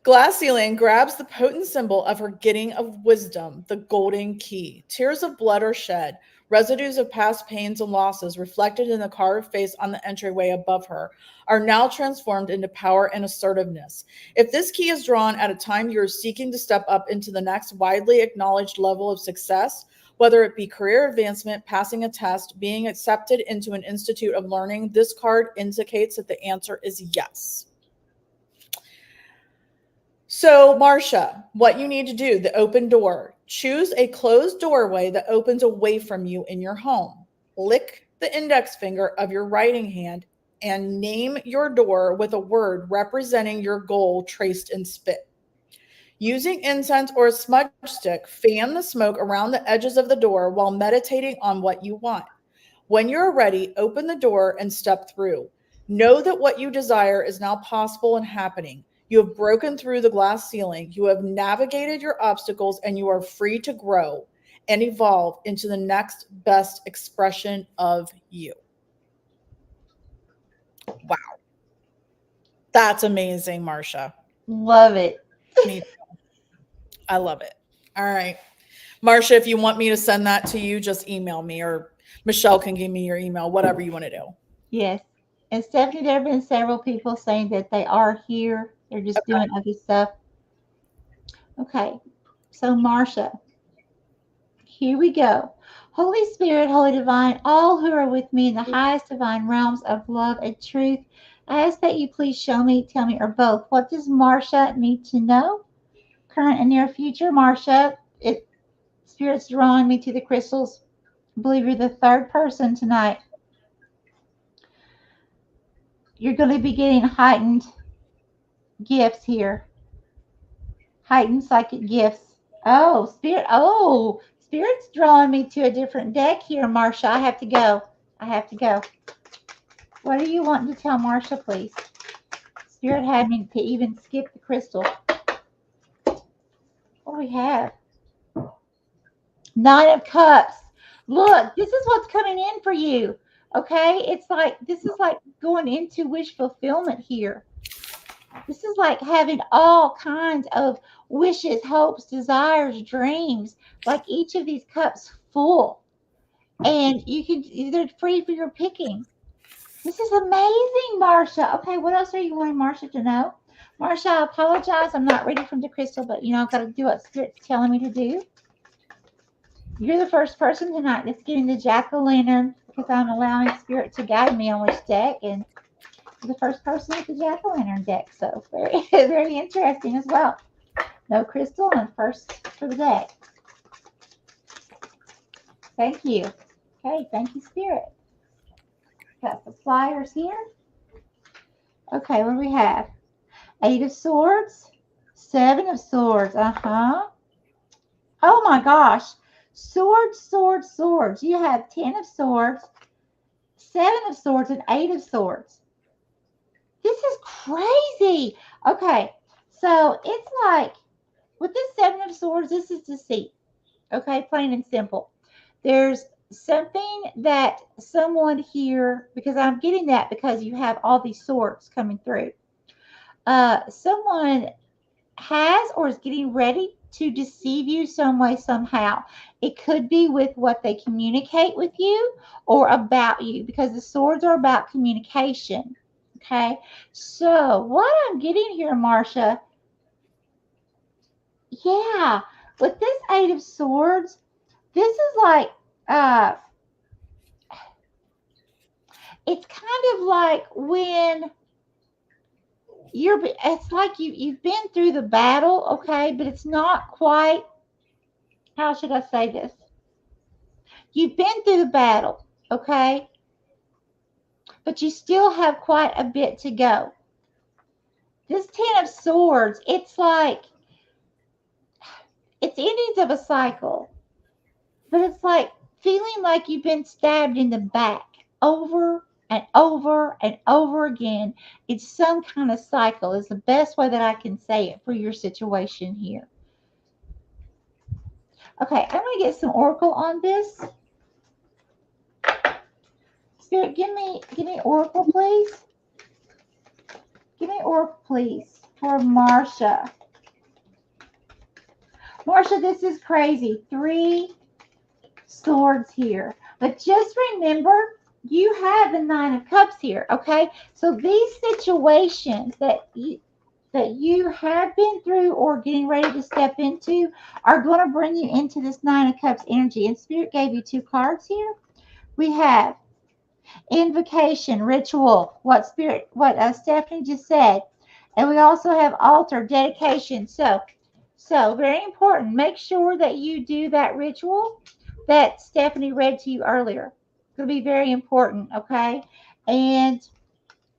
Glass ceiling grabs the potent symbol of her getting of wisdom, the golden key. Tears of blood are shed, residues of past pains and losses reflected in the carved face on the entryway above her are now transformed into power and assertiveness. If this key is drawn at a time you are seeking to step up into the next widely acknowledged level of success, whether it be career advancement, passing a test, being accepted into an institute of learning, this card indicates that the answer is yes. So, Marcia, what you need to do, the open door, choose a closed doorway that opens away from you in your home. Lick the index finger of your writing hand and name your door with a word representing your goal traced in spit. Using incense or a smudge stick, fan the smoke around the edges of the door while meditating on what you want. When you're ready, open the door and step through. Know that what you desire is now possible and happening. You have broken through the glass ceiling. You have navigated your obstacles and you are free to grow and evolve into the next best expression of you. Wow. That's amazing, Marcia. Love it. Me, I love it. All right. Marcia, if you want me to send that to you, just email me or Michelle can give me your email, whatever you want to do. Yes. And Stephanie, there have been several people saying that they are here. They're just doing other stuff. Okay. So, Marcia, here we go. Holy Spirit, Holy Divine, all who are with me in the highest divine realms of love and truth, I ask that you please show me, tell me, or both. What does Marcia need to know? Current and near future, Marcia, Spirit's drawing me to the crystals. I believe you're the third person tonight. You're going to be getting heightened gifts here. Heightened psychic gifts. Oh, Spirit. Oh, Spirit's drawing me to a different deck here, Marcia. I have to go. I have to go. What are you wanting to tell Marcia, please? Spirit had me to even skip the crystal. What do we have? Nine of Cups. Look, this is what's coming in for you. Okay? It's like, this is like going into wish fulfillment here. This is like having all kinds of wishes, hopes, desires, dreams, like each of these cups full. And you can, they're free for your picking. This is amazing, Marcia. Okay, what else are you wanting Marcia to know? Marcia, I apologize. I'm not ready from the crystal, but I've got to do what Spirit's telling me to do. You're the first person tonight that's getting the jack o' lantern because I'm allowing spirit to guide me on which deck, and you're the first person with the jack o' lantern deck. So very, very interesting as well. No crystal and first for the deck. Thank you. Okay, thank you, spirit. Got the flyers here. Okay, what do we have? Eight of Swords, Seven of Swords. Uh huh. Oh my gosh. Swords, swords, swords. You have Ten of Swords, Seven of Swords, and Eight of Swords. This is crazy. Okay, so it's like with this Seven of Swords, this is deceit. Okay, plain and simple. There's something that someone here, because I'm getting that because you have all these swords coming through. Someone has or is getting ready to deceive you some way, somehow. It could be with what they communicate with you or about you because the swords are about communication. Okay. So, what I'm getting here, Marcia, yeah, with this Eight of Swords, this is like, uh, it's kind of like when it's like you've been through the battle, okay, but it's not quite, how should I say this? You've been through the battle, okay? But you still have quite a bit to go. This Ten of Swords, it's like, it's endings of a cycle, but it's like feeling like you've been stabbed in the back over and over and over again. It's some kind of cycle, is the best way that I can say it for your situation here. Okay, I'm going to get some oracle on this. Spirit, give me oracle, please. Give me oracle, please, for Marcia. Marcia, this is crazy. Three swords here. But just remember, you have the Nine of Cups here, okay? So these situations that you have been through or getting ready to step into are going to bring you into this Nine of Cups energy. And Spirit gave you two cards here. We have invocation, ritual, what Stephanie just said. And we also have altar, dedication. So very important. Make sure that you do that ritual that Stephanie read to you earlier. It's going to be very important, okay? And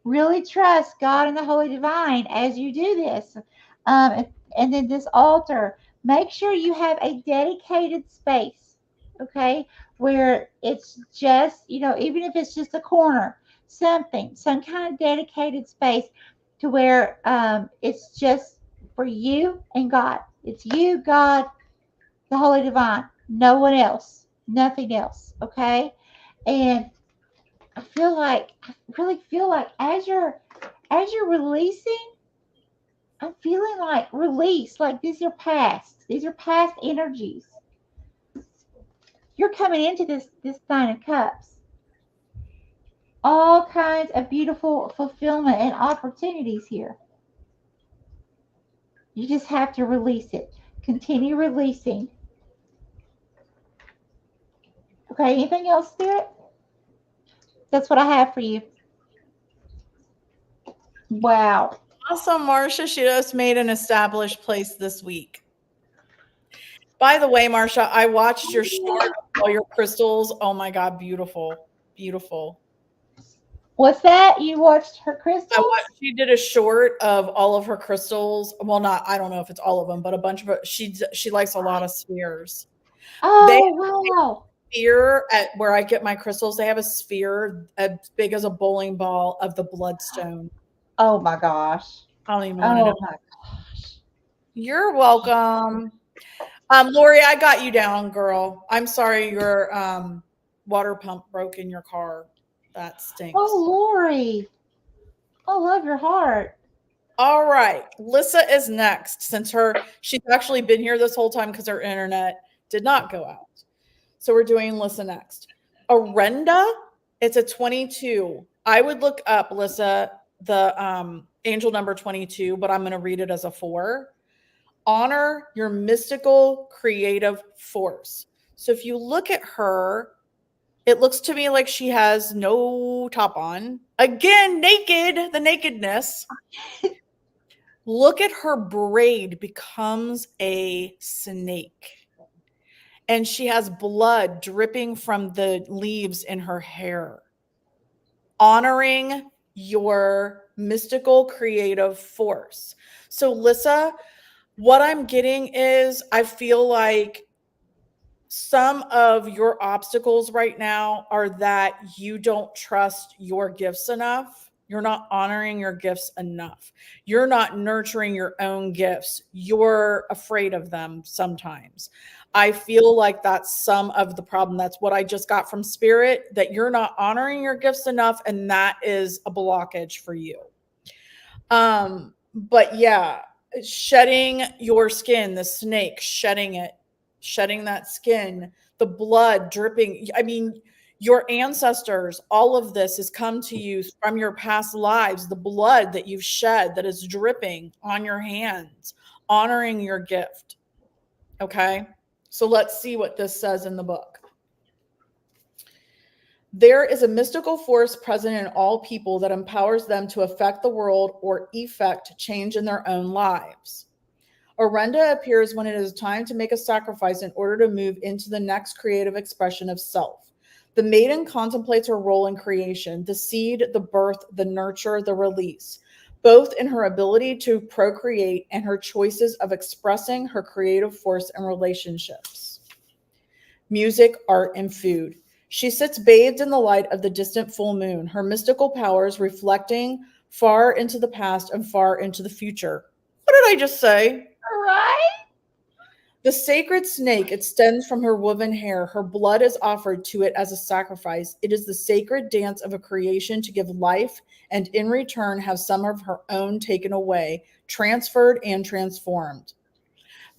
really trust God and the Holy Divine as you do this. Um, and then this altar, make sure you have a dedicated space, okay, where it's just, even if it's just a corner, some kind of dedicated space to where it's just for you and God. It's you, God, the Holy Divine, no one else, nothing else, okay? And I really feel like as you're releasing, I'm feeling like release, like these are past energies. You're coming into this Nine of Cups, all kinds of beautiful fulfillment and opportunities here. You just have to release it. Continue releasing. Okay, anything else, Spirit? That's what I have for you. Wow. Awesome, Marcia. She just made an established place this week. By the way, Marcia, I watched your short of all your crystals. Oh my God, beautiful. Beautiful. What's that? You watched her I watched, crystals? she did a short of all of her crystals. Well, not, I don't know if it's all of them, but a bunch of it. She likes a lot of spheres. They Oh, wow. sphere at where I get my crystals, they have a sphere as big as a bowling ball of the bloodstone. Oh my gosh. I don't even want to know. Oh my gosh. You're welcome. Lori, I got you down, girl. I'm sorry your water pump broke in your car. That Oh, stinks. Lori. I love your heart. All right. Lissa is next since she's actually been here this whole time because her internet did not go out. So we're doing Lissa next. Arenda, it's a 22. I would look up, Lissa, the angel number 22, but I'm going to read it as a 4. Honor your mystical creative force. So if you look at her, it looks to me like she has no top on. Again, naked, the nakedness. Look at her braid becomes a snake. And she has blood dripping from the leaves in her hair, honoring your mystical creative force. So, Lissa, what I'm getting is I feel like some of your obstacles right now are that you don't trust your gifts enough. You're not honoring your gifts enough. You're not nurturing your own gifts. You're afraid of them sometimes. I feel like that's some of the problem. That's what I just got from spirit, that you're not honoring your gifts enough, and that is a blockage for you. But yeah, shedding your skin, the snake, shedding it, shedding that skin, the blood dripping. I mean, your ancestors, all of this has come to you from your past lives, the blood that you've shed that is dripping on your hands, honoring your gift. Okay. So let's see what this says in the book. There is a mystical force present in all people that empowers them to affect the world or effect change in their own lives. Orenda appears when it is time to make a sacrifice in order to move into the next creative expression of self. The maiden contemplates her role in creation, the seed, the birth, the nurture, the release, both in her ability to procreate and her choices of expressing her creative force in relationships. Music, art, and food. She sits bathed in the light of the distant full moon, her mystical powers reflecting far into the past and far into the future. What did I just say? Right? The sacred snake extends from her woven hair. Her blood is offered to it as a sacrifice. It is the sacred dance of a creation to give life and in return have some of her own taken away, transferred, and transformed.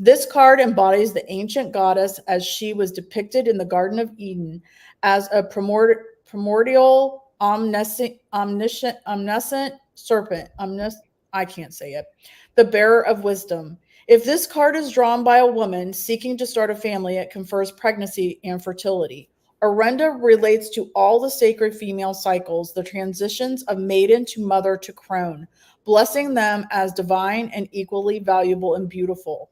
This card embodies the ancient goddess as she was depicted in the Garden of Eden as a primordial, omniscient serpent. I can't say it. The bearer of wisdom. If this card is drawn by a woman seeking to start a family, it confers pregnancy and fertility. Orenda relates to all the sacred female cycles, the transitions of maiden to mother to crone, blessing them as divine and equally valuable and beautiful.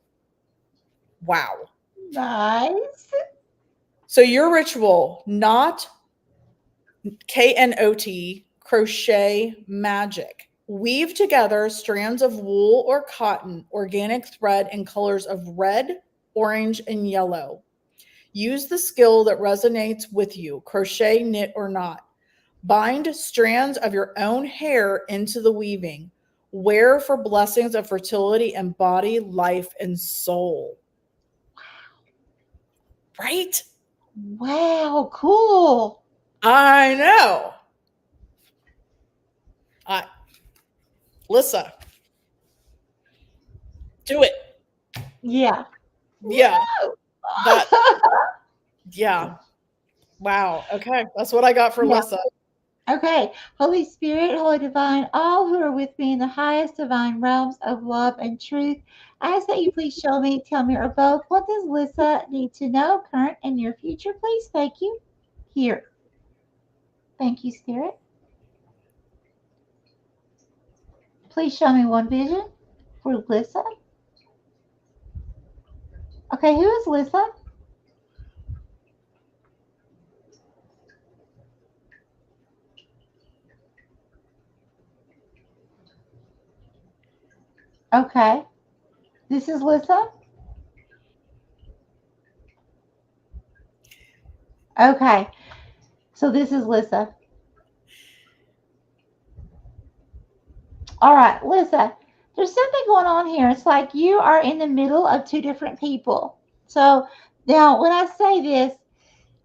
Wow. Nice. So your ritual, not KNOT, crochet magic. Weave together strands of wool or cotton, organic thread in colors of red, orange, and yellow. Use the skill that resonates with you, crochet, knit, or not. Bind strands of your own hair into the weaving. Wear for blessings of fertility and body, life, and soul. Right? Wow, cool. I know. I Lissa, do it. Yeah. Yeah. Woo! That yeah. Wow. Okay. That's what I got for Yeah. Lissa. Okay. Holy Spirit, Holy Divine, all who are with me in the highest divine realms of love and truth, I ask that you please show me, tell me, or both, what does Lissa need to know, current and near future, please? Thank you. Here. Thank you, Spirit. Please show me one vision for Lissa. Okay, who is Lissa? Okay. This is Lissa? Okay. So this is Lissa. All right, Lissa, there's something going on here. It's like you are in the middle of two different people. So now, when I say this,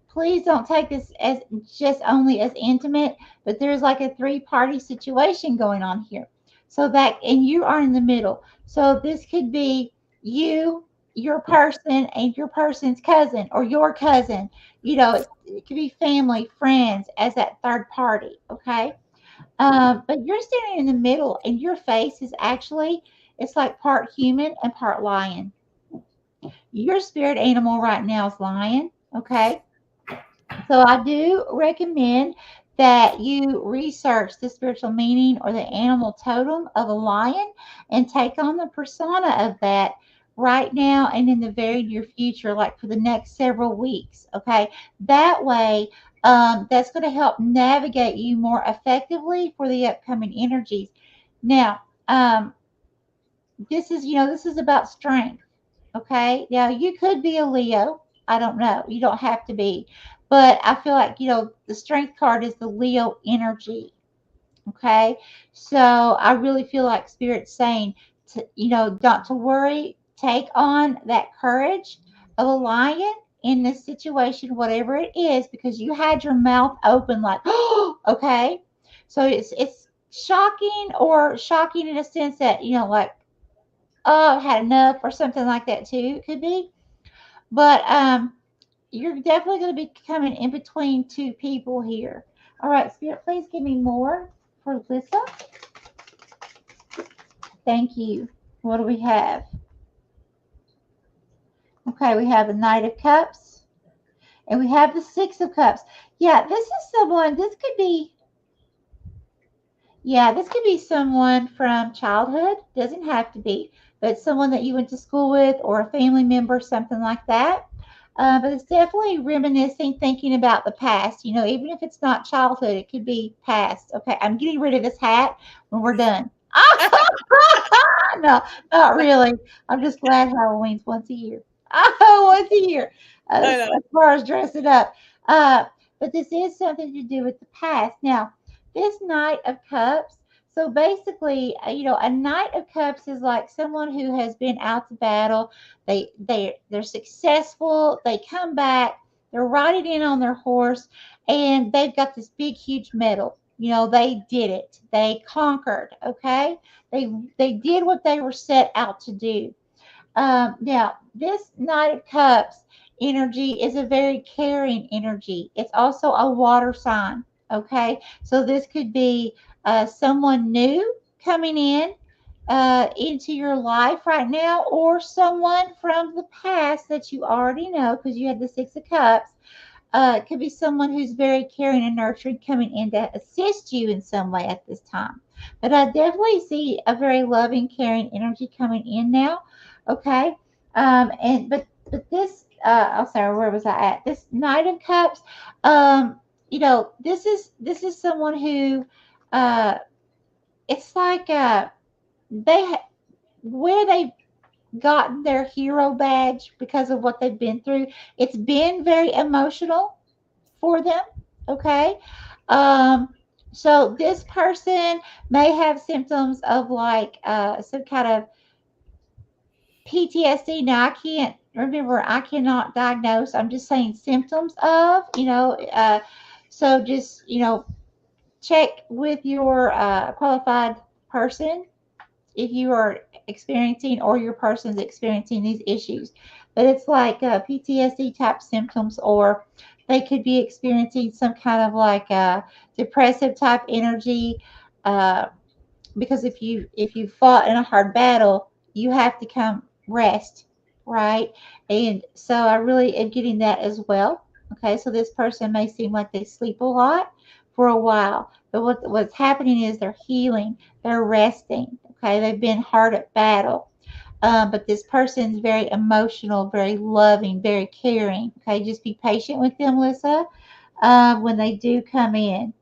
please don't take this as just only as intimate, but there's like a three-party situation going on here. So that, and you are in the middle. So this could be you, your person, and your person's cousin or your cousin. It could be family, friends as that third party. Okay. But you're standing in the middle, and your face is actually, it's like part human and part lion. Your spirit animal right now is lion. Okay. So I do recommend that you research the spiritual meaning or the animal totem of a lion and take on the persona of that right now and in the very near future, like for the next several weeks. Okay. That way, that's going to help navigate you more effectively for the upcoming energies. Now, this is about strength. Okay. Now, you could be a Leo. I don't know. You don't have to be. But I feel like, the strength card is the Leo energy. Okay. So I really feel like Spirit's saying, not to worry. Take on that courage of a lion in this situation, whatever it is, because you had your mouth open like, oh, okay. So it's shocking in a sense that, like, oh, I've had enough or something like that too. It could be. But you're definitely going to be coming in between two people here. All right, Spirit, please give me more for Lissa. Thank you. What do we have? Okay, we have the Knight of Cups and we have the Six of Cups. Yeah, this could be, yeah, this could be someone from childhood. Doesn't have to be, but someone that you went to school with or a family member, something like that. But it's definitely reminiscing, thinking about the past. Even if it's not childhood, it could be past. Okay, I'm getting rid of this hat when we're done. No, not really. I'm just glad Halloween's once a year. Oh, once a year, I as know. far as dressing up. Uh, but this is something to do with the past. Now, this Knight of Cups. So basically, a Knight of Cups is like someone who has been out to battle. They're successful. They come back. They're riding in on their horse, and they've got this big, huge medal. They did it. They conquered. Okay, they did what they were set out to do. Now, this Knight of Cups energy is a very caring energy. It's also a water sign. Okay, so this could be someone new coming in into your life right now, or someone from the past that you already know because you had the Six of Cups. It could be someone who's very caring and nurturing coming in to assist you in some way at this time. But I definitely see a very loving, caring energy coming in now. Okay. And but this I'm sorry, where was I at? This Knight of Cups, this is someone who it's like they where they've gotten their hero badge because of what they've been through. It's been very emotional for them. Okay. Um, so this person may have symptoms of like some kind of PTSD. Now I cannot diagnose. I'm just saying symptoms of, so just, check with your qualified person if you are experiencing or your person's experiencing these issues. But it's like PTSD type symptoms, or they could be experiencing some kind of like depressive type energy. Uh, because if you fought in a hard battle, you have to come rest, right? And so I really am getting that as well. Okay, so this person may seem like they sleep a lot for a while, but what's happening is they're healing, they're resting. Okay, they've been hard at battle. But this person's very emotional, very loving, very caring. Okay, just be patient with them, Lissa, when they do come in.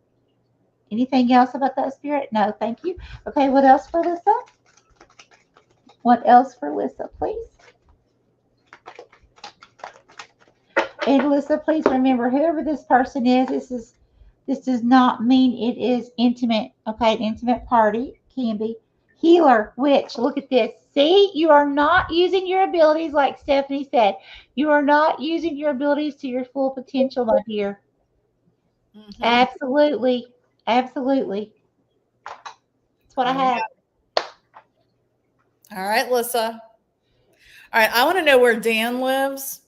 Anything else about that spirit? No, thank you. Okay, what else for Lissa? What else for Lissa, please? And Lissa, please remember, whoever this person is, this does not mean it is intimate. Okay, an intimate party can be healer, witch. Look at this. See, you are not using your abilities like Stephanie said. You are not using your abilities to your full potential, my dear. Hmm. Absolutely. Absolutely. That's what I There we have. go. All right, Lissa. All right, I want to know where Dan lives.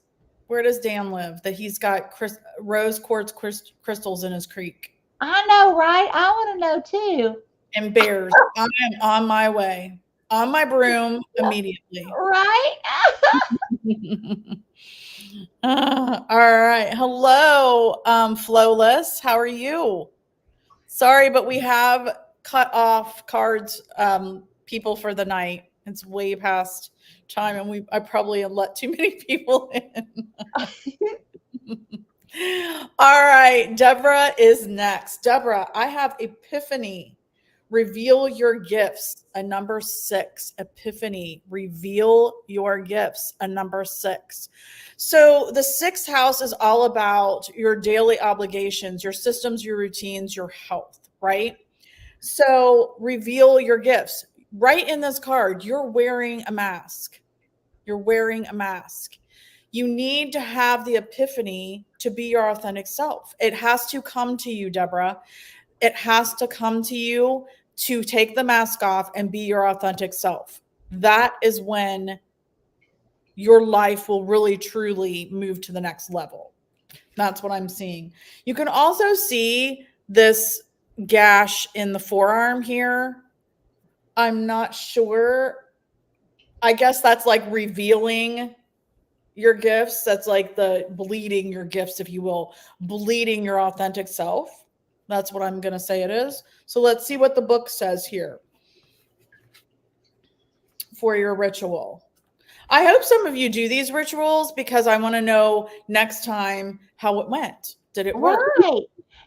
Where does Dan live? That he's got rose quartz crystals in his creek I know, right? I want to know too. and bears. I am on my way, on my broom immediately. Right? All right. Hello, Flowless. How are you? Sorry, but we have cut off cards, people for the night. It's way past time, and I probably have let too many people in. All right, Deborah is next. Deborah, I have Epiphany. Reveal your gifts, a number six. Epiphany. Reveal your gifts, a number six. So the sixth house is all about your daily obligations, your systems, your routines, your health, right? So reveal your gifts. Right in this card, you're wearing a mask. You're wearing a mask. You need to have the epiphany to be your authentic self. It has to come to you, Deborah. It has to come to you to take the mask off and be your authentic self. That is when your life will really truly move to the next level. That's what I'm seeing. You can also see this gash in the forearm here. I'm not sure. I guess that's like revealing your gifts. That's like the bleeding your gifts, if you will, bleeding your authentic self. That's what I'm going to say it is. So let's see what the book says here for your ritual. I hope some of you do these rituals because I want to know next time how it went. Did it work? Right.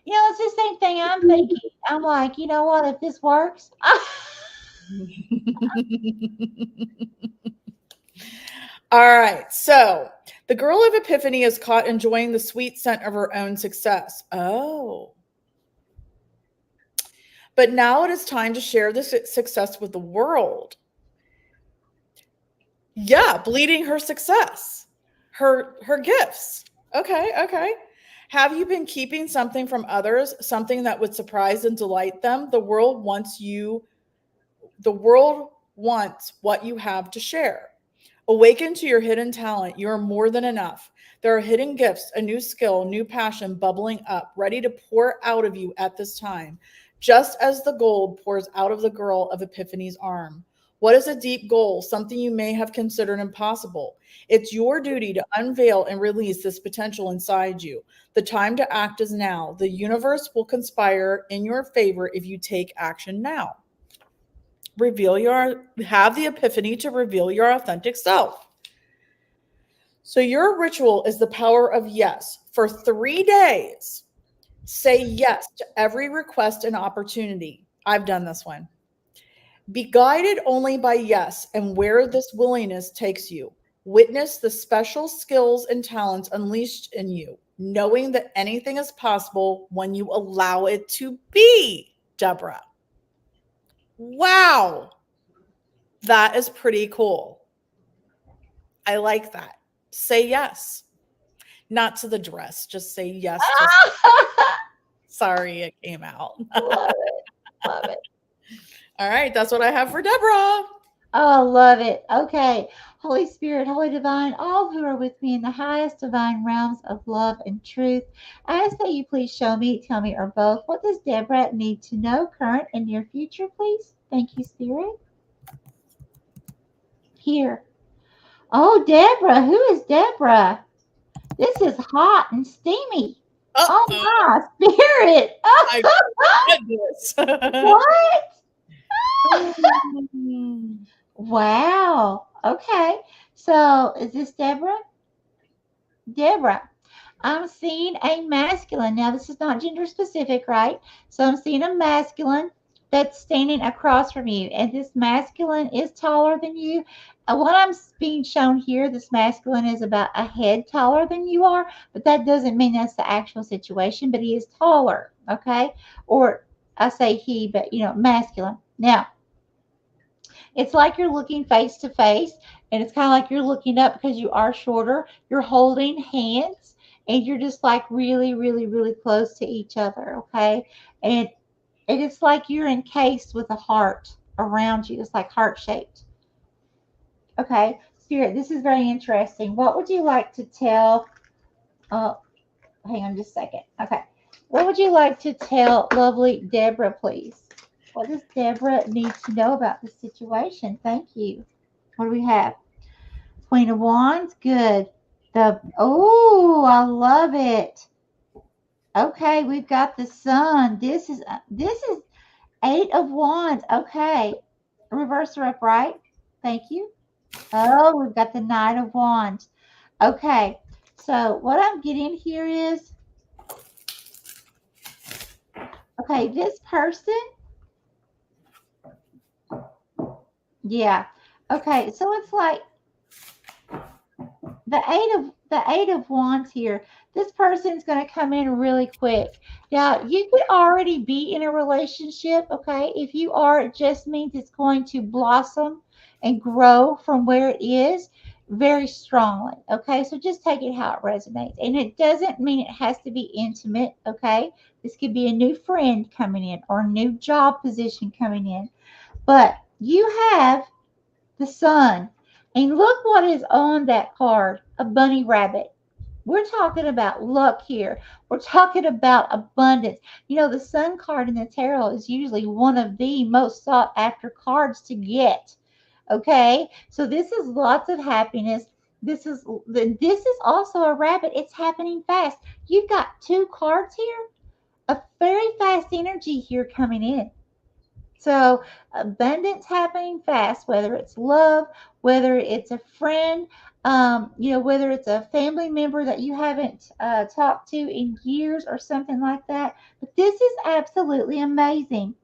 It's the same thing I'm thinking. I'm like, you know what? If this works, All right. So the girl of Epiphany is caught enjoying the sweet scent of her own success. Oh. But now it is time to share this success with the world. Yeah, bleeding her success, her gifts. Okay, okay. Have you been keeping something from others, something that would surprise and delight them? The world wants what you have to share. Awaken to your hidden talent. You are more than enough. There are hidden gifts, a new skill, new passion bubbling up, ready to pour out of you at this time, just as the gold pours out of the girl of Epiphany's arm. What is a deep goal? Something you may have considered impossible. It's your duty to unveil and release this potential inside you. The time to act is now. The universe will conspire in your favor if you take action now. Have the epiphany to reveal your authentic self. So your ritual is the power of yes. For 3 days, say yes to every request and opportunity. I've done this one. Be guided only by yes and where this willingness takes you. Witness the special skills and talents unleashed in you, knowing that anything is possible when you allow it to be, Deborah. Wow. That is pretty cool. I like that. Say yes. Not to the dress, just say yes to. Sorry, it came out. love it. Love it. All right, that's what I have for Deborah. Oh, love it. Okay. Holy Spirit, Holy Divine, all who are with me in the highest divine realms of love and truth, I ask that you please show me, tell me, or both, what does Deborah need to know, current and near future, please? Thank you, Spirit. Here. Oh, Deborah. Who is Deborah? This is hot and steamy. Oh, Uh-oh, my Spirit. my goodness. What? Wow. Okay. So, is this Deborah? Deborah. I'm seeing a masculine. Now, this is not gender specific, right? So, I'm seeing a masculine that's standing across from you, and this masculine is taller than you. What I'm being shown here, this masculine is about a head taller than you are, but that doesn't mean that's the actual situation, but he is taller, okay? Or I say he, but masculine. Now, it's like you're looking face to face, and it's kind of like you're looking up because you are shorter. You're holding hands, and you're just like really, really, really close to each other, okay? And it's like you're encased with a heart around you. It's like heart shaped. Okay, Spirit, this is very interesting. What would you like to tell? Uh, Hang on just a second. Okay, what would you like to tell lovely Deborah, please? What does Deborah need to know about this situation? Thank you. What do we have? Queen of Wands. Good. I love it. Okay, we've got the sun. This is Eight of Wands. Okay. Reverse her up, right? Thank you. Oh, we've got the Knight of Wands. Okay. So what I'm getting here is, okay, this person, yeah. Okay, so it's like the eight of wands here. This person's going to come in really quick. Now you could already be in a relationship. Okay, if you are, it just means it's going to blossom and grow from where it is very strongly. Okay, so just take it how it resonates, and it doesn't mean it has to be intimate. Okay, this could be a new friend coming in or a new job position coming in, but you have the sun. And look what is on that card, a bunny rabbit. We're talking about luck here. We're talking about abundance. You know, the sun card in the tarot is usually one of the most sought after cards to get. Okay? So this is lots of happiness. This is also a rabbit. It's happening fast. You've got two cards here. A very fast energy here coming in. So abundance happening fast, whether it's love, whether it's a friend, whether it's a family member that you haven't talked to in years or something like that. But this is absolutely amazing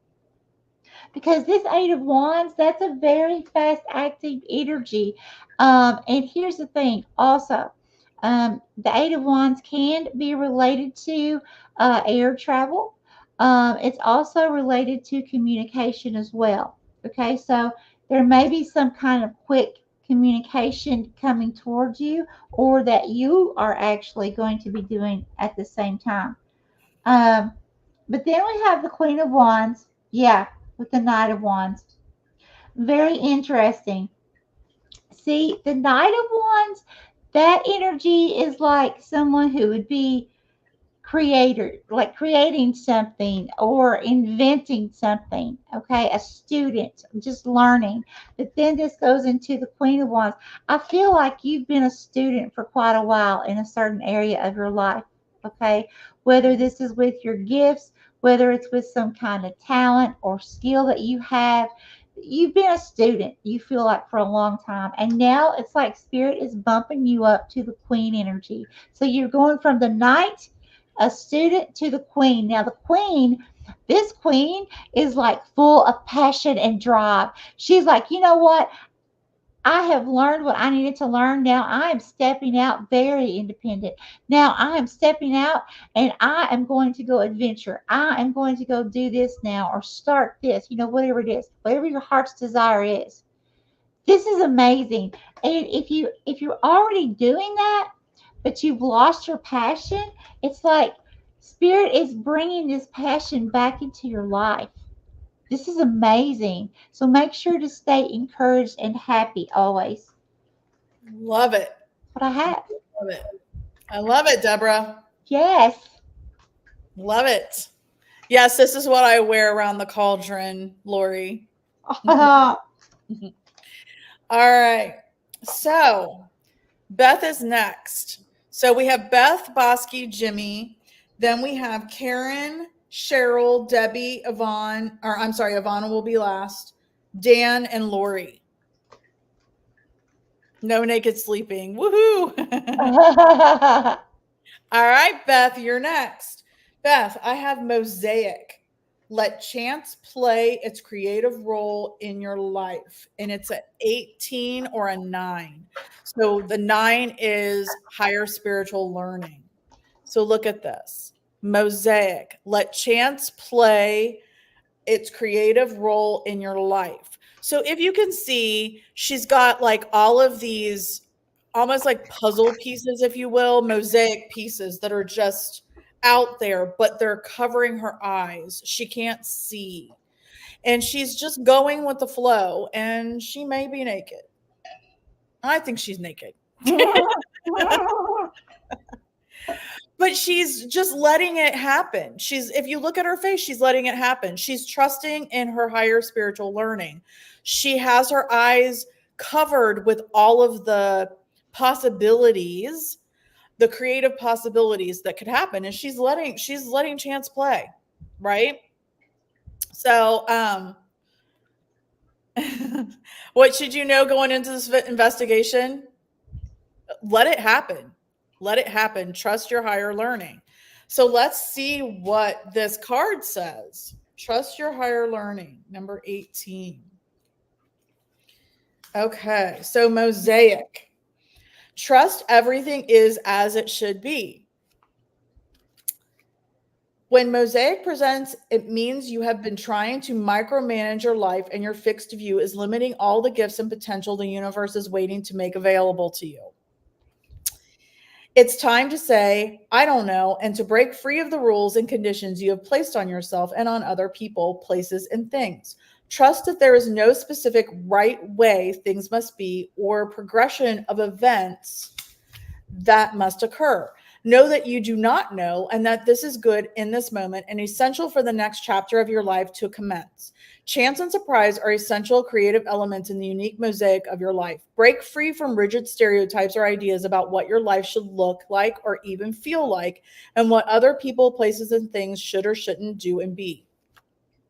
because this Eight of Wands, that's a very fast active energy. And here's the thing also, the Eight of Wands can be related to air travel. It's also related to communication as well. Okay, so there may be some kind of quick communication coming towards you, or that you are actually going to be doing at the same time. Um, but then we have the Queen of Wands. Yeah, with the Knight of Wands. Very interesting. See, the Knight of Wands, that energy is like someone who would be creator, like creating something or inventing something. Okay, a student just learning. But then this goes into the Queen of Wands. I feel like you've been a student for quite a while in a certain area of your life. Okay, whether this is with your gifts, whether it's with some kind of talent or skill that you have. You've been a student, you feel like, for a long time, and now it's like spirit is bumping you up to the queen energy. So you're going from the knight, a student, to the queen. Now, the queen, this queen is like full of passion and drive. She's like, you know what? I have learned what I needed to learn. Now I am stepping out very independent. Now I am stepping out and I am going to go adventure. I am going to go do this now or start this, whatever it is, whatever your heart's desire is. This is amazing. And if you're already doing that, but you've lost your passion, it's like spirit is bringing this passion back into your life. This is amazing. So make sure to stay encouraged and happy always. Love it. What I have. Love it. I love it, Deborah. Yes. Love it. Yes, this is what I wear around the cauldron, Lori. All right. So Beth is next. So we have Beth, Bosky, Jimmy. Then we have Karen, Cheryl, Debbie, Yvonne, or I'm sorry, Yvonne will be last. Dan and Lori. No naked sleeping. Woohoo. All right, Beth, you're next. Beth, I have mosaic. Let chance play its creative role in your life. And it's an 18 or a 9. So the 9 is higher spiritual learning. So look at this. Mosaic. Let chance play its creative role in your life. So if you can see, she's got like all of these almost like puzzle pieces, if you will, mosaic pieces that are just out there, but they're covering her eyes. She can't see. And she's just going with the flow, and she may be naked. I think she's naked. But she's just letting it happen. If you look at her face, she's letting it happen. She's trusting in her higher spiritual learning. She has her eyes covered with all of the possibilities, the creative possibilities that could happen, and she's letting chance play, right? So what should you know going into this investigation? Let it happen. Let it happen. Trust your higher learning. So let's see what this card says. Trust your higher learning, number 18. Okay, so mosaic. Trust everything is as it should be. When mosaic presents, it means you have been trying to micromanage your life and your fixed view is limiting all the gifts and potential the universe is waiting to make available to you. It's time to say, I don't know, and to break free of the rules and conditions you have placed on yourself and on other people, places, and things. Trust that there is no specific right way things must be or progression of events that must occur. Know that you do not know and that this is good in this moment and essential for the next chapter of your life to commence. Chance and surprise are essential creative elements in the unique mosaic of your life. Break free from rigid stereotypes or ideas about what your life should look like or even feel like, and what other people, places, and things should or shouldn't do and be.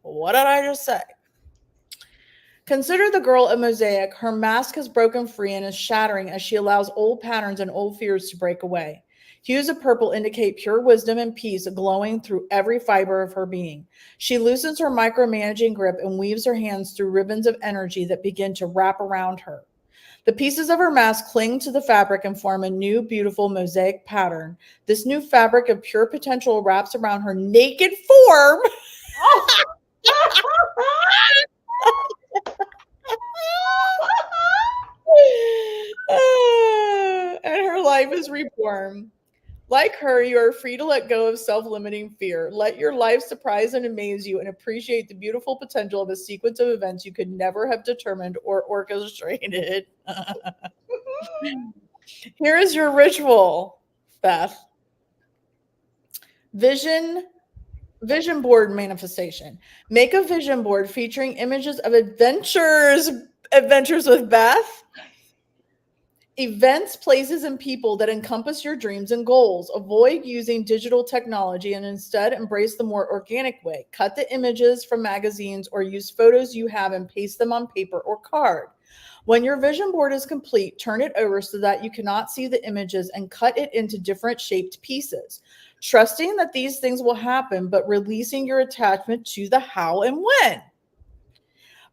What did I just say? Consider the girl of Mosaic. Her mask has broken free and is shattering as she allows old patterns and old fears to break away. Hues of purple indicate pure wisdom and peace glowing through every fiber of her being. She loosens her micromanaging grip and weaves her hands through ribbons of energy that begin to wrap around her. The pieces of her mask cling to the fabric and form a new, beautiful mosaic pattern. This new fabric of pure potential wraps around her naked form. And her life is reborn. Like her, you are free to let go of self limiting fear. Let your life surprise and amaze you and appreciate the beautiful potential of a sequence of events you could never have determined or orchestrated. Here is your ritual, Beth. Vision Vision board manifestation. Make a vision board featuring images of adventures with Beth, events, places, and people that encompass your dreams and goals. Avoid using digital technology and instead embrace the more organic way. Cut the images from magazines or use photos you have and paste them on paper or card. When your vision board is complete, turn it over so that you cannot see the images and cut it into different shaped pieces. Trusting that these things will happen, but releasing your attachment to the how and when.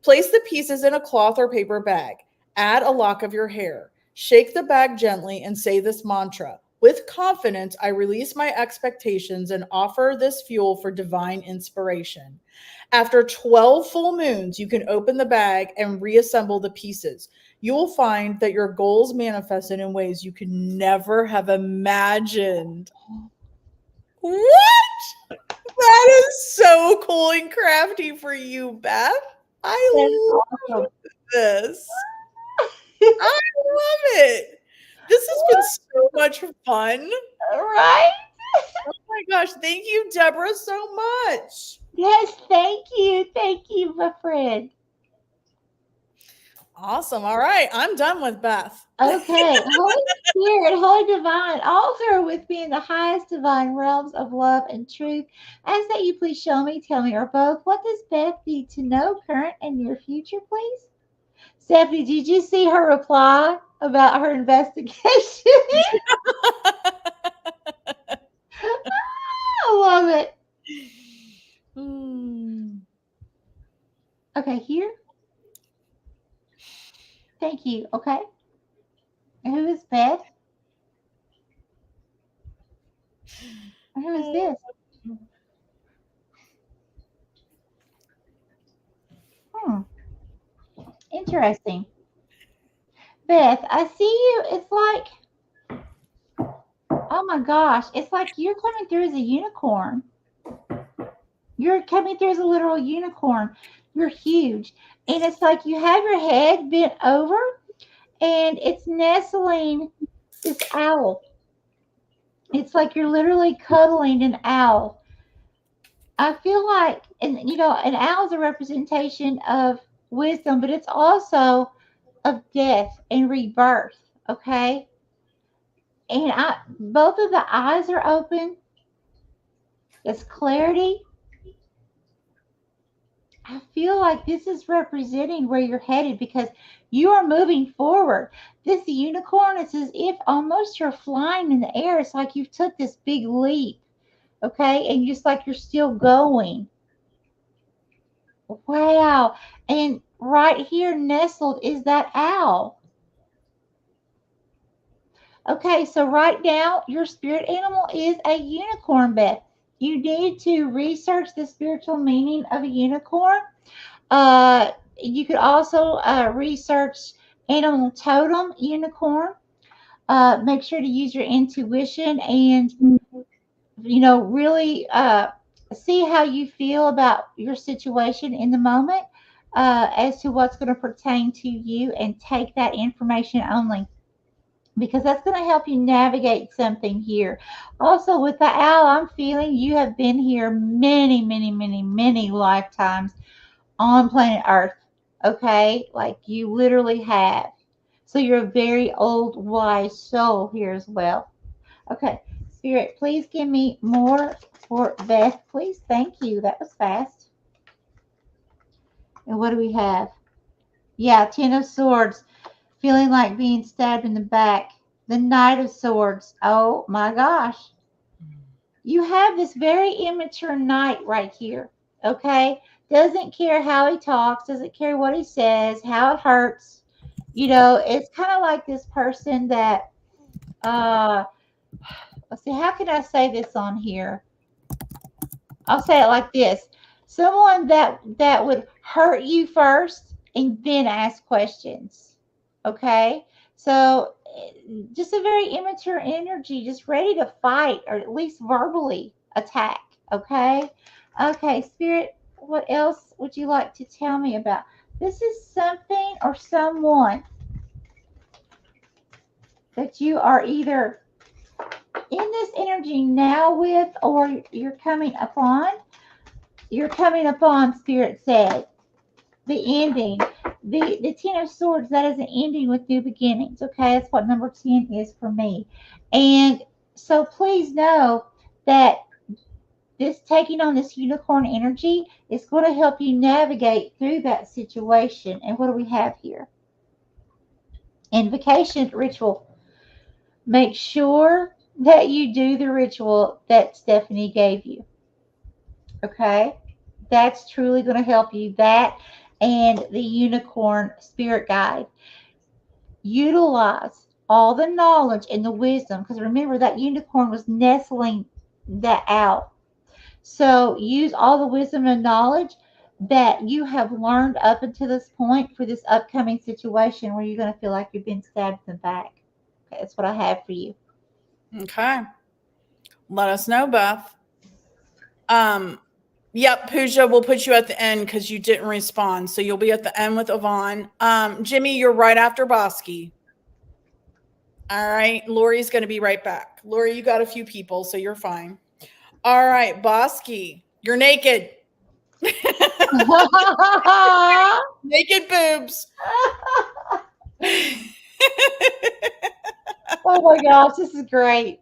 Place the pieces in a cloth or paper bag. Add a lock of your hair. Shake the bag gently and say this mantra. With confidence, I release my expectations and offer this fuel for divine inspiration. After 12 full moons, you can open the bag and reassemble the pieces. You will find that your goals manifested in ways you could never have imagined. What? That is so cool and crafty for you, Beth. That's I love awesome. this. I love it. This has been so much fun. Right? Oh my gosh. Thank you, Deborah, so much. Yes, thank you. Thank you, my friend. Awesome. All right. I'm done with Beth. Okay, Holy Spirit, Holy Divine, all who are with me in the highest divine realms of love and truth, ask that you please show me, tell me, or both, what does Beth need to know, current and near future, please? Stephanie, did you see her reply about her investigation? I love it. Hmm. Okay, here. Thank you. Okay. And who is Beth? And who is this? Hmm. Interesting. Beth, I see you. It's like, oh my gosh, it's like you're coming through as a unicorn. You're coming through as a literal unicorn. You're huge. And it's like you have your head bent over and it's nestling this owl. It's like you're literally cuddling an owl. I feel like, and an owl is a representation of wisdom, but it's also of death and rebirth. Okay. And I both of the eyes are open. It's clarity. I feel like this is representing where you're headed because you are moving forward. This unicorn, it's as if almost you're flying in the air. It's like you've took this big leap, okay? And just like you're still going. Wow. And right here nestled is that owl. Okay, so right now your spirit animal is a unicorn, Beth. You need to research the spiritual meaning of a unicorn. You could also research animal totem unicorn. Make sure to use your intuition and really see how you feel about your situation in the moment as to what's going to pertain to you, and take that information only, because that's going to help you navigate something here. Also, with the owl, I'm feeling you have been here many, many, many, many lifetimes on planet Earth. Okay? Like you literally have. So you're a very old, wise soul here as well. Okay. Spirit, please give me more for Beth, please. Thank you. That was fast. And what do we have? Yeah, Ten of Swords. Feeling like being stabbed in the back. The Knight of Swords. Oh my gosh. You have this very immature knight right here. Okay? Doesn't care how he talks, doesn't care what he says, how it hurts. It's kind of like this person that, uh, let's see, how can I say this on here? I'll say it like this: someone that would hurt you first and then ask questions. Okay, so just a very immature energy, just ready to fight or at least verbally attack. Okay, okay, Spirit. What else would you like to tell me about? This is something or someone that you are either in this energy now with, or you're coming upon, Spirit said. The ending. The Ten of Swords, that is an ending with new beginnings. Okay, that's what number 10 is for me. And so please know that this taking on this unicorn energy is going to help you navigate through that situation. And what do we have here? Invocation ritual. Make sure that you do the ritual that Stephanie gave you. Okay? That's truly going to help you. That and the unicorn spirit guide. Utilize all the knowledge and the wisdom, because remember that unicorn was nestling that out. So use all the wisdom and knowledge that you have learned up until this point for this upcoming situation where you're going to feel like you've been stabbed in the back. Okay, that's what I have for you. Okay. Let us know, Beth. Yep, Pooja, we'll put you at the end because you didn't respond. So you'll be at the end with Yvonne. Jimmy, you're right after Bosky. All right. Lori's going to be right back. Lori, you got a few people, so you're fine. All right, Bosky, you're naked. Naked boobs. Oh my gosh, this is great.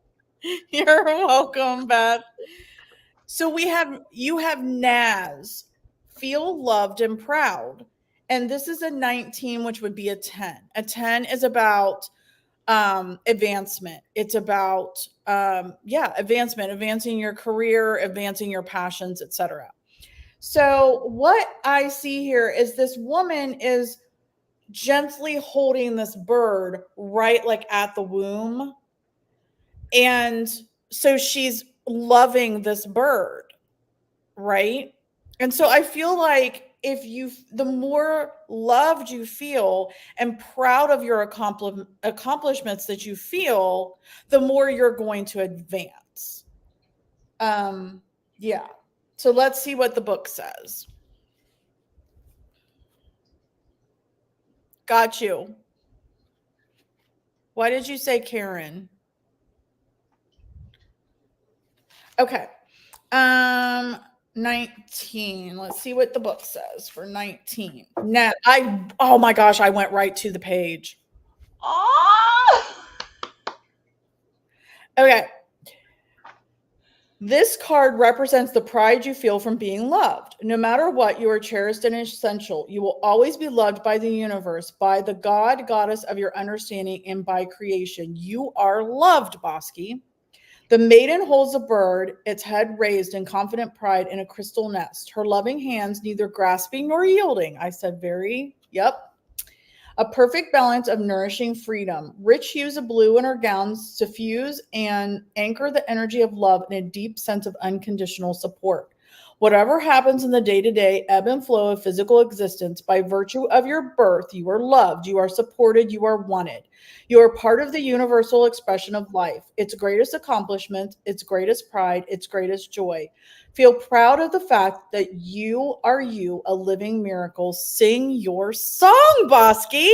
You're welcome, Beth. So you have Naz, feel loved and proud. And this is a 19, which would be a 10. A 10 is about advancement. It's about advancement, advancing your career, advancing your passions, etc. So what I see here is this woman is gently holding this bird right like at the womb. And so she's loving this bird, right? And so I feel like the more loved you feel and proud of your accomplishments that you feel, the more you're going to advance. Yeah. So let's see what the book says. Got you. Why did you say Karen? Okay. 19. Let's see what the book says for 19. Now, oh my gosh, I went right to the page. Oh! Okay. This card represents the pride you feel from being loved. No matter what, you are cherished and essential. You will always be loved by the universe, by the God, goddess of your understanding, and by creation. You are loved, Bosky. The maiden holds a bird, its head raised in confident pride in a crystal nest, her loving hands neither grasping nor yielding. I said, yep. A perfect balance of nourishing freedom. Rich hues of blue in her gowns suffuse and anchor the energy of love in a deep sense of unconditional support. Whatever happens in the day to day ebb and flow of physical existence, by virtue of your birth, you are loved, you are supported, you are wanted. You are part of the universal expression of life, its greatest accomplishment, its greatest pride, its greatest joy. Feel proud of the fact that you, a living miracle. Sing your song, Bosky.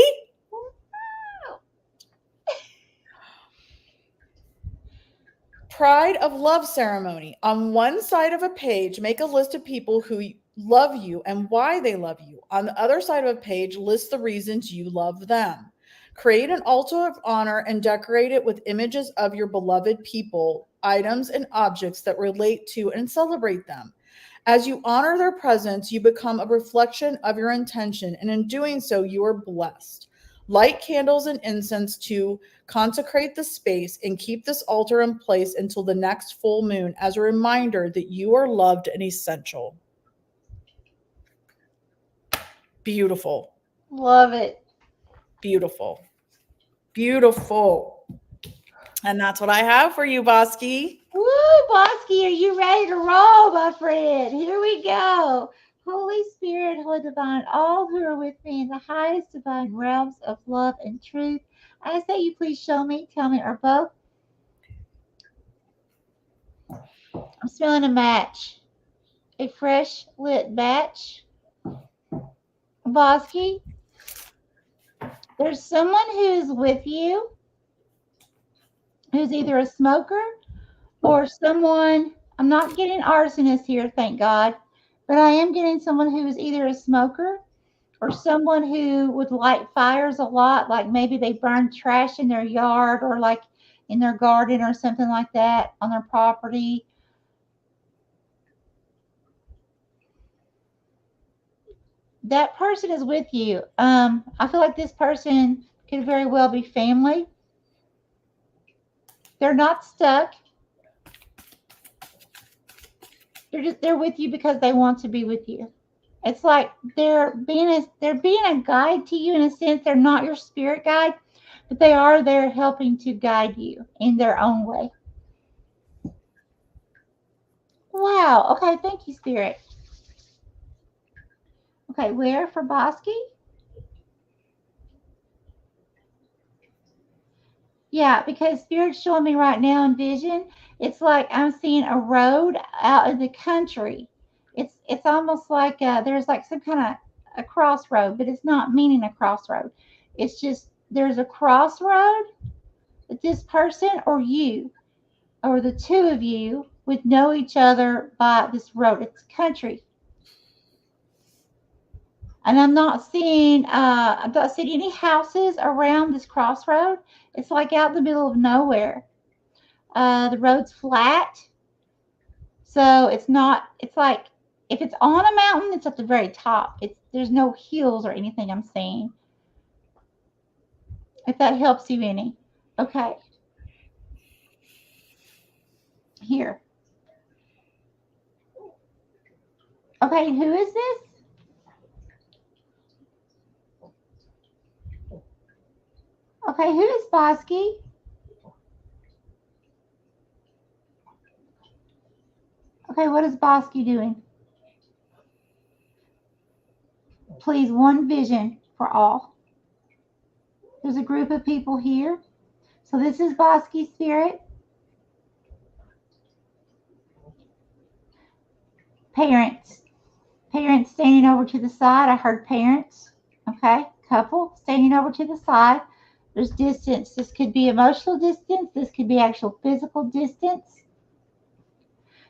Pride of love ceremony. On one side of a page, make a list of people who love you and why they love you. On the other side of a page, list the reasons you love them. Create an altar of honor and decorate it with images of your beloved people, items, and objects that relate to and celebrate them. As you honor their presence, you become a reflection of your intention, and in doing so, you are blessed. Light candles and incense to consecrate the space and keep this altar in place until the next full moon as a reminder that you are loved and essential. Beautiful, Love it. beautiful, beautiful. And that's what I have for you, Bosky. Woo, Bosky, are you ready to roll, my friend? Here we go. Holy Spirit, Holy Divine, all who are with me in the highest divine realms of love and truth, I say you please show me, tell me, or both. I'm smelling a match, a fresh lit match. Bosky, there's someone who's with you who's either a smoker or someone, I'm not getting arsonist here, thank God, but I am getting someone who is either a smoker or someone who would light fires a lot, like maybe they burn trash in their yard or like in their garden or something like that on their property. That person is with you. I feel like this person could very well be family. They're not stuck. They're with you because they want to be with you. It's like they're being a guide to you in a sense. They're not your spirit guide, but they are there helping to guide you in their own way. Wow. Okay. Thank you, Spirit. Okay. Where for Bosky? Yeah, because Spirit's showing me right now in vision. It's like I'm seeing a road out in the country. It's almost like there's like some kind of a crossroad, but it's not meaning a crossroad. It's just there's a crossroad that this person or you or the two of you would know each other by this road. It's country. And I'm not seeing any houses around this crossroad. It's like out in the middle of nowhere. The road's flat, so it's not. It's like if it's on a mountain, it's at the very top. There's no hills or anything I'm seeing. If that helps you any. Okay, here. Okay, who is this? Okay, who is Bosky? Okay, what is Bosky doing? Please, one vision for all. There's a group of people here. So this is Bosky spirit. Parents. Parents standing over to the side. I heard parents. Okay. Couple standing over to the side. There's distance. This could be emotional distance. This could be actual physical distance.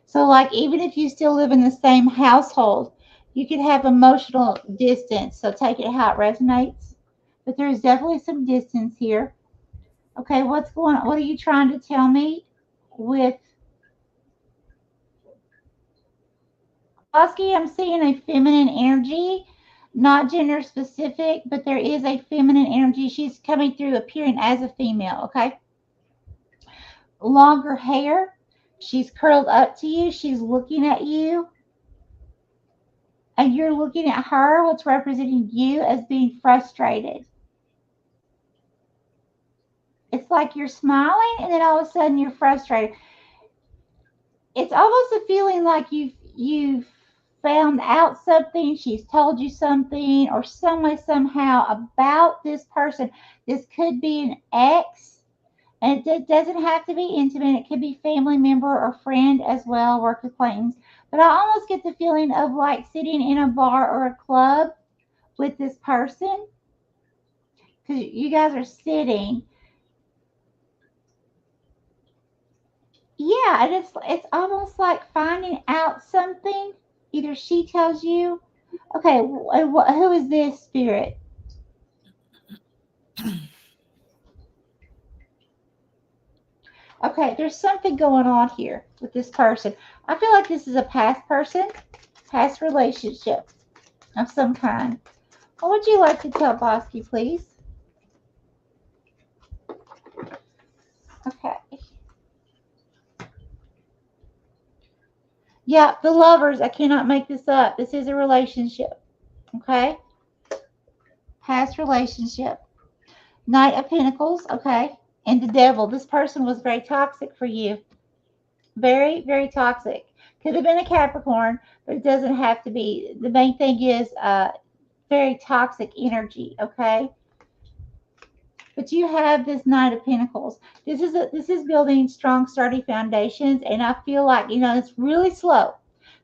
So, like, even if you still live in the same household, you could have emotional distance. So, take it how it resonates. But there's definitely some distance here. Okay, what's going on? What are you trying to tell me? with Bosky, I'm seeing a feminine energy, not gender specific, but there is a feminine energy. She's coming through appearing as a female, okay? Longer hair. She's curled up to you. She's looking at you. And you're looking at her, what's representing you as being frustrated. It's like you're smiling and then all of a sudden you're frustrated. It's almost a feeling like you've found out something, she's told you something, or some way, somehow about this person. This could be an ex, and it doesn't have to be intimate. It could be family member or friend as well, work acquaintance. But I almost get the feeling of like sitting in a bar or a club with this person because you guys are sitting. Yeah, and it's almost like finding out something. Either she tells you, okay, who is this spirit? Okay, there's something going on here with this person. I feel like this is a past person, past relationship of some kind. What would you like to tell Bosky, please? Okay. Yeah, the lovers. I cannot make this up. This is a relationship. Okay. Past relationship. Knight of Pentacles. Okay. And the devil. This person was very toxic for you. Very, very toxic. Could have been a Capricorn, but it doesn't have to be. The main thing is very toxic energy, okay? But you have this Knight of Pentacles. This is building strong, sturdy foundations, and I feel like it's really slow.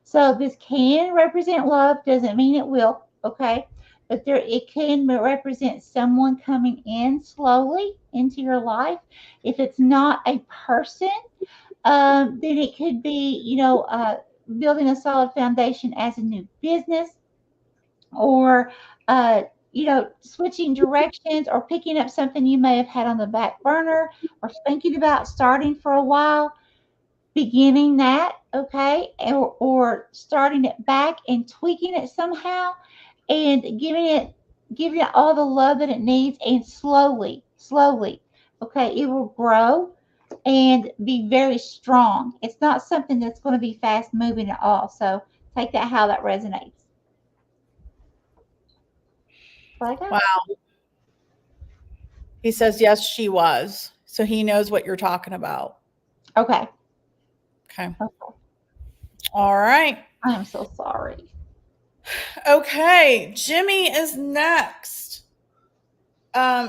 So this can represent love, doesn't mean it will, okay? But it can represent someone coming in slowly into your life. If it's not a person, then it could be, building a solid foundation as a new business, or switching directions, or picking up something you may have had on the back burner, or thinking about starting for a while, beginning that, okay, or starting it back and tweaking it somehow, and giving it all the love that it needs, and slowly, okay, it will grow and be very strong. It's not something that's going to be fast moving at all. So take that how that resonates. That's what I got. Wow. He says, yes, she was. So he knows what you're talking about. Okay. Okay. Okay. All right. I am so sorry. Okay. Jimmy is next.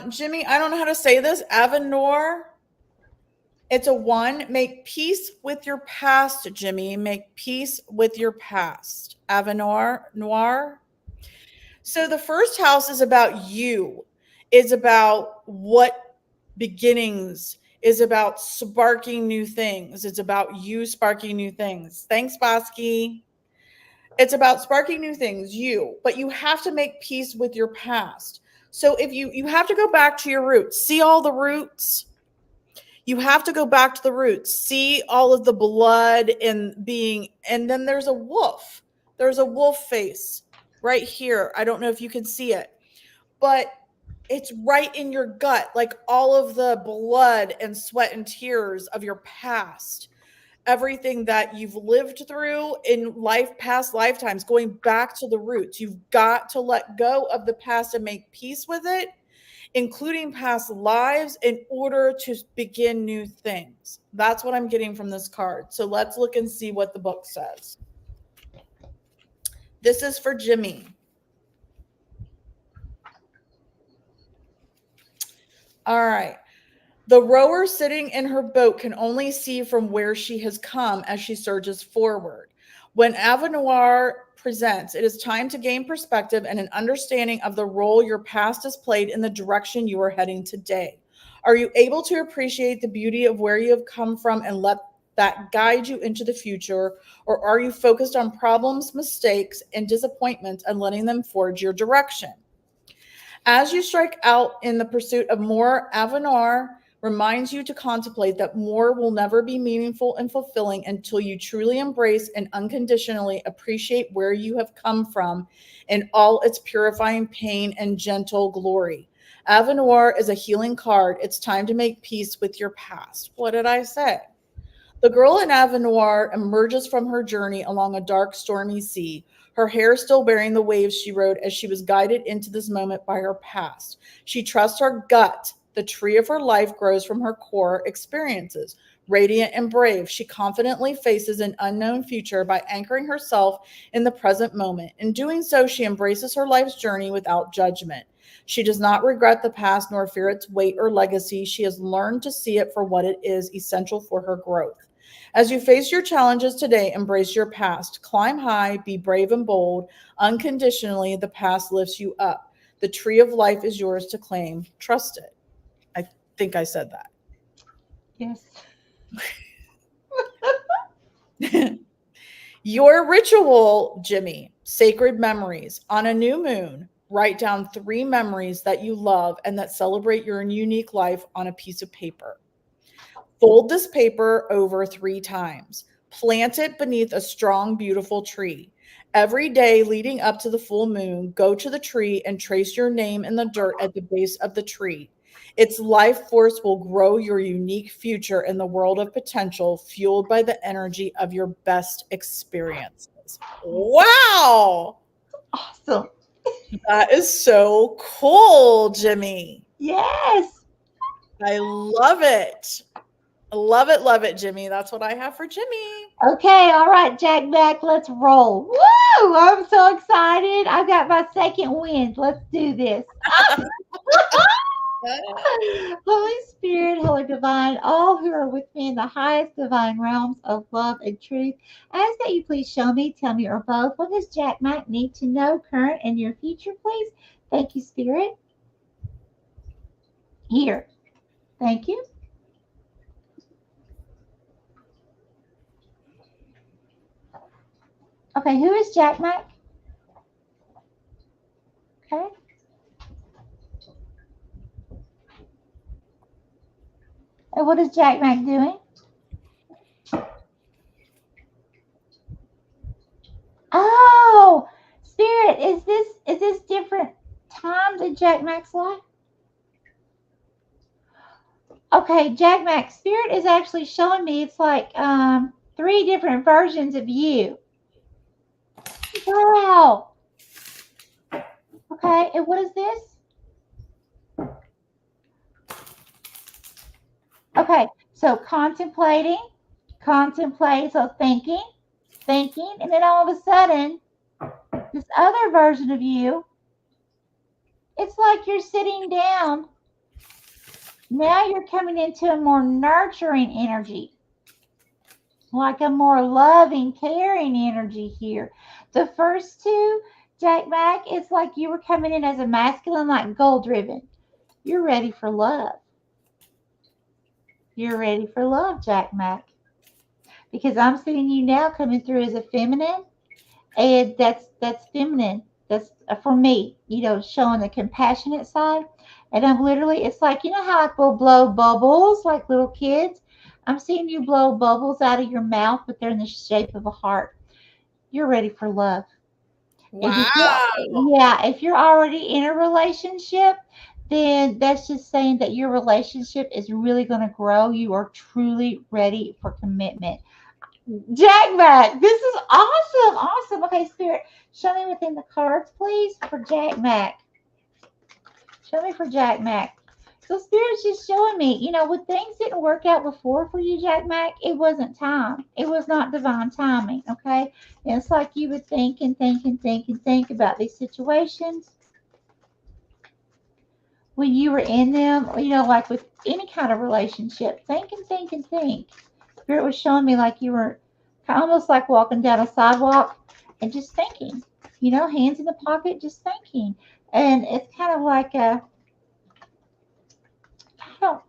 Jimmy, I don't know how to say this. Avenor. It's a one. Make peace with your past, Jimmy. Make peace with your past. Avenor Noir. So the first house is about you. Is about what beginnings, is about sparking new things. It's about you sparking new things. Thanks, Bosky. It's about sparking new things, you, but you have to make peace with your past. So if you have to go back to your roots, see all the roots. You have to go back to the roots, see all of the blood and being, and then there's a wolf. There's a wolf face right here. I don't know if you can see it, but it's right in your gut, like all of the blood and sweat and tears of your past, everything that you've lived through in life, past lifetimes, going back to the roots. You've got to let go of the past and make peace with it, including past lives, in order to begin new things. That's what I'm getting from this card. So let's look and see what the book says. This is for Jimmy. All right. The rower sitting in her boat can only see from where she has come as she surges forward. When Avenoir presents, it is time to gain perspective and an understanding of the role your past has played in the direction you are heading today. Are you able to appreciate the beauty of where you have come from and let that guide you into the future? Or are you focused on problems, mistakes, and disappointments and letting them forge your direction? As you strike out in the pursuit of more Avenir, reminds you to contemplate that more will never be meaningful and fulfilling until you truly embrace and unconditionally appreciate where you have come from in all its purifying pain and gentle glory. Avenir is a healing card. It's time to make peace with your past. What did I say? The girl in Avenir emerges from her journey along a dark, stormy sea, her hair still bearing the waves she rode as she was guided into this moment by her past. She trusts her gut. The tree of her life grows from her core experiences. Radiant and brave, she confidently faces an unknown future by anchoring herself in the present moment. In doing so, she embraces her life's journey without judgment. She does not regret the past nor fear its weight or legacy. She has learned to see it for what it is, essential for her growth. As you face your challenges today, embrace your past. Climb high, be brave and bold. Unconditionally, the past lifts you up. The tree of life is yours to claim. Trust it. I think I said Yes. that. Your ritual, Jimmy, sacred memories. On a new moon, write down 3 memories that you love and that celebrate your unique life on a piece of paper. Fold this paper over 3 times. Plant it beneath a strong, beautiful tree. Every day leading up to the full moon, go to the tree and trace your name in the dirt at the base of the tree. Its life force will grow your unique future in the world of potential, fueled by the energy of your best experiences. Wow! Awesome. That is so cool, Jimmy. Yes. I love it. Love it, Jimmy. That's what I have for Jimmy. Okay, all right, Jack Mac, let's roll. Woo! I'm so excited. I've got my second wind. Let's do this. Holy Spirit, Holy Divine, all who are with me in the highest divine realms of love and truth, I ask that you please show me, tell me, or both, what does Jack Mac need to know, current and your future, please? Thank you, Spirit. Here. Thank you. Okay, who is Jack Mac? Okay. And what is Jack Mac doing? Oh, Spirit, is this different times in Jack Mac's life? Okay, Jack Mac, Spirit is actually showing me it's like 3 different versions of you. Wow. Okay, and what is this? Okay, so contemplate, so thinking, and then all of a sudden, this other version of you, it's like you're sitting down. Now you're coming into a more nurturing energy, like a more loving, caring energy here. The first two, Jack Mac, it's like you were coming in as a masculine, like goal driven. You're ready for love. You're ready for love, Jack Mac. Because I'm seeing you now coming through as a feminine, and that's feminine. That's for me, showing the compassionate side. And I'm literally, it's like how like we'll blow bubbles like little kids. I'm seeing you blow bubbles out of your mouth, but they're in the shape of a heart. You're ready for love. And if you're, Wow. yeah, if you're already in a relationship, then that's just saying that your relationship is really going to grow. You are truly ready for commitment. Jack Mac, this is awesome. Awesome. Okay, Spirit, show me within the cards, please, for Jack Mac. Show me for Jack Mac. So Spirit's just showing me, when things didn't work out before for you, Jack Mac, it wasn't time. It was not divine timing, okay? And it's like you would think and think and think and think about these situations when you were in them, like with any kind of relationship. Think and think and think. Spirit was showing me like you were almost like walking down a sidewalk and just thinking, hands in the pocket, just thinking. And it's kind of like I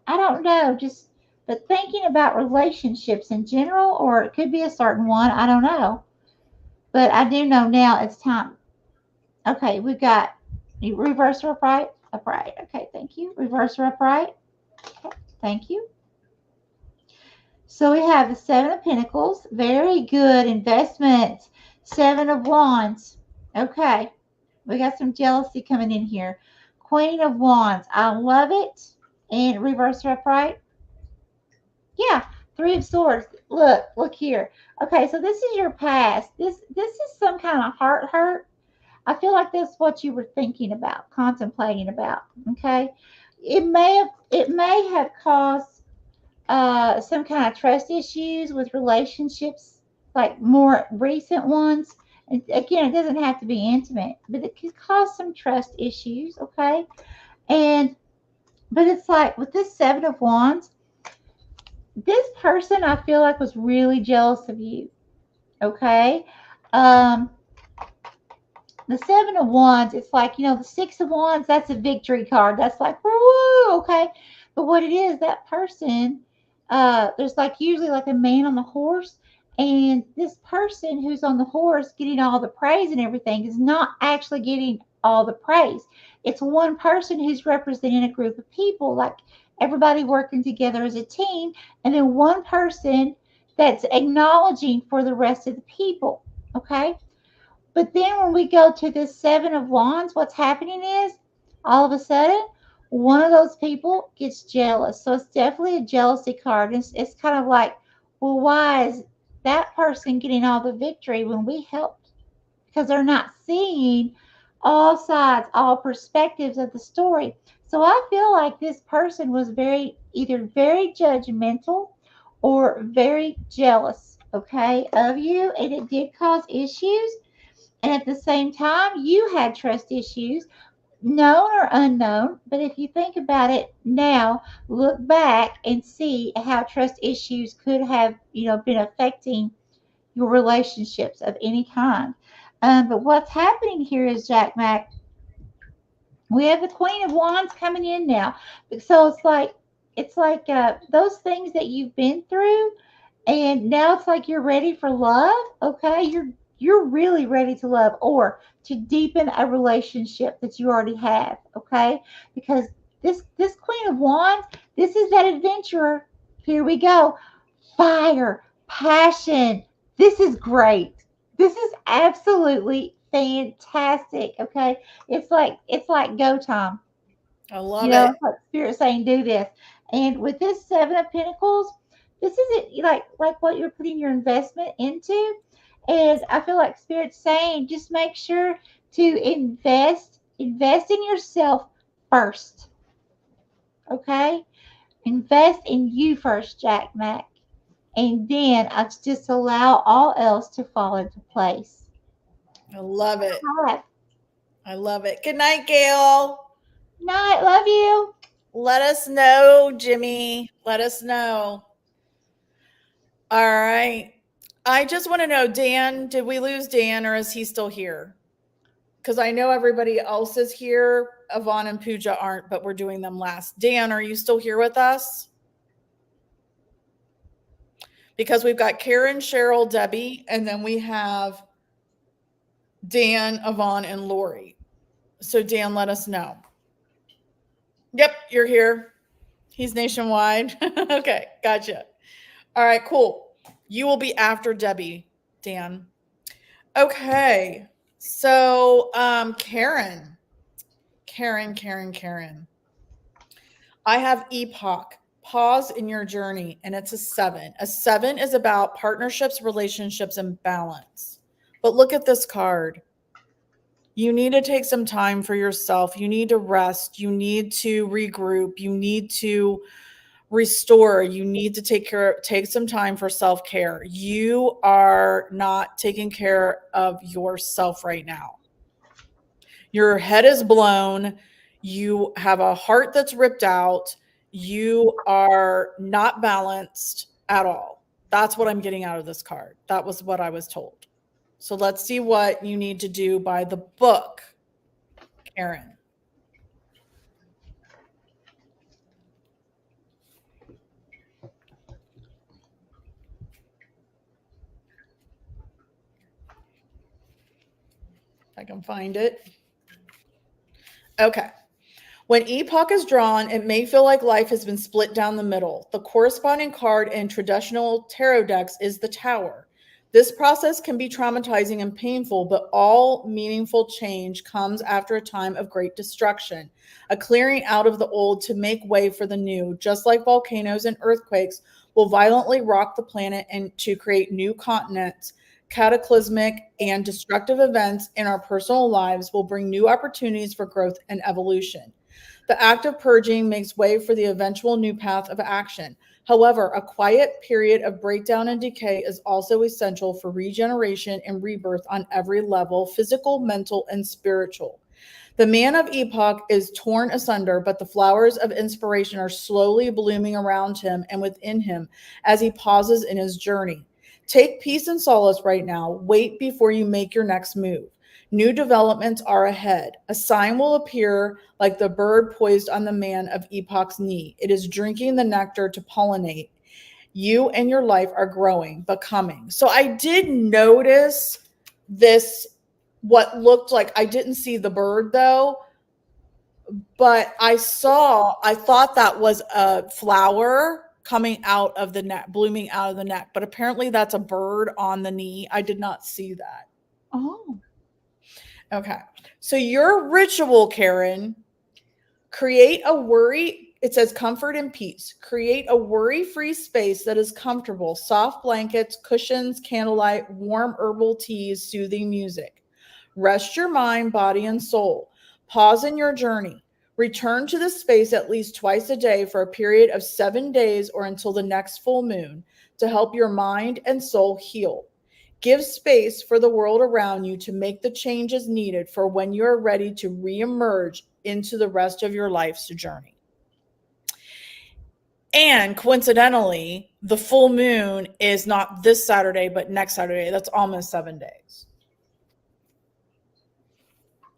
don't know, just but thinking about relationships in general, or it could be a certain one, I don't know. But I do know now it's time. Okay, we've got you reverse or upright. Upright. Okay, thank you. Reverse or upright. Okay. Thank you. So we have the Seven of Pentacles. Very good investments. Seven of Wands. Okay. We got some jealousy coming in here. Queen of Wands. I love it. And reverse upright. Yeah. Three of Swords. Look here. Okay, so this is your past. This is some kind of heart hurt. I feel like that's what you were thinking about, contemplating about. Okay. It may have caused some kind of trust issues with relationships, like more recent ones. And again, it doesn't have to be intimate, but it could cause some trust issues. Okay. And but it's like with this Seven of Wands, this person I feel like was really jealous of you. Okay. Um, the Seven of Wands, it's like, the Six of Wands, that's a victory card. That's like, woo, okay. But what it is, that person, there's like usually like a man on the horse, and this person who's on the horse getting all the praise and everything is not actually getting all the praise. It's one person who's representing a group of people, like everybody working together as a team, and then one person that's acknowledging for the rest of the people, okay? But then when we go to this Seven of Wands, what's happening is all of a sudden one of those people gets jealous. So it's definitely a jealousy card. It's kind of like, well, why is that person getting all the victory when we helped? Because they're not seeing all sides, all perspectives of the story. So I feel like this person was either very judgmental or very jealous, okay, of you, and it did cause issues. And at the same time, you had trust issues, known or unknown. But if you think about it now, look back and see how trust issues could have, been affecting your relationships of any kind. But what's happening here is, Jack Mac, we have the Queen of Wands coming in now. So it's like those things that you've been through, and now it's like you're ready for love. Okay, you're really ready to love or to deepen a relationship that you already have. Okay, because this Queen of Wands, this is that adventurer. Here we go. Fire, passion. This is great. This is absolutely fantastic. Okay, it's like go time. I love it. It's like spirit saying do this. And with this Seven of Pentacles, this is it, like what you're putting your investment into. And I feel like spirit's saying just make sure to invest in yourself first. Okay, invest in you first, Jack Mac, and then I just allow all else to fall into place. I love it. All right. I love it. Good night, Gail. Night. Love you. Let us know, Jimmy. Let us know. All right. I just want to know, Dan, did we lose Dan or is he still here? Because I know everybody else is here. Yvonne and Pooja aren't, but we're doing them last. Dan, are you still here with us? Because we've got Karen, Cheryl, Debbie, and then we have Dan, Yvonne, and Lori. So, Dan, let us know. Yep, you're here. He's nationwide. Okay, gotcha. All right, cool. You will be after Debbie, Dan. Okay. So, Karen. I have epoch, pause in your journey, and it's a seven. A seven is about partnerships, relationships, and balance. But look at this card. You need to take some time for yourself. You need to rest. You need to regroup. You need to restore. You need to take some time for self-care. You are not taking care of yourself right now. Your head is blown. You have a heart that's ripped out. You are not balanced at all. That's what I'm getting out of this card. That was what I was told. So let's see what you need to do by the book, Karen. If I can find it. Okay. When epoch is drawn, it may feel like life has been split down the middle. The corresponding card in traditional tarot decks is the Tower. This process can be traumatizing and painful, but all meaningful change comes after a time of great destruction, a clearing out of the old to make way for the new, just like volcanoes and earthquakes will violently rock the planet and to create new continents. Cataclysmic and destructive events in our personal lives will bring new opportunities for growth and evolution. The act of purging makes way for the eventual new path of action. However, a quiet period of breakdown and decay is also essential for regeneration and rebirth on every level, physical, mental, and spiritual. The man of epoch is torn asunder, but the flowers of inspiration are slowly blooming around him and within him as he pauses in his journey. Take peace and solace right now. Wait before you make your next move. New developments are ahead. A sign will appear like the bird poised on the man of epoch's knee. It is drinking the nectar to pollinate. You and your life are growing, becoming. So I did notice this, what looked like, I didn't see the bird though, but I thought that was a flower coming out of the neck, blooming out of the neck, but apparently that's a bird on the knee. I did not see that. Oh, Okay. So your ritual, Karen, create a worry, it says comfort and peace. Create a worry free space that is comfortable, soft blankets, cushions, candlelight, warm herbal teas, soothing music. Rest your mind, body, and soul. Pause in your journey. Return to the space at least twice a day for a period of 7 days or until the next full moon to help your mind and soul heal. Give space for the world around you to make the changes needed for when you're ready to reemerge into the rest of your life's journey. And coincidentally, the full moon is not this Saturday, but next Saturday. That's almost 7 days.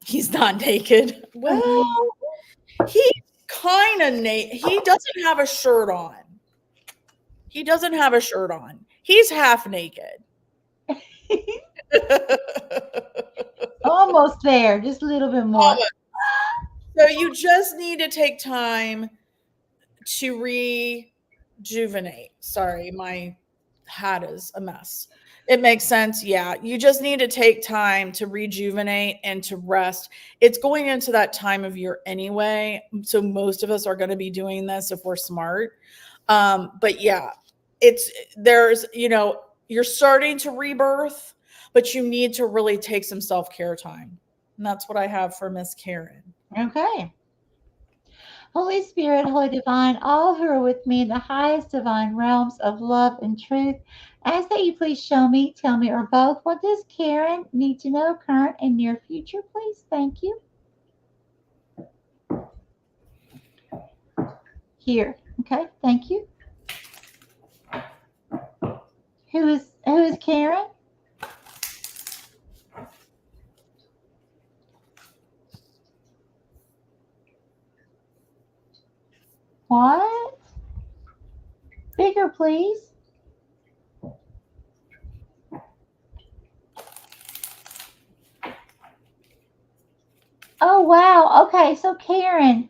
He's not naked. Well, he's kind of naked. He doesn't have a shirt on. He doesn't have a shirt on. He's half naked. almost there. Just a little bit more. So you just need to take time to rejuvenate. Sorry, my hat is a mess. It makes sense. Yeah. You just need to take time to rejuvenate and to rest. It's going into that time of year anyway. So most of us are going to be doing this if we're smart. But yeah, you're starting to rebirth, but you need to really take some self care time. And that's what I have for Miss Karen. Okay. Holy Spirit, Holy Divine, all who are with me in the highest divine realms of love and truth, ask that you please show me, tell me, or both, what does Karen need to know, current and near future, please? Thank you. Here. Okay, thank you. Who is Karen? What? Bigger, please. Oh wow. Okay, so Karen,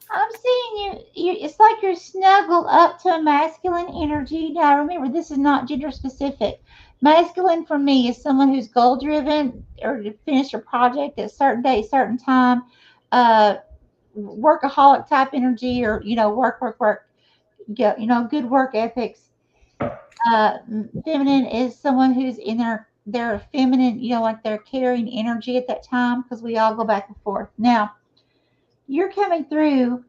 I'm seeing you. It's like you're snuggled up to a masculine energy. Now, remember, this is not gender specific. Masculine for me is someone who's goal driven or to finish a project at a certain day, certain time. Uh, Workaholic type energy, or work, work, work. Good work ethics. Feminine is someone who's in their feminine, like they're carrying energy at that time because we all go back and forth. Now, you're coming through,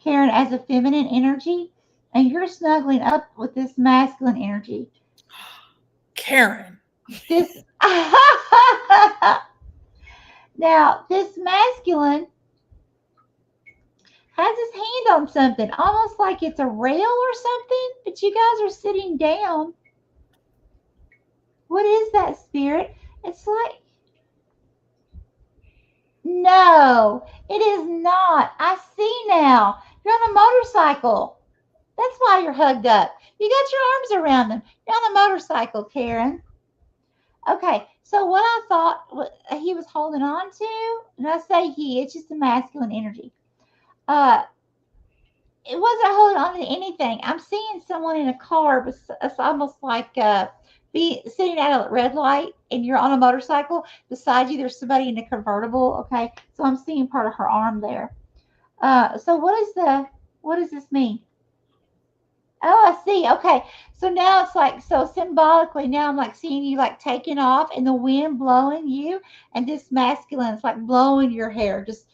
Karen, as a feminine energy, and you're snuggling up with this masculine energy. Karen. This now, this masculine has his hand on something, almost like it's a rail or something, but you guys are sitting down. What is that, spirit? It's like, no, it is not. I see now. You're on a motorcycle. That's why you're hugged up. You got your arms around them. You're on a motorcycle, Karen. Okay, so what I thought he was holding on to, and I say he, it's just a masculine energy. Uh, it wasn't holding on to anything. I'm seeing someone in a car, but it's almost like be sitting at a red light, and you're on a motorcycle. Beside you, there's somebody in a convertible. Okay, so I'm seeing part of her arm there. So what does this mean? Oh, I see. Okay. So now it's like, so symbolically, now I'm like seeing you like taking off and the wind blowing you, and this masculine is like blowing your hair. Just,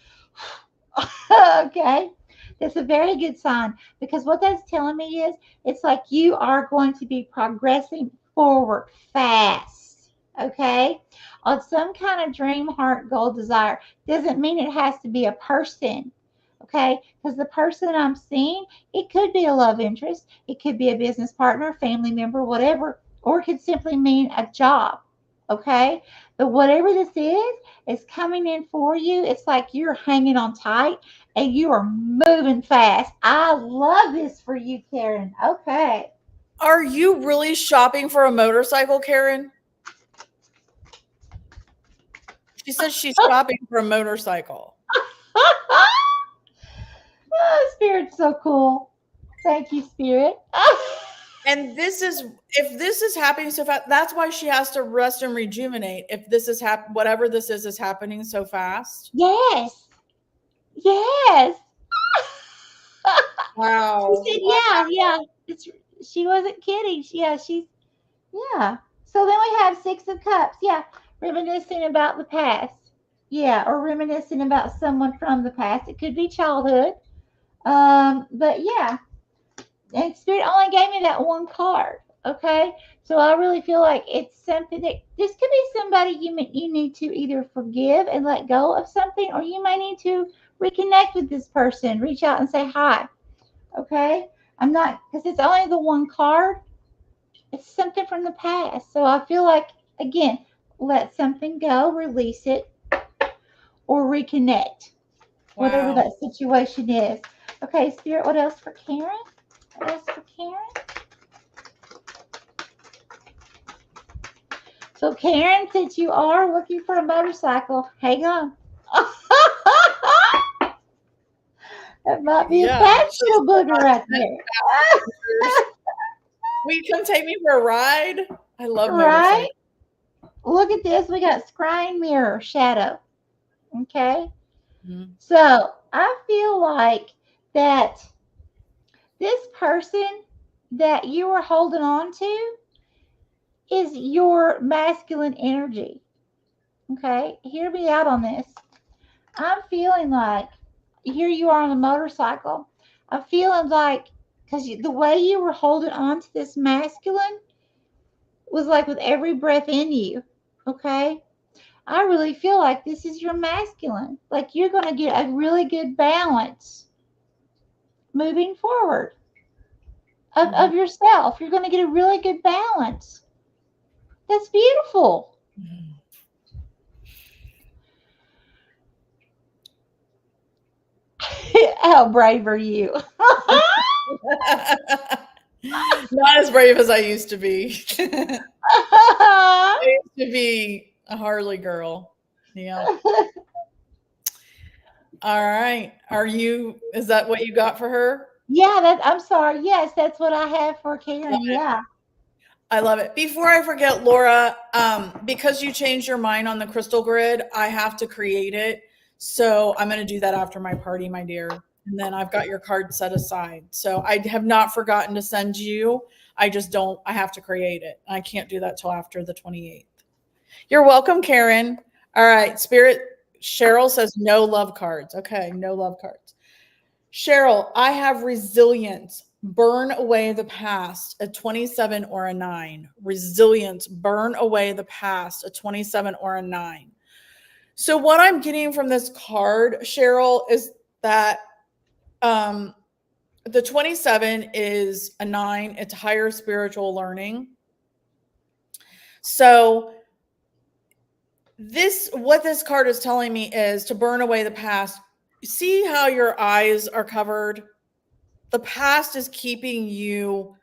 okay. That's a very good sign because what that's telling me is it's like you are going to be progressing forward fast. Okay. On some kind of dream, heart, goal, desire. Doesn't mean it has to be a person. Okay. Because the person I'm seeing, it could be a love interest, it could be a business partner, family member, whatever, or it could simply mean a job. Okay. But whatever this is coming in for you. It's like you're hanging on tight and you are moving fast. I love this for you, Karen. Okay. Are you really shopping for a motorcycle, Karen? She says she's shopping for a motorcycle. Oh, Spirit's so cool. Thank you, Spirit. And this is, if this is happening so fast, that's why she has to rest and rejuvenate. If this is whatever this is happening so fast. Yes. Yes. She Wow. said, yeah, yeah. It's, she wasn't kidding. Yeah, she's, yeah. So then we have Six of Cups. Yeah. Reminiscing about the past. Yeah. Or reminiscing about someone from the past. It could be childhood. But yeah, and Spirit only gave me that one card. Okay, so I really feel like it's something that this could be somebody you need to either forgive and let go of something, or you may need to reconnect with this person, reach out and say hi. Okay, I'm not because it's only the one card. It's something from the past, so I feel like again, let something go, release it, or reconnect, whatever Wow. that situation is. Okay, Spirit, what else for Karen? What else for Karen? So, Karen, since you are looking for a motorcycle, hang on. That might be a Yeah. fast little booger right there. Will you come take me for a ride? I love Right? motorcycles. Look at this. We got scrying mirror shadow. Okay. Mhm. So, I feel like that this person that you are holding on to is your masculine energy. Okay. Hear me out on this. I'm feeling like here you are on a motorcycle. I'm feeling like because the way you were holding on to this masculine was like with every breath in you. Okay. I really feel like this is your masculine. Like you're going to get a really good balance moving forward Mhm. of yourself. You're going to get a really good balance. That's beautiful. Mhm. How brave are you? Not as brave as I used to be. I used to be a Harley girl. Yeah. All right. Is that what you got for her? Yeah, I'm sorry. Yes, that's what I have for Karen. Yeah. I love it. Before I forget, Laura, because you changed your mind on the crystal grid, I have to create it. So I'm going to do that after my party, my dear. And then I've got your card set aside. So I have not forgotten to send you. I just don't, I have to create it. I can't do that till after the 28th. You're welcome, Karen. All right. Spirit, Cheryl says no love cards. Okay. No love cards. Cheryl, I have resilience. Burn away the past, a 27 or a 9. Resilience, burn away the past, a 27 or a 9. So, what I'm getting from this card, Cheryl, is that um, the 27 is a 9, it's higher spiritual learning. So, what this card is telling me is to burn away the past. See how your eyes are covered? The past is keeping you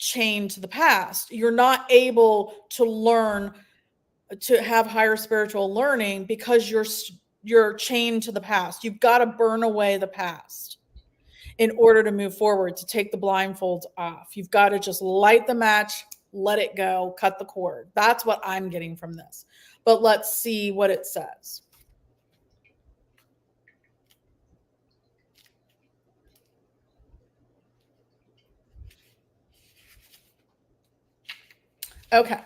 chained to the past. You're not able to learn, to have higher spiritual learning, because you're chained to the past. You've got to burn away the past in order to move forward, to take the blindfolds off. You've got to just light the match, let it go, cut the cord. That's what I'm getting from this. But let's see what it says. Okay.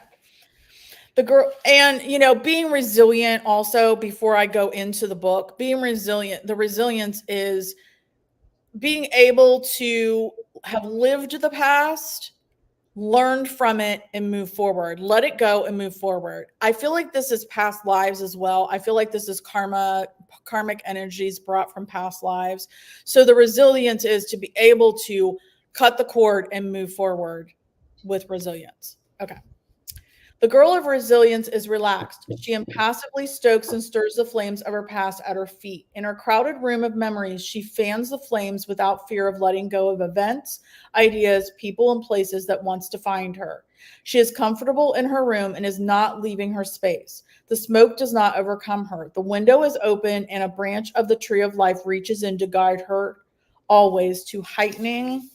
The girl, and being resilient also, before I go into the book, being resilient, the resilience is being able to have lived the past, learned from it, and move forward. Let it go and move forward. I feel like this is past lives as well. I feel like this is karmic energies brought from past lives. So the resilience is to be able to cut the cord and move forward with resilience. Okay. The girl of resilience is relaxed. She impassively stokes and stirs the flames of her past at her feet. In her crowded room of memories, she fans the flames without fear of letting go of events, ideas, people, and places that once defined her. She is comfortable in her room and is not leaving her space. The smoke does not overcome her. The window is open, and a branch of the tree of life reaches in to guide her always to heightening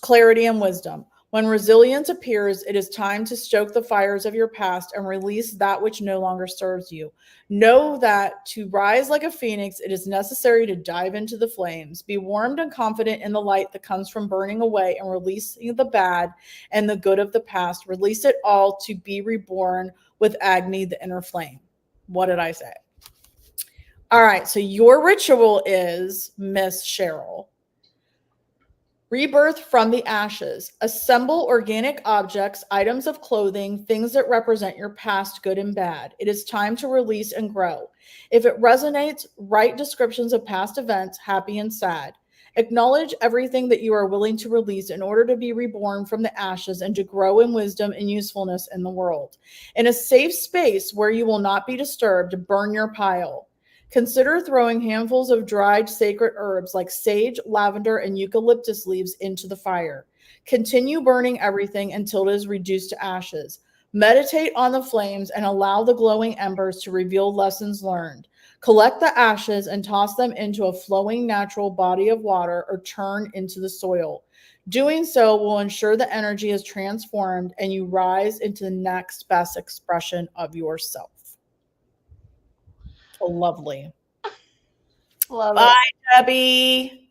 clarity and wisdom. When resilience appears, it is time to stoke the fires of your past and release that which no longer serves you. Know that to rise like a phoenix, it is necessary to dive into the flames. Be warmed and confident in the light that comes from burning away and releasing the bad and the good of the past. Release it all to be reborn with Agni, the inner flame. What did I say? All right, so your ritual is, Miss Cheryl, rebirth from the ashes. Assemble organic objects, items of clothing, things that represent your past, good and bad. It is time to release and grow. If it resonates, write descriptions of past events, happy and sad. Acknowledge everything that you are willing to release in order to be reborn from the ashes and to grow in wisdom and usefulness in the world. In a safe space where you will not be disturbed, burn your pile. Consider throwing handfuls of dried sacred herbs like sage, lavender, and eucalyptus leaves into the fire. Continue burning everything until it is reduced to ashes. Meditate on the flames and allow the glowing embers to reveal lessons learned. Collect the ashes and toss them into a flowing natural body of water or turn into the soil. Doing so will ensure the energy is transformed and you rise into the next best expression of yourself. Lovely. Love Bye, it. Debbie.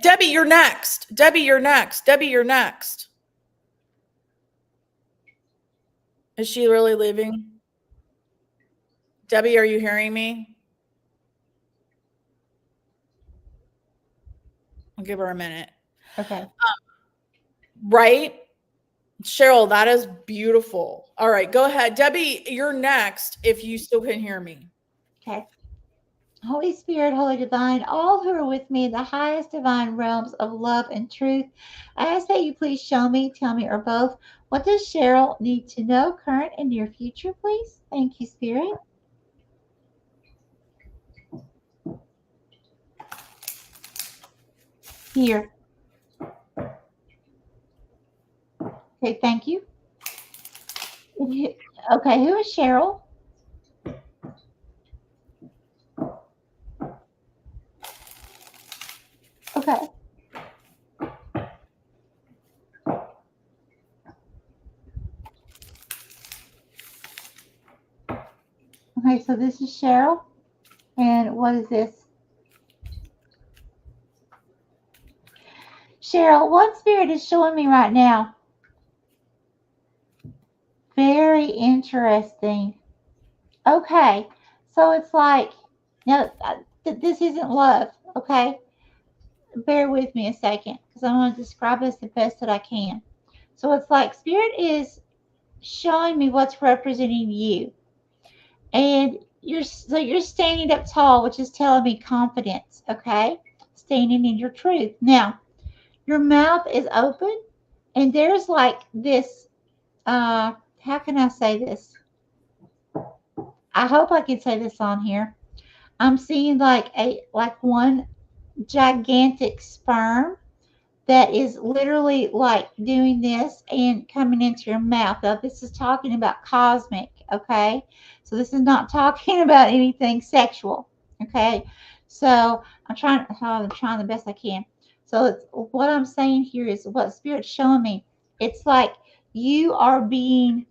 Debbie, you're next. Debbie, you're next. Debbie, you're next. Is she really leaving? Debbie, are you hearing me? I'll give her a minute. Okay. Right? Cheryl, that is beautiful. All right, go ahead. Debbie, you're next if you still can hear me. Okay. Holy Spirit, Holy Divine, all who are with me in the highest divine realms of love and truth, I ask that you please show me, tell me, or both, what does Cheryl need to know, current and near future, please? Thank you, Spirit. Here. Okay, thank you. Okay, who is Cheryl? Okay. Okay, so this is Cheryl. And what is this? Cheryl, what spirit is showing me right now? Very interesting. Okay, so it's like, now this isn't love, okay? Bear with me a second because I want to describe this the best that I can. So it's like spirit is showing me what's representing you, and you're standing up tall, which is telling me confidence, okay? Standing in your truth. Now, your mouth is open, and there's like this. How can I say this? I hope I can say this on here. I'm seeing like one gigantic sperm that is literally like doing this and coming into your mouth. Now, this is talking about cosmic, okay? So this is not talking about anything sexual, okay? So I'm trying the best I can. So what I'm saying here is what Spirit's showing me. It's like you are being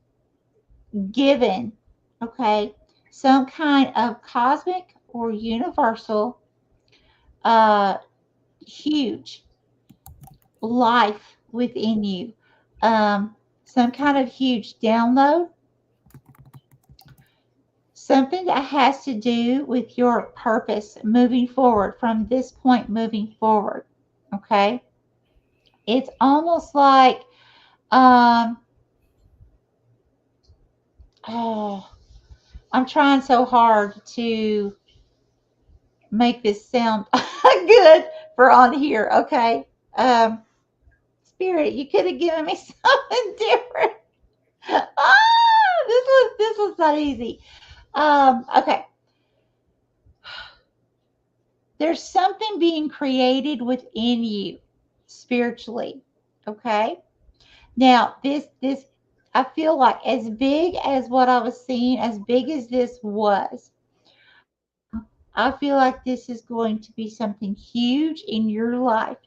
given, okay, some kind of cosmic or universal, uh, huge life within you, some kind of huge download, something that has to do with your purpose moving forward from this point moving forward. Okay, it's almost like, um, oh, I'm trying so hard to make this sound good for on here. Okay, um, Spirit, you could have given me something different. This was not easy. Okay, there's something being created within you spiritually. Okay, now this I feel like as big as what I was seeing, as big as this was, I feel like this is going to be something huge in your life,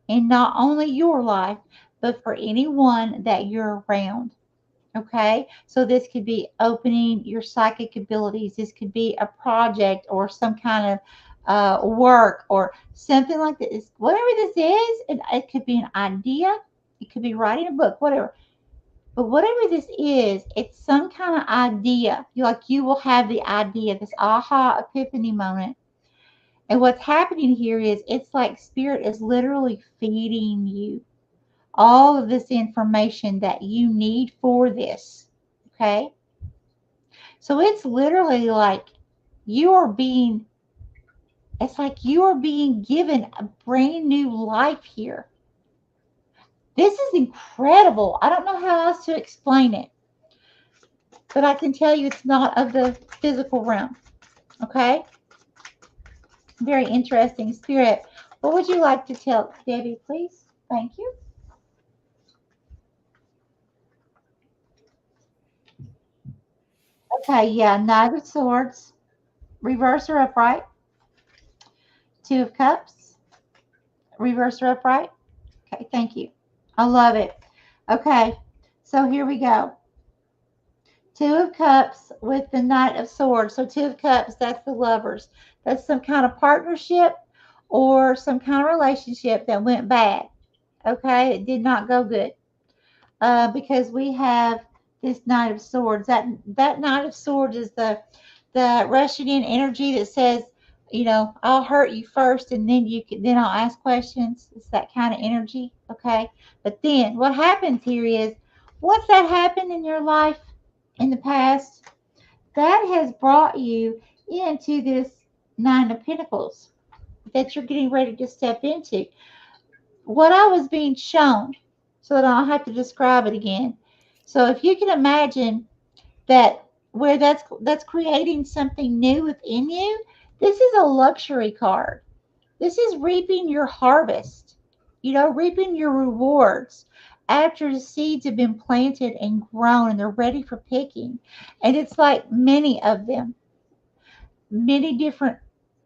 and not only your life, but for anyone that you're around. Okay, so this could be opening your psychic abilities. This could be a project or some kind of work or something like this. Whatever this is, it could be an idea, it could be writing a book, whatever. But whatever this is, it's some kind of idea. You will have the idea, this aha epiphany moment. And what's happening here is it's like Spirit is literally feeding you all of this information that you need for this. Okay. So it's literally like you are being, it's like you are being given a brand new life here. This is incredible. I don't know how else to explain it, but I can tell you it's not of the physical realm. Okay. Very interesting. Spirit, what would you like to tell Debbie, please? Thank you. Okay. Yeah. Knight of Swords, reverse or upright. Two of Cups, reverse or upright. Okay, thank you. I love it. Okay, so here we go. Two of Cups with the Knight of Swords. So, Two of Cups, that's the lovers. That's some kind of partnership or some kind of relationship that went bad. Okay, it did not go good, because we have this Knight of Swords. That Knight of Swords is the rushing in energy that says, I'll hurt you first, and then I'll ask questions. It's that kind of energy, okay? But then what happens here is, once that happened in your life in the past, that has brought you into this Nine of Pentacles that you're getting ready to step into. What I was being shown, so that I don't have to describe it again. So if you can imagine that, where that's creating something new within you, this is a luxury card. This is reaping your harvest, reaping your rewards after the seeds have been planted and grown and they're ready for picking. And it's like many of them, many different,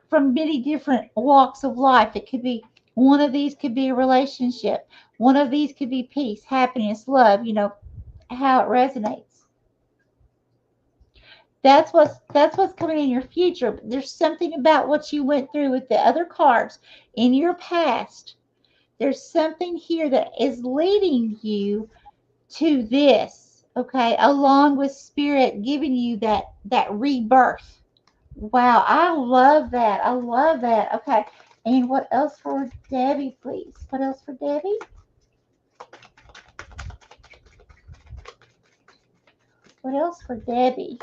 from many different walks of life. It could be, one of these could be a relationship, one of these could be peace, happiness, love, how it resonates. That's what's coming in your future. There's something about what you went through with the other cards in your past. There's something here that is leading you to this, okay, along with Spirit giving you that rebirth. Wow, I love that. I love that. Okay. And what else for Debbie, please? What else for Debbie? What else for Debbie?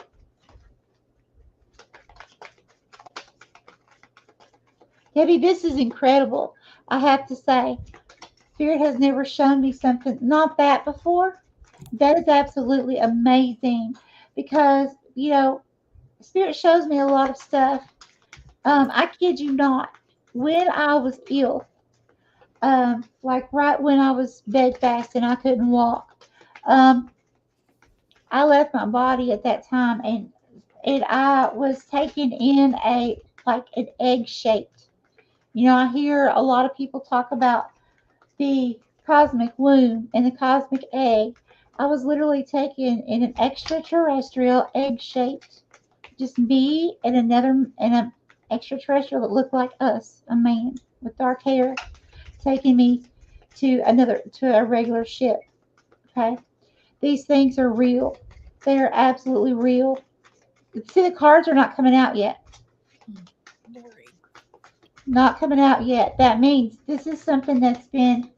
Debbie, this is incredible. I have to say, Spirit has never shown me something not that before. That is absolutely amazing, because, Spirit shows me a lot of stuff. I kid you not. When I was ill, like right when I was bedfast and I couldn't walk. Um, I left my body at that time, and I was taken in a like an egg shaped. I hear a lot of people talk about the cosmic womb and the cosmic egg. I was literally taken in an extraterrestrial egg shaped, just me and an extraterrestrial that looked like us, a man with dark hair, taking me to a regular ship. Okay, these things are real. They are absolutely real. See, the cards are not coming out yet. Lori. Not coming out yet. That means this is something it's been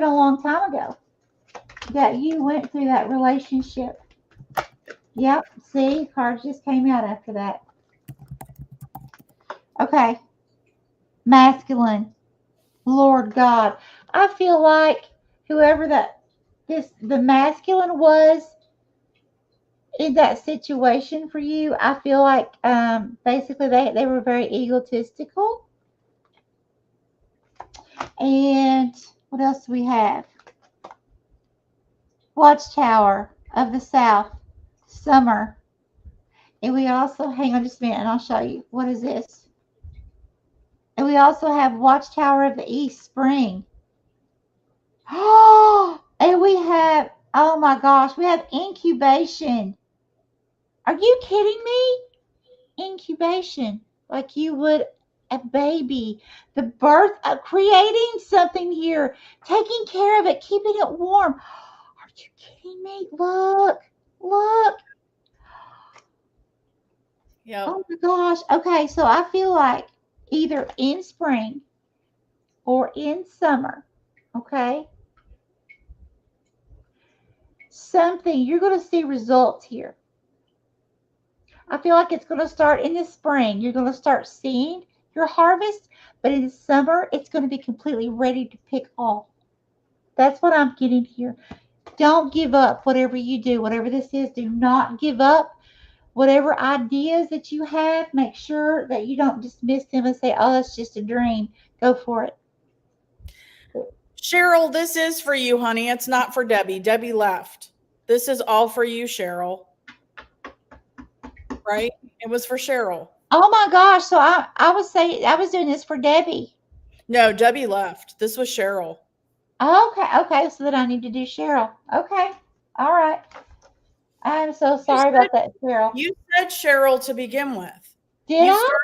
a long time ago that you went through that relationship. Yep. See, cards just came out after that. Okay. Masculine. Lord God. I feel like whoever the masculine was in that situation for you, I feel like basically they were very egotistical. And what else do we have? Watchtower of the South, summer. And we also, hang on just a minute and I'll show you. What is this? And we also have Watchtower of the East, spring. Oh, and we have, oh my gosh, we have incubation. Are you kidding me? Incubation. Like you would a baby. The birth of creating something here, taking care of it, keeping it warm. Are you kidding me? Look, look. Yep. Oh my gosh. Okay, so I feel like either in spring or in summer, okay, something you're going to see results here. I feel like it's going to start in the spring. You're going to start seeing your harvest, but in the summer, it's going to be completely ready to pick off. That's what I'm getting here. Don't give up whatever you do, whatever this is. Do not give up. Whatever ideas that you have, make sure that you don't dismiss them and say, oh, that's just a dream. Go for it. Cheryl, this is for you, honey. It's not for Debbie. Debbie left. This is all for you, Cheryl. Right? It was for Cheryl. Oh my gosh. So I was saying, I was doing this for Debbie. No, Debbie left. This was Cheryl. Okay. Okay. So then I need to do Cheryl. Okay. All right. I'm so You sorry said about that, Cheryl. you said Cheryl to begin with. Did You I? start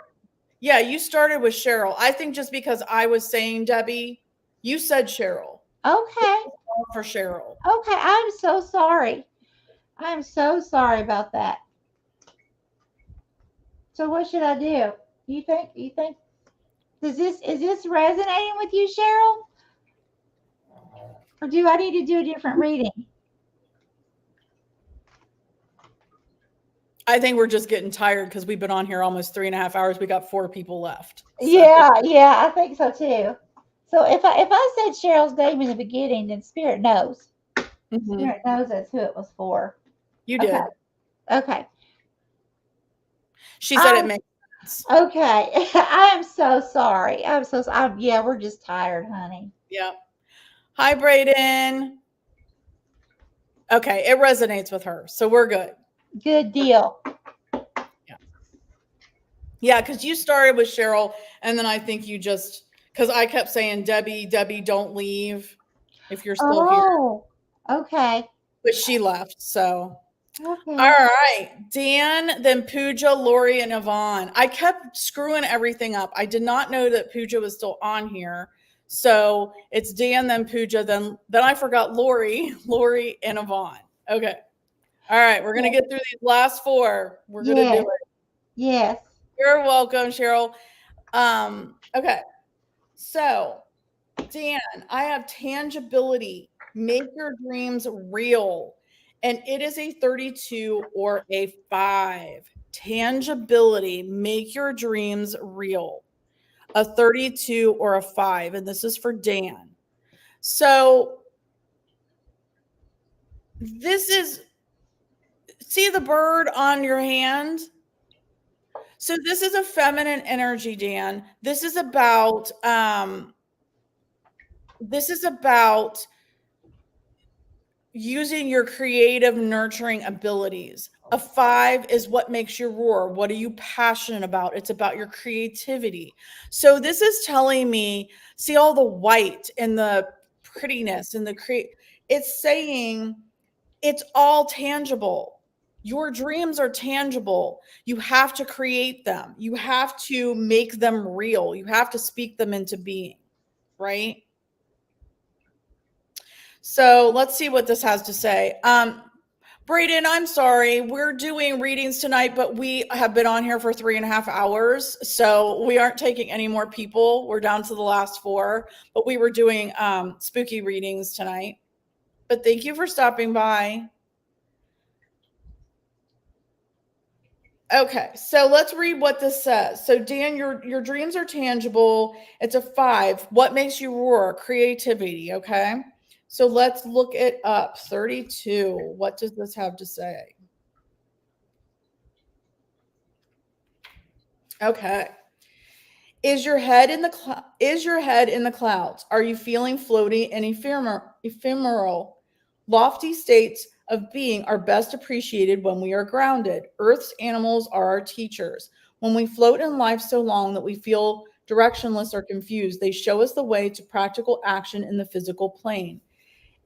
Yeah, you started with Cheryl. I think just because I was saying Debbie, you said Cheryl. This Okay. is all for Cheryl. Okay. I'm so sorry. I'm so sorry about that. So what should I do? You think is this resonating with you, Cheryl? Or do I need to do a different reading? I think we're just getting tired because we've been on here almost 3.5 hours. We got 4 people left. So Yeah, I think so too. So if I said Cheryl's name in the beginning, then Spirit knows. mhm, Spirit knows that's who it was for. you Okay. did. Okay. She said it I'm makes sense. okay. I am so sorry. Yeah, we're just tired, honey. Yeah. Hi, Brayden. Okay, it resonates with her. So we're good. Good deal. Yeah. Yeah, because you started with Cheryl, and then I think you just because I kept saying, Debbie, Debbie, don't leave if you're still here. Oh, okay. But she left. So all Okay. right. Dan, then Pooja, Lori, and Yvonne. I kept screwing everything up. I did not know that Pooja was still on here. So it's Dan, then Pooja, then I forgot Lori, Lori, and Yvonne. Okay. All right. We're gonna Yes. get through these last four. We're gonna do Yes. it. Yes. You're welcome, Cheryl. Okay. So Dan, I have tangibility. Make your dreams real. And it is a 32 or a 5. Tangibility. Make your dreams real. A 32 or a 5. And this is for Dan. So this is, see the bird on your hand? So this is a feminine energy, Dan. This is about this is about using your creative, nurturing abilities. A five is what makes you roar. What are you passionate about? It's about your creativity. So this is telling me, see all the white and the prettiness and the create. It's saying it's all tangible. Your dreams are tangible. You have to create them. You have to make them real. You have to speak them into being, right? So let's see what this has to say. Braden, I'm sorry. We're doing readings tonight, but we have been on here for 3.5 hours. So we aren't taking any more people. We're down to the last four, but we were doing spooky readings tonight. But thank you for stopping by. Okay, so let's read what this says. So Dan, your dreams are tangible. It's a five. What makes you roar? Creativity. Okay. So let's look it up. 32. What does this have to say? Okay. Is your head in the clouds? Are you feeling floaty and ephemeral? Lofty states of being are best appreciated when we are grounded. Earth's animals are our teachers. When we float in life so long that we feel directionless or confused, they show us the way to practical action in the physical plane.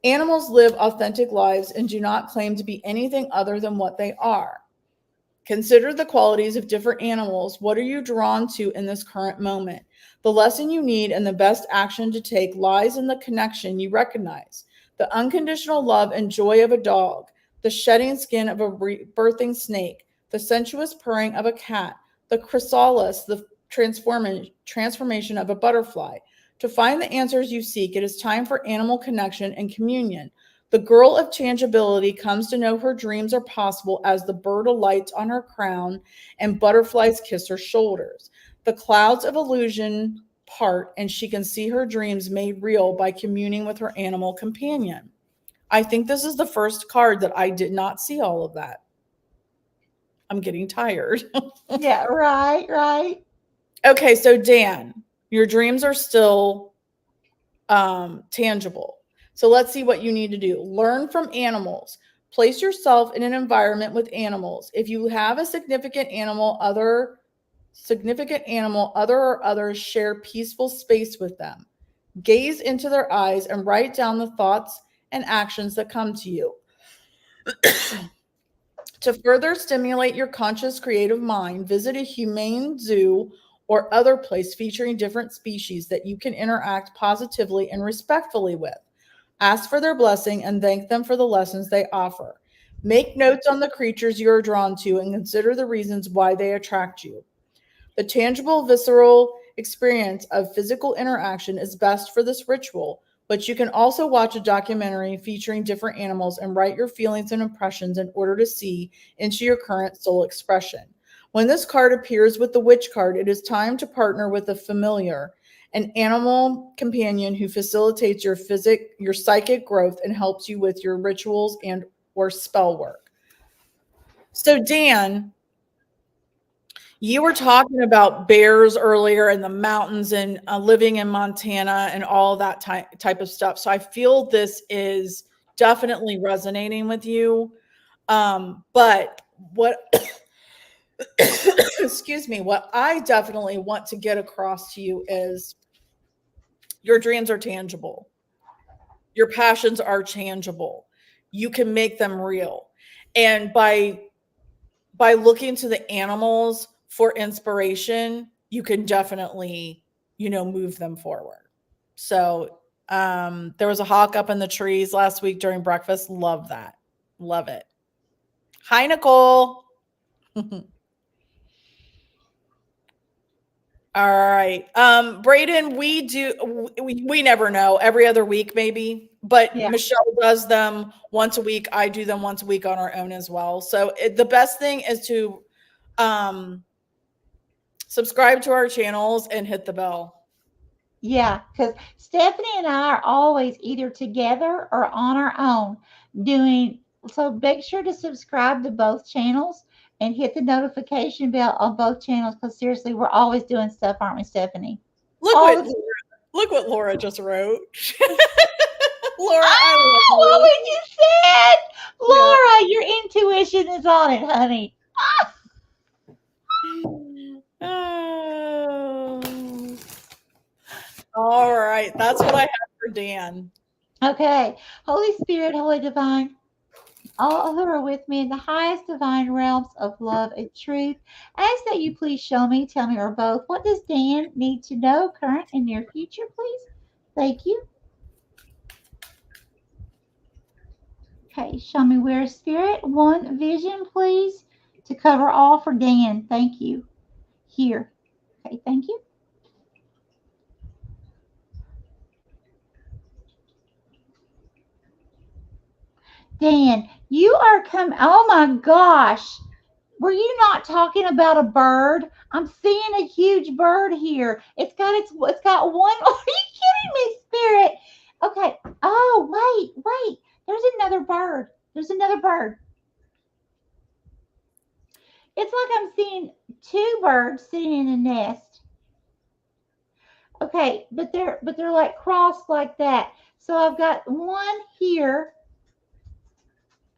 Animals live authentic lives and do not claim to be anything other than what they are. Consider the qualities of different animals. What are you drawn to in this current moment? The lesson you need and the best action to take lies in the connection you recognize. The unconditional love and joy of a dog, the shedding skin of a birthing snake, the sensuous purring of a cat, the chrysalis, the transformation of a butterfly. To find the answers you seek, it is time for animal connection and communion. The girl of tangibility comes to know her dreams are possible as the bird alights on her crown and butterflies kiss her shoulders. The clouds of illusion part, and she can see her dreams made real by communing with her animal companion. I think this is the first card that I did not see all of that. I'm getting tired. Yeah, right, right. Okay, so Dan, your dreams are still tangible. So let's see what you need to do. Learn from animals. Place yourself in an environment with animals. If you have a significant animal, other or others, share peaceful space with them. Gaze into their eyes and write down the thoughts and actions that come to you. To further stimulate your conscious creative mind, visit a humane zoo or other place featuring different species that you can interact positively and respectfully with. Ask for their blessing and thank them for the lessons they offer. Make notes on the creatures you are drawn to and consider the reasons why they attract you. The tangible, visceral experience of physical interaction is best for this ritual, but you can also watch a documentary featuring different animals and write your feelings and impressions in order to see into your current soul expression. When this card appears with the witch card, it is time to partner with a familiar, an animal companion who facilitates your psychic growth and helps you with your rituals and or spell work. So Dan, you were talking about bears earlier in the mountains and living in Montana and all that type of stuff. So I feel this is definitely resonating with you. But what, excuse me, what I definitely want to get across to you is your dreams are tangible, your passions are tangible. You can make them real. And by looking to the animals for inspiration, you can definitely, move them forward. So there was a hawk up in the trees last week during breakfast. Love that. Love it. Hi, Nicole. All right. Braden, we never know, every other week maybe, but Yeah. Michelle does them once a week. I do them once a week on our own as well. So the best thing is to um subscribe to our channels and hit the bell. Yeah, because Stephanie and I are always either together or on our own doing. So make sure to subscribe to both channels and hit the notification bell on both channels. Because seriously, we're always doing stuff, aren't we, Stephanie? Look All what the time. Look what Laura just wrote. Laura, I love Oh, what you. we just said. Yeah. Laura, your intuition is on it, honey. Oh. All right. That's what I have for Dan. Okay. Holy Spirit, Holy Divine, all who are with me in the highest divine realms of love and truth, ask that you please show me, tell me, or both. What does Dan need to know, current and near future, please? Thank you. Okay, show me where spirit, one vision, please, to cover all for Dan. Thank you. Here. Okay, thank you. Dan, you are coming. Oh my gosh. Were you not talking about a bird? I'm seeing a huge bird here. It's got one. Are you kidding me, spirit? Okay. Oh, wait. There's another bird. There's another bird. It's like I'm seeing two birds sitting in a nest. Okay, but they're like crossed like that. So I've got one here.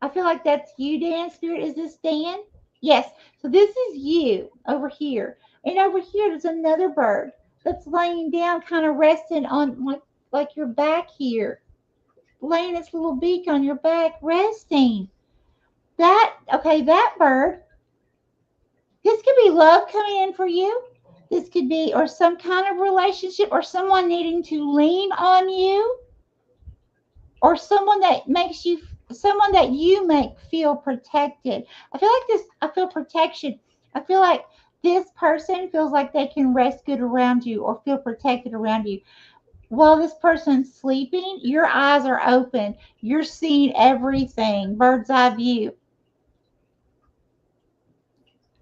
I feel like that's you, Dan. Spirit, is this Dan? Yes. So this is you over here. And over here there's another bird that's laying down, kind of resting on like your back here. Laying its little beak on your back, resting. That bird, this could be love coming in for you. This could be, or some kind of relationship, or someone needing to lean on you, or someone that you make feel protected. I feel protection. I feel like this person feels like they can rest good around you or feel protected around you. While this person's sleeping, your eyes are open. You're seeing everything, bird's eye view.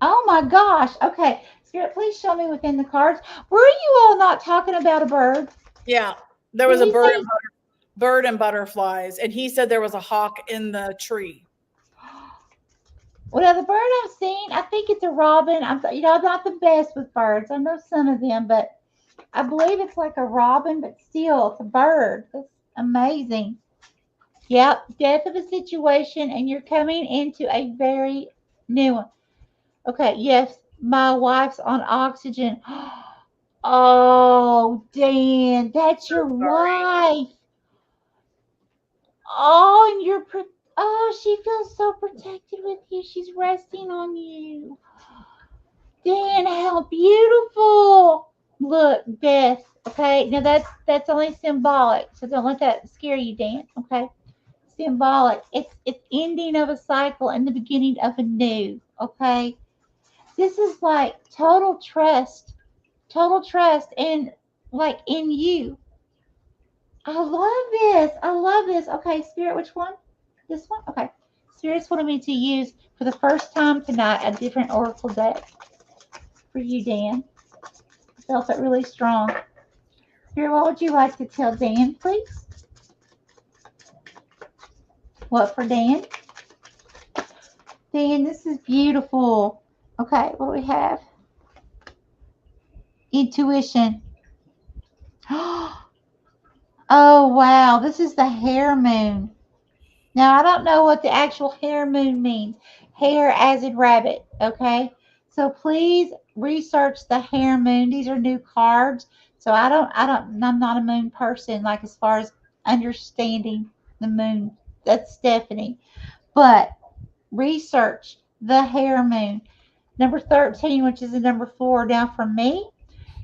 Oh my gosh. Okay. Spirit, please show me within the cards. Were you all not talking about a bird? Yeah. There Did was a you say bird and butterflies, and he said there was a hawk in the tree. well, the bird I've seen, I think it's a robin. I'm not the best with birds. I know some of them, but I believe it's like a robin, but still, it's a bird. That's amazing. Yep, death of a situation, and you're coming into a very new one. Okay, yes, my wife's on oxygen. Oh, Dan, that's So your sorry. wife. Oh, and oh, she feels so protected with you. She's resting on you. Dan, how beautiful. Look, death. Okay, now that's only symbolic, so don't let that scare you, Dan. Okay, symbolic. It's ending of a cycle and the beginning of a new. Okay, this is like total trust, and like in you. I love this. I love this. Okay, Spirit, which one? This one? Okay. Spirit's wanted me to use for the first time tonight a different oracle deck for you, Dan. I felt it really strong. Spirit, what would you like to tell Dan, please? What for Dan? Dan, this is beautiful. Okay, what do we have? Intuition. Oh, wow. This is the hare moon. Now, I don't know what the actual hare moon means. Hare as in rabbit, okay? So please research the hare moon. These are new cards. So I'm not a moon person, like as far as understanding the moon. That's Stephanie. But research the hare moon. Number 13, which is the number 4 down from me.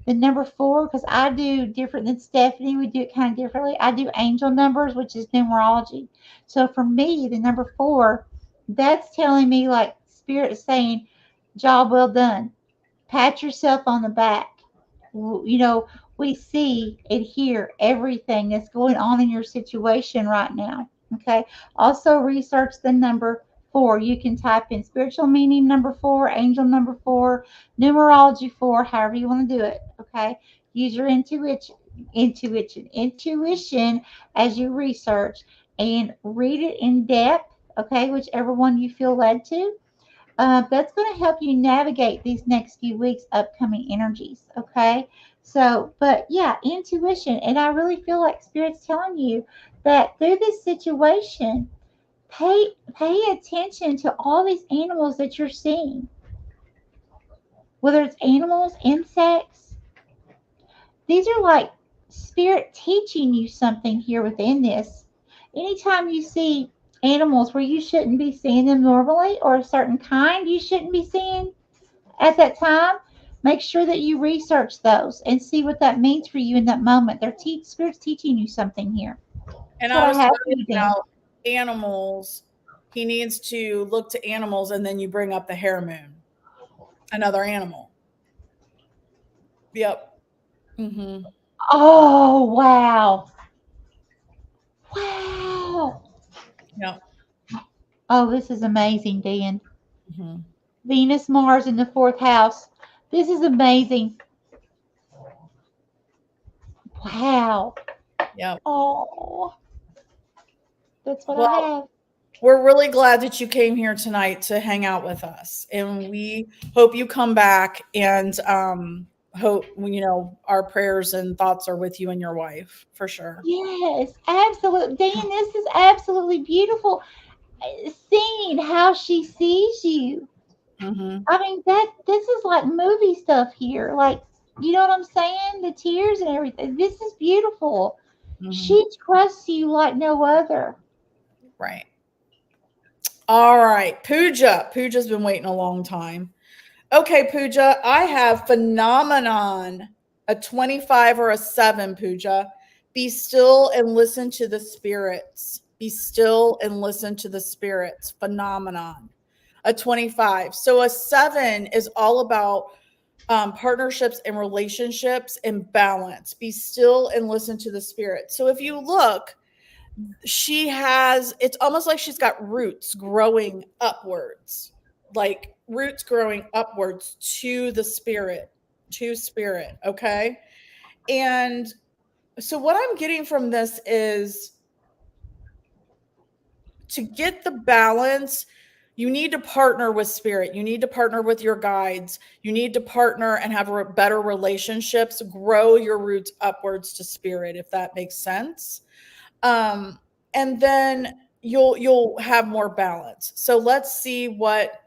The number 4, because I do different than Stephanie, we do it kind of differently. I do angel numbers, which is numerology. So for me, the number 4, that's telling me like spirit is saying, job well done. Pat yourself on the back. You know, we see and hear everything that's going on in your situation right now. Okay. Also, research the number 4. You can type in spiritual meaning number 4, angel number 4, numerology 4, however you want to do it. Okay. Use your intuition as you research and read it in depth. Okay. Whichever one you feel led to, that's going to help you navigate these next few weeks upcoming energies. Okay, So, but yeah, intuition. And I really feel like Spirit's telling you that through this situation, pay attention to all these animals that you're seeing, whether it's animals, insects. These are like Spirit teaching you something here within this. Anytime you see animals where you shouldn't be seeing them normally, or a certain kind you shouldn't be seeing at that time, make sure that you research those and see what that means for you in that moment. Spirit's teaching you something here. And That's what I I was have talking for you, Dan. about animals. He needs to look to animals, and then you bring up the hare moon, another animal. Yep. Mm-hmm. Oh, wow. Wow. Yep. Oh, this is amazing, Dan. Mm-hmm. Venus, Mars in the fourth house. This is amazing. Wow. Yep. Oh, that's what I Well, have. we're really glad that you came here tonight to hang out with us, and we hope you come back. And hope our prayers and thoughts are with you and your wife for sure. Yes, absolutely. Dan, this is absolutely beautiful. Seeing how she sees you. Mm-hmm. I mean, this is like movie stuff here. Like, you know what I'm saying? The tears and everything. This is beautiful. Mm-hmm. She trusts you like no other. Right. All right, Pooja. Pooja's been waiting a long time. Okay, Pooja, I have phenomenon, a 25 or a 7, Pooja. Be still and listen to the spirits. Be still and listen to the spirits. Phenomenon, a 25. So a 7 is all about partnerships and relationships and balance. Be still and listen to the spirits. So if you look, it's almost like she's got roots growing upwards, like roots growing upwards to the spirit, to spirit. Okay. And so what I'm getting from this is, to get the balance, you need to partner with spirit, you need to partner with your guides, you need to partner and have better relationships, grow your roots upwards to spirit, if that makes sense. um, and then you'll have more balance. So let's see what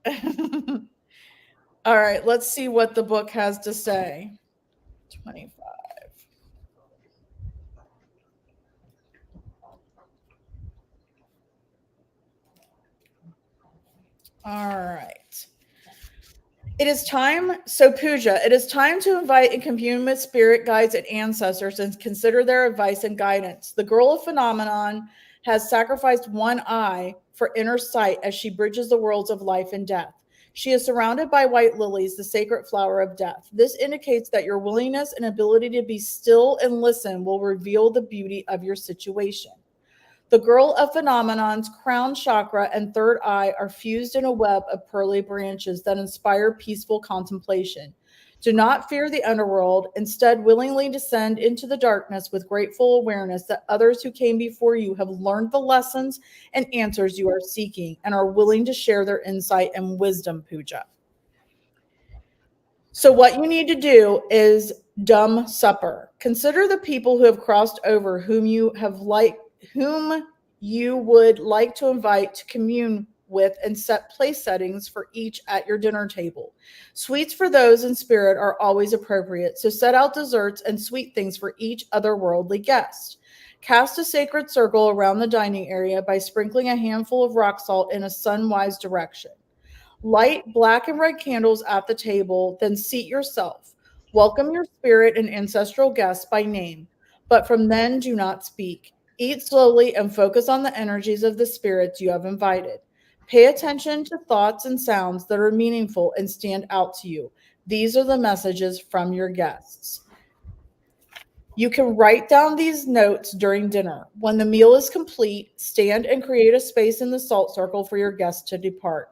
all right, let's see what the book has to say. 25. All right. It is time. So, Pooja, it is time to invite and commune with spirit guides and ancestors and consider their advice and guidance. The girl of phenomenon has sacrificed one eye for inner sight as she bridges the worlds of life and death. She is surrounded by white lilies, the sacred flower of death. This indicates that your willingness and ability to be still and listen will reveal the beauty of your situation. The girl of phenomenon's crown chakra and third eye are fused in a web of pearly branches that inspire peaceful contemplation. Do not fear the underworld. Instead, willingly descend into the darkness with grateful awareness that others who came before you have learned the lessons and answers you are seeking and are willing to share their insight and wisdom, Puja. So, what you need to do is dumb supper. Consider the people who have crossed over, whom you would like to invite to commune with, and set place settings for each at your dinner table. Sweets for those in spirit are always appropriate, so set out desserts and sweet things for each otherworldly guest. Cast a sacred circle around the dining area by sprinkling a handful of rock salt in a sunwise direction. Light black and red candles at the table, then seat yourself. Welcome your spirit and ancestral guests by name, but from then do not speak. Eat slowly and focus on the energies of the spirits you have invited. Pay attention to thoughts and sounds that are meaningful and stand out to you. These are the messages from your guests. You can write down these notes during dinner. When the meal is complete, stand and create a space in the salt circle for your guests to depart.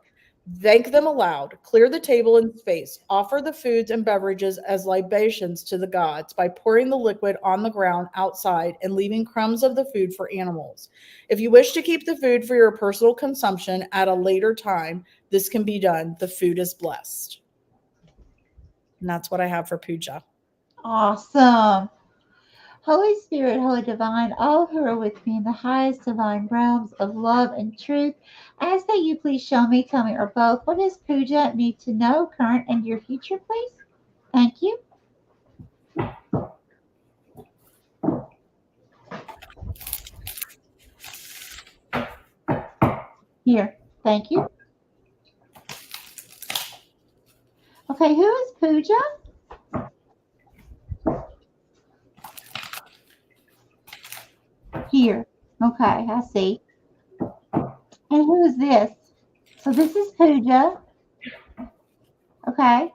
Thank them aloud. Clear the table and space. Offer the foods and beverages as libations to the gods by pouring the liquid on the ground outside and leaving crumbs of the food for animals. If you wish to keep the food for your personal consumption at a later time, this can be done. The food is blessed. And that's what I have for puja. Awesome. Holy Spirit, Holy Divine, all who are with me in the highest divine realms of love and truth, ask that you please show me, tell me, or both, what does Pooja need to know, current and your future, please? Thank you. Here. Thank you. Okay, who is Pooja? Here. Okay, I see. And who is this? So this is Pooja. Okay.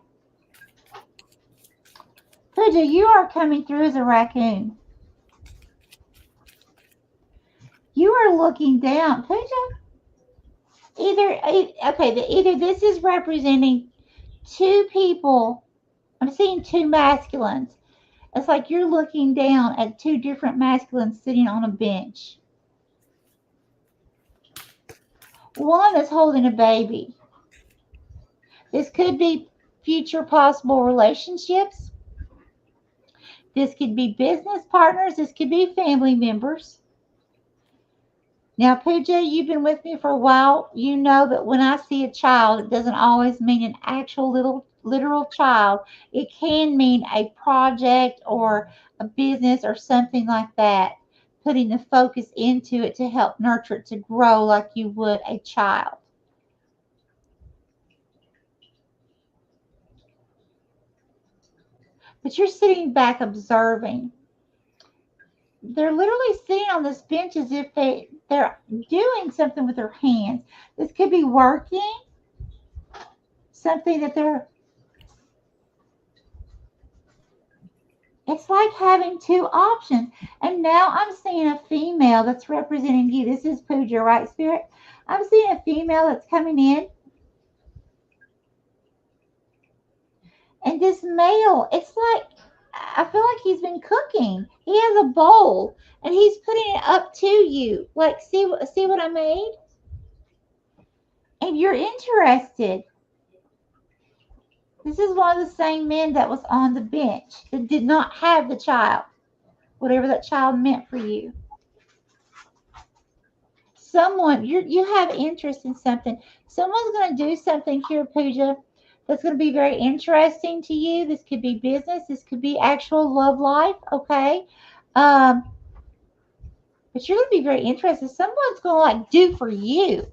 Pooja, you are coming through as a raccoon. You are looking down. Pooja, either this is representing two people. I'm seeing two masculines. It's like you're looking down at two different masculines sitting on a bench. One is holding a baby. This could be future possible relationships. This could be business partners. This could be family members. Now, Pooja, you've been with me for a while. You know that when I see a child, it doesn't always mean an actual little literal child. It can mean a project or a business or something like that. Putting the focus into it to help nurture it to grow like you would a child. But you're sitting back observing. They're literally sitting on this bench as if they're doing something with their hands. This could be working, something that they're it's like having two options. And now I'm seeing a female that's representing you. This is Pooja, right, Spirit? I'm seeing a female that's coming in. And this male, it's like, I feel like he's been cooking. He has a bowl and he's putting it up to you. Like, see what I made? And you're interested. This is one of the same men that was on the bench that did not have the child, whatever that child meant for you. Someone you have interest in something. Someone's going to do something here, Pooja, that's going to be very interesting to you. This could be business. This could be actual love life. Okay, um, but you're going to be very interested. Someone's going to like do for you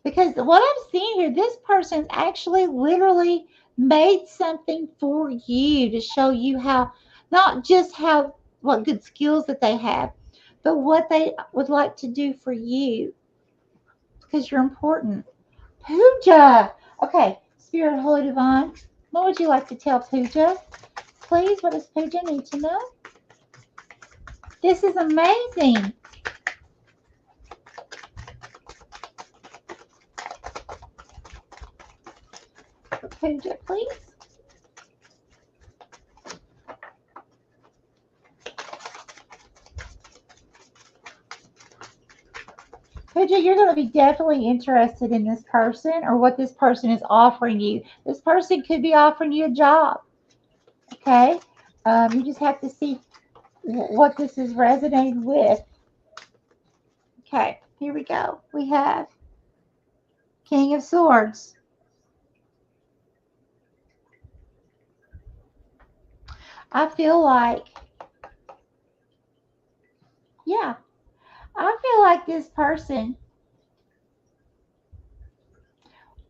because what I'm seeing here, this person's actually literally made something for you to show you how, not just how what good skills that they have, but what they would like to do for you because you're important. Pooja. Okay, Spirit, Holy Divine, what would you like to tell Pooja? Please, what does Pooja need to know? This is amazing. Pooja, please. Pooja, you're going to be definitely interested in this person or what this person is offering you. This person could be offering you a job. Okay, you just have to see what this is resonating with. Okay, here we go. We have King of Swords. I feel like, yeah, I feel like this person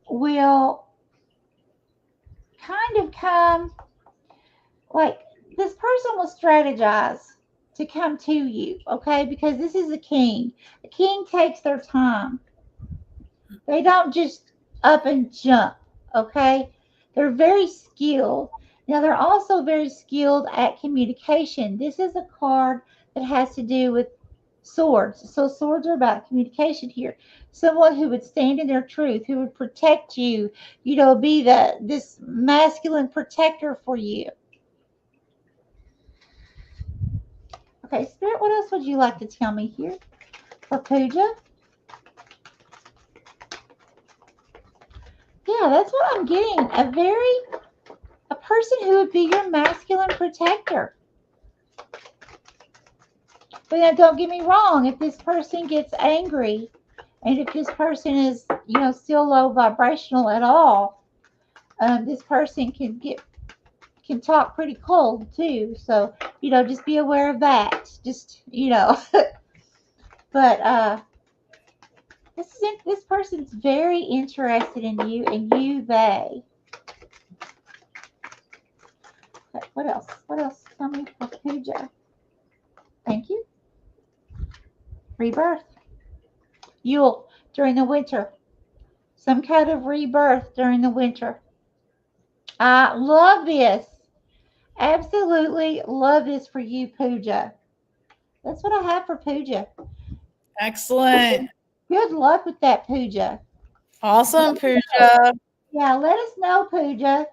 will kind of come, like, this person will strategize to come to you, okay? Because this is a king. The king takes their time. They don't just up and jump, okay? They're very skilled. Now, they're also very skilled at communication. This is a card that has to do with swords. So, swords are about communication here. Someone who would stand in their truth, who would protect you, be this masculine protector for you. Okay, Spirit, what else would you like to tell me here for Pooja? Yeah, that's what I'm getting. A very person who would be your masculine protector. But now, don't get me wrong, if this person gets angry and if this person is, still low vibrational at all, this person can talk pretty cold too. So, just be aware of that. But this person's very interested in you and you they. What else? What else? Tell me for Pooja. Thank you. Rebirth. Yule during the winter. Some kind of rebirth during the winter. I love this. Absolutely love this for you, Pooja. That's what I have for Pooja. Excellent. Good luck with that, Pooja. Awesome, Let us know. Pooja. Yeah, let us know, Pooja.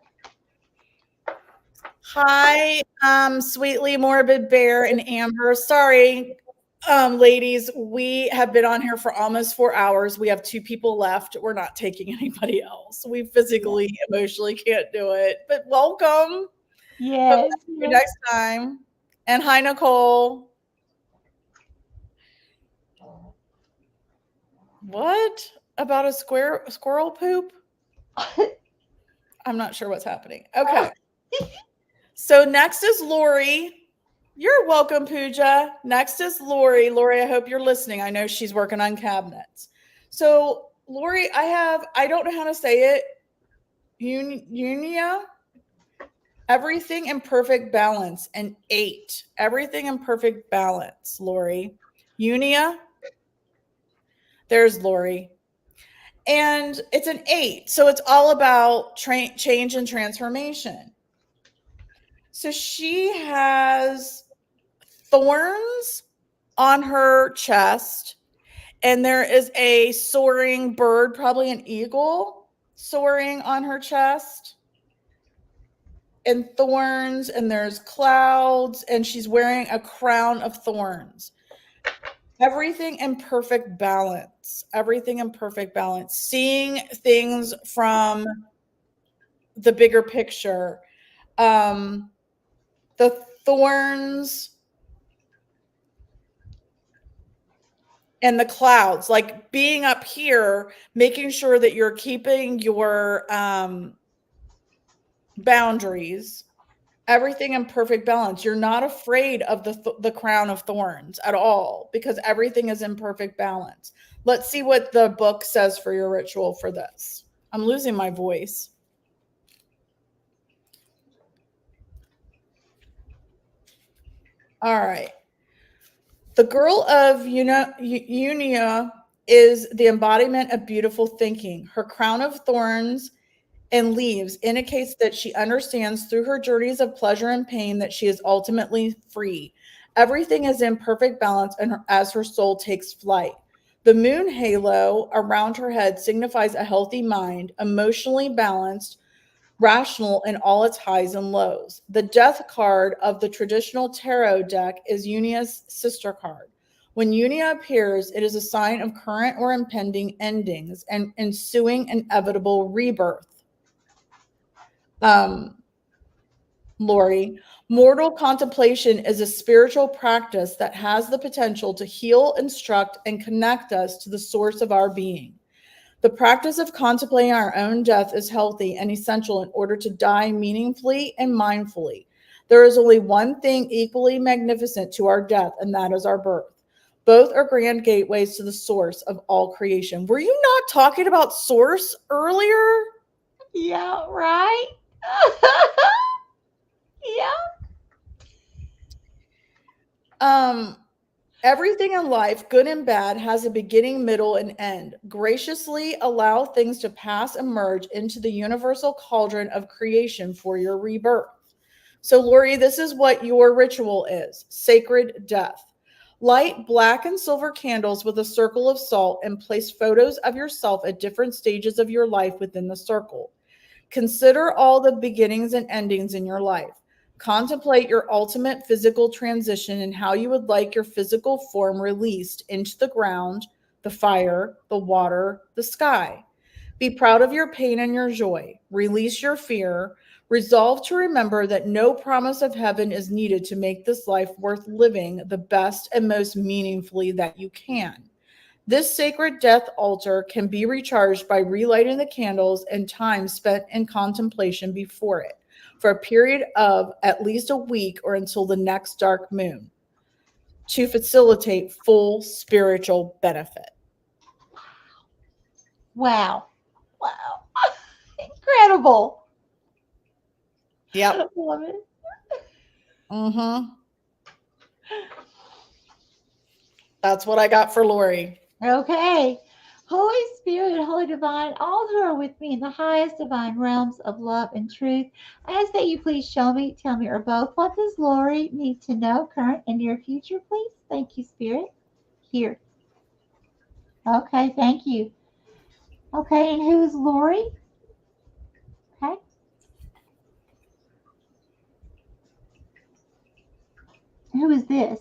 Hi, Sweetly Morbid Bear and Amber. Sorry, ladies, we have been on here for almost 4 hours. We have two people left. We're not taking anybody else. We Yeah. physically, emotionally can't do it. But welcome. Hope to Yes, see you yes. next time. And hi, Nicole. What about a squirrel poop? I'm not sure what's happening. Okay. So next is Lori. You're welcome, Pooja. Next is Lori. Lori, I hope you're listening. I know she's working on cabinets. So, Lori, I don't know how to say it. Unia, everything in perfect balance. And 8. Everything in perfect balance, Lori. Unia, there's Lori. And it's an 8. So it's all about change and transformation. So she has thorns on her chest, and there is a soaring bird, probably an eagle, soaring on her chest, and thorns, and there's clouds, and she's wearing a crown of thorns. Everything in perfect balance. Everything in perfect balance. Seeing things from the bigger picture. Um, the thorns and the clouds, like being up here, making sure that you're keeping your boundaries, everything in perfect balance. You're not afraid of the crown of thorns at all because everything is in perfect balance. Let's see what the book says for your ritual for this. I'm losing my voice. All right. The girl of Unia is the embodiment of beautiful thinking. Her crown of thorns and leaves indicates that she understands through her journeys of pleasure and pain that she is ultimately free. Everything is in perfect balance as her soul takes flight. The moon halo around her head signifies a healthy mind, emotionally balanced, rational in all its highs and lows. The death card of the traditional tarot deck is Unia's sister card. When Unia appears, it is a sign of current or impending endings and ensuing inevitable rebirth. um, Lori, mortal contemplation is a spiritual practice that has the potential to heal, instruct, and connect us to the source of our being. The practice of contemplating our own death is healthy and essential in order to die meaningfully and mindfully. There is only one thing equally magnificent to our death, and that is our birth. Both are grand gateways to the source of all creation. Were you not talking about source earlier? Yeah, right? Yeah. Um, Everything in life, good and bad, has a beginning, middle, and end. Graciously allow things to pass and merge into the universal cauldron of creation for your rebirth. So, Lori, this is what your ritual is: sacred death. Light black and silver candles with a circle of salt and place photos of yourself at different stages of your life within the circle. Consider all the beginnings and endings in your life. Contemplate your ultimate physical transition and how you would like your physical form released into the ground, the fire, the water, the sky. Be proud of your pain and your joy. Release your fear. Resolve to remember that no promise of heaven is needed to make this life worth living the best and most meaningfully that you can. This sacred death altar can be recharged by relighting the candles and time spent in contemplation before it for a period of at least a week or until the next dark moon to facilitate full spiritual benefit. Wow. Wow. Incredible. Yep. Love it. Mm-hmm. That's what I got for Lori. Okay. Holy Spirit, Holy Divine, all who are with me in the highest divine realms of love and truth, I ask that you please show me, tell me, or both, what does Lori need to know, current and near future, please? Thank you, Spirit. Here. Okay, thank you. Okay, and who is Lori? Okay. Who is this?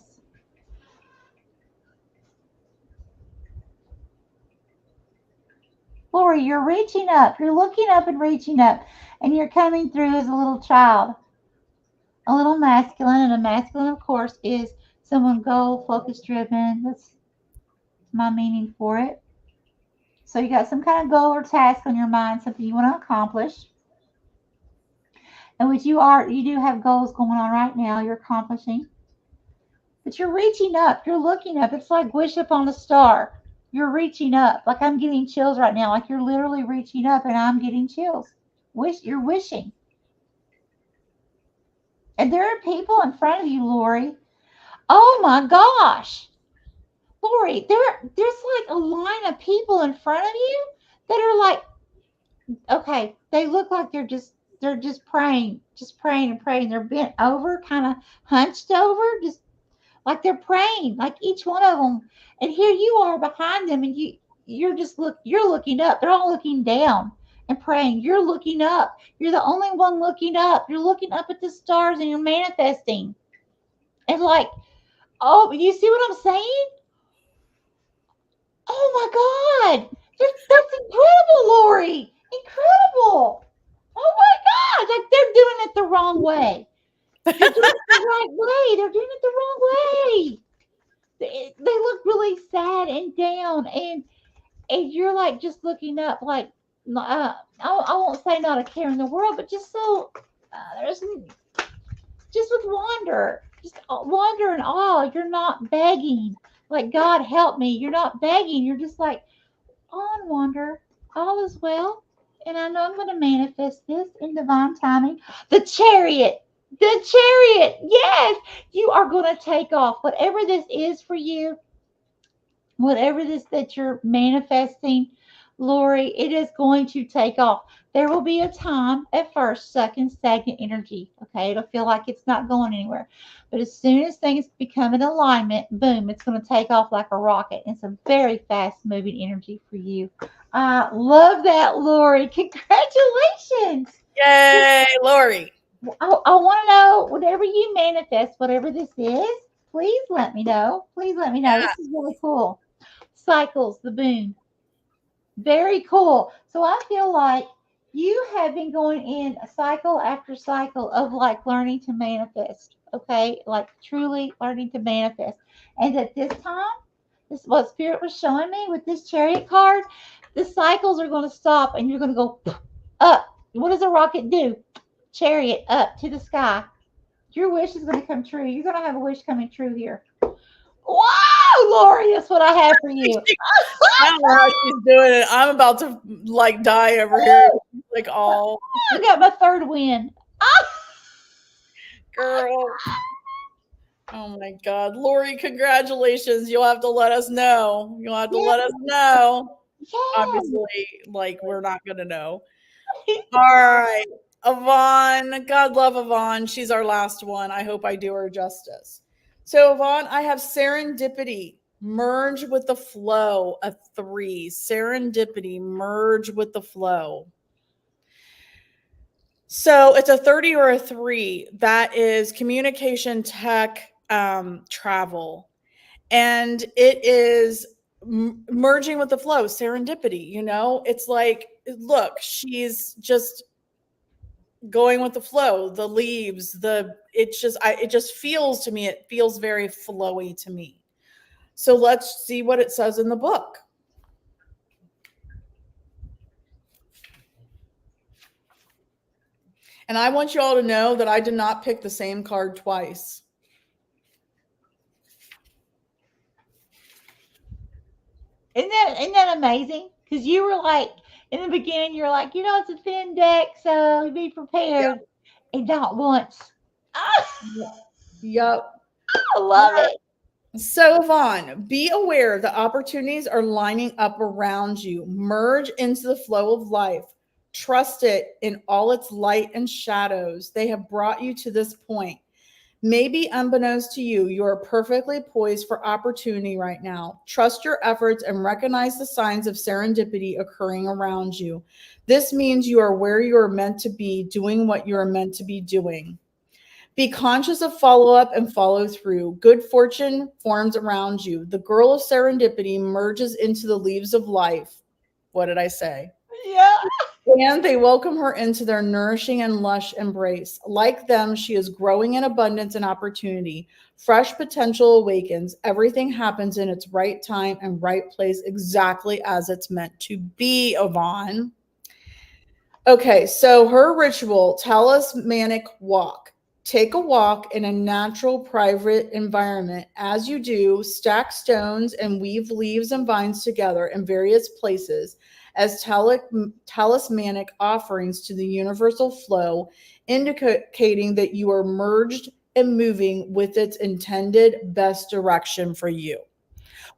Lori, you're reaching up. You're looking up and reaching up, and you're coming through as a little child, a little masculine, and a masculine, of course, is someone goal focus driven. That's my meaning for it. So you got some kind of goal or task on your mind, something you want to accomplish, and which you do have goals going on right now. You're accomplishing, but you're reaching up. You're looking up. It's like wish upon a star. You're reaching up. Like I'm getting chills right now. Like you're literally reaching up, and I'm getting chills. You're wishing. And there are people in front of you, Lori. Oh my gosh. Lori, there's like a line of people in front of you that are like, okay, they look like they're just praying and praying. They're bent over, kind of hunched over, just like they're praying, like each one of them. And here you are behind them, and you're looking up. They're all looking down and praying. You're looking up. You're the only one looking up. You're looking up at the stars and you're manifesting. And like, oh, you see what I'm saying? Oh my God. That's incredible, Lori. Incredible. Oh my God. Like they're doing it the wrong way. They're doing it the right way. They're doing it the wrong way. They look really sad and down, and you're like just looking up, like I won't say not a care in the world, but just so there's just with wonder, just wonder and awe. You're not begging, like God help me. You're not begging. You're just like on wonder. All is well, and I know I'm going to manifest this in divine timing. The chariot. The chariot. Yes, you are going to take off. Whatever this is for you, whatever this that you're manifesting, Lori, it is going to take off. There will be a time at first stuck in stagnant energy. Okay, it'll feel like it's not going anywhere. But as soon as things become in alignment, boom, it's going to take off like a rocket. It's a very fast moving energy for you. I love that, Lori. Congratulations. Yay, Lori. I want to know whatever you manifest, whatever this is, please let me know. Please let me know. Yeah. This is really cool. Cycles, the boon. Very cool. So I feel like you have been going in a cycle after cycle of like learning to manifest. Okay. Like truly learning to manifest. And at this time, this is what Spirit was showing me with this chariot card. The cycles are going to stop and you're going to go up. What does a rocket do? Chariot up to the sky. Your wish is going to come true. You're going to have a wish coming true here. Wow, Lori, that's what I have for you. I don't know how she's doing it. I'm about to like die over here. Like, all I got my third win. girl. Oh my God. Lori, congratulations. You'll have to let us know. You'll have to Yeah, let us know. yeah. Obviously, like, we're not going to know. All right. Yvonne, God love Yvonne. She's our last one. I hope I do her justice. So, Yvonne, I have serendipity, merge with the flow, a 3. Serendipity, merge with the flow. So it's a 30 or a 3. That is communication, tech, travel. And it is merging with the flow, serendipity. It's like, look, she's just going with the flow, the leaves, the it's just it just feels to me, it feels very flowy to me. So let's see what it says in the book. And I want you all to know that I did not pick the same card twice. Isn't that amazing? Because you were like in the beginning, you were like, it's a thin deck, so be Yep. prepared. And not once. Ah, Yep. I love it. So, Yvonne, be aware the opportunities are lining up around you. Merge into the flow of life. Trust it in all its light and shadows. They have brought you to this point. Maybe unbeknownst to you, you are perfectly poised for opportunity right now. Trust your efforts and recognize the signs of serendipity occurring around you. This means you are where you are meant to be, doing what you are meant to be doing. Be conscious of follow up and follow through. Good fortune forms around you. The girl of serendipity merges into the leaves of life. What did I say? Yeah. And they welcome her into their nourishing and lush embrace. Like them, she is growing in abundance and opportunity. Fresh potential awakens. Everything happens in its right time and right place, exactly as it's meant to be, Yvonne. Okay, so her ritual, talismanic walk. Take a walk in a natural, private environment. As you do, stack stones and weave leaves and vines together in various places as talismanic offerings to the universal flow, indicating that you are merged and moving with its intended best direction for you,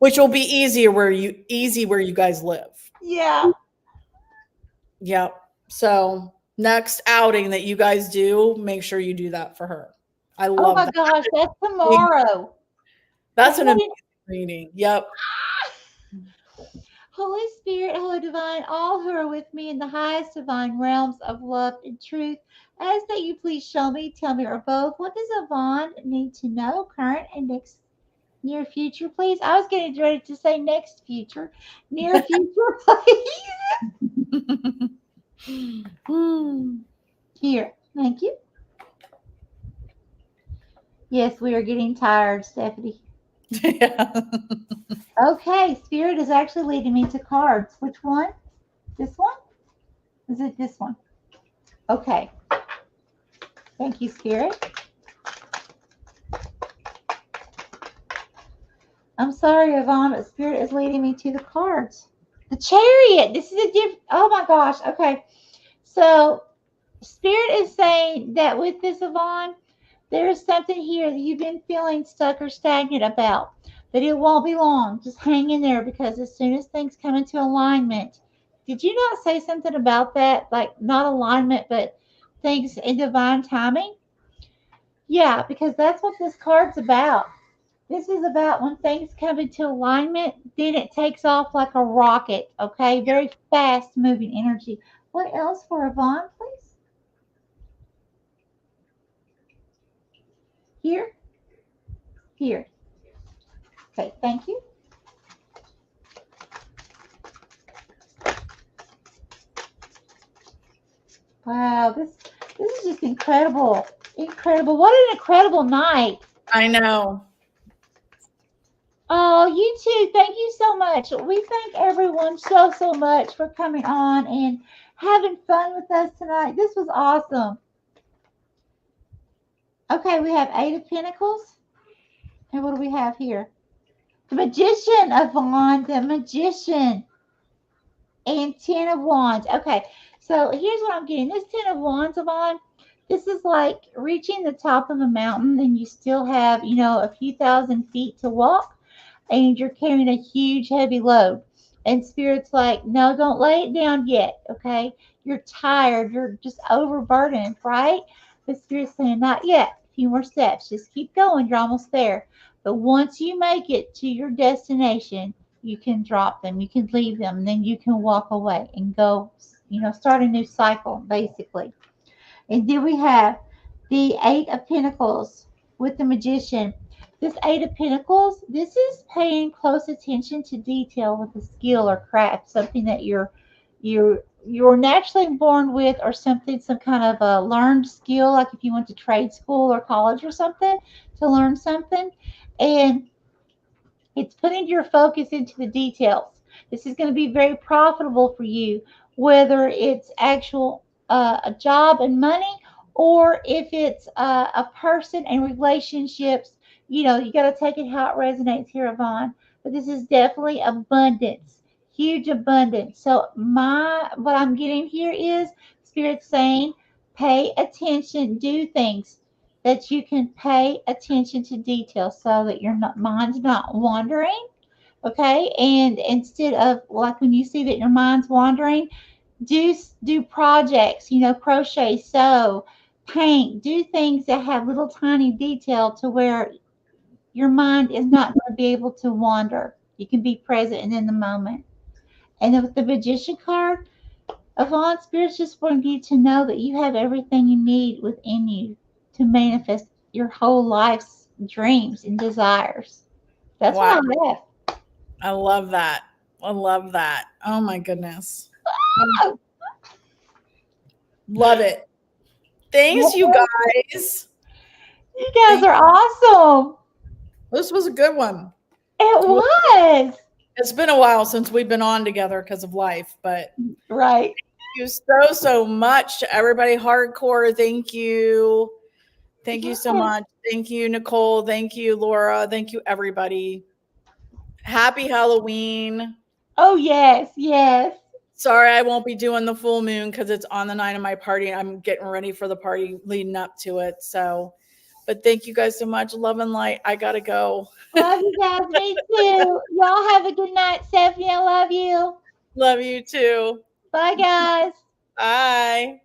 which will be easy where you guys live. Yeah. Yep. So next outing that you guys do, make sure you do that for her. I Oh love my that. gosh, that's tomorrow. That's an amazing Holy, reading. Yep. Holy Spirit, Holy Divine, all who are with me in the highest divine realms of love and truth, ask that you please show me, tell me, or both. What does Yvonne need to know, current and next near future, please? I was getting ready to say next future. Near future, please. Hmm. Here. Thank you. Yes, we are getting tired, Stephanie. Yeah. Okay, Spirit is actually leading me to cards. Which one? This one? Is it this one? Okay. Thank you, Spirit. I'm sorry, Yvonne, but Spirit is leading me to the cards. The Chariot. This is a diff. Oh my gosh. Okay. So, Spirit is saying that with this, Yvonne, there is something here that you've been feeling stuck or stagnant about, but it won't be long. Just hang in there because as soon as things come into alignment, did you not say something about that? Like, not alignment, but things in divine timing? Yeah, because that's what this card's about. This is about when things come into alignment, then it takes off like a rocket, okay? Very fast moving energy. What else for Yvonne, please? Here? Here. Okay, thank you. Wow, this is just incredible. Incredible. What an incredible night. I know. Oh, you too. Thank you so much. We thank everyone so much for coming on and having fun with us tonight. This was awesome. Okay, we have Eight of Pentacles. And what do we have here? The Magician of Wands, the Magician, and Ten of Wands. Okay, so here's what I'm getting. This Ten of Wands, Yvonne, this is like reaching the top of a mountain and you still have, a few thousand feet to walk and you're carrying a huge heavy load. And Spirit's like, no, don't lay it down yet, okay? You're tired, you're just overburdened, right? But Spirit's saying, not yet. A few more steps. Just keep going. You're almost there. But once you make it to your destination, you can drop them, you can leave them, and then you can walk away and go, start a new cycle, basically. And then we have the Eight of Pentacles with the Magician. This Eight of Pentacles, this is paying close attention to detail with a skill or craft, something that you're naturally born with, or something, some kind of a learned skill, like if you went to trade school or college or something to learn something, and it's putting your focus into the details. This is going to be very profitable for you, whether it's actual a job and money, or if it's a person and relationships. You got to take it how it resonates here, Yvonne. But this is definitely abundance, huge abundance. So my what I'm getting here is Spirit saying, pay attention, do things that you can pay attention to details so that your mind's not wandering. Okay, and instead of, like, when you see that your mind's wandering, do projects, crochet, sew, paint, do things that have little tiny detail to where your mind is not going to be able to wander. You can be present and in the moment. And then with the magician card, Avant Spirits just want you to know that you have everything you need within you to manifest your whole life's dreams and desires. That's what Wow. I left. I love that. I love that. Oh my goodness. Oh, Love it. Thanks, you guys. you guys Thank are awesome. This was a good one. It Well, was. it's been a while since we've been on together because of life, but Right. thank you so much to everybody. Hardcore, thank you. Thank you so Yes. much. Thank you, Nicole. Thank you, Laura. Thank you, everybody. Happy Halloween. Oh, yes. Yes. Sorry, I won't be doing the full moon because it's on the night of my party. I'm getting ready for the party leading up to it. So, but thank you guys so much. Love and light. I got to go. Love you guys. Me too. Y'all have a good night, Stephanie. I love you. Love you too. Bye, guys. Bye.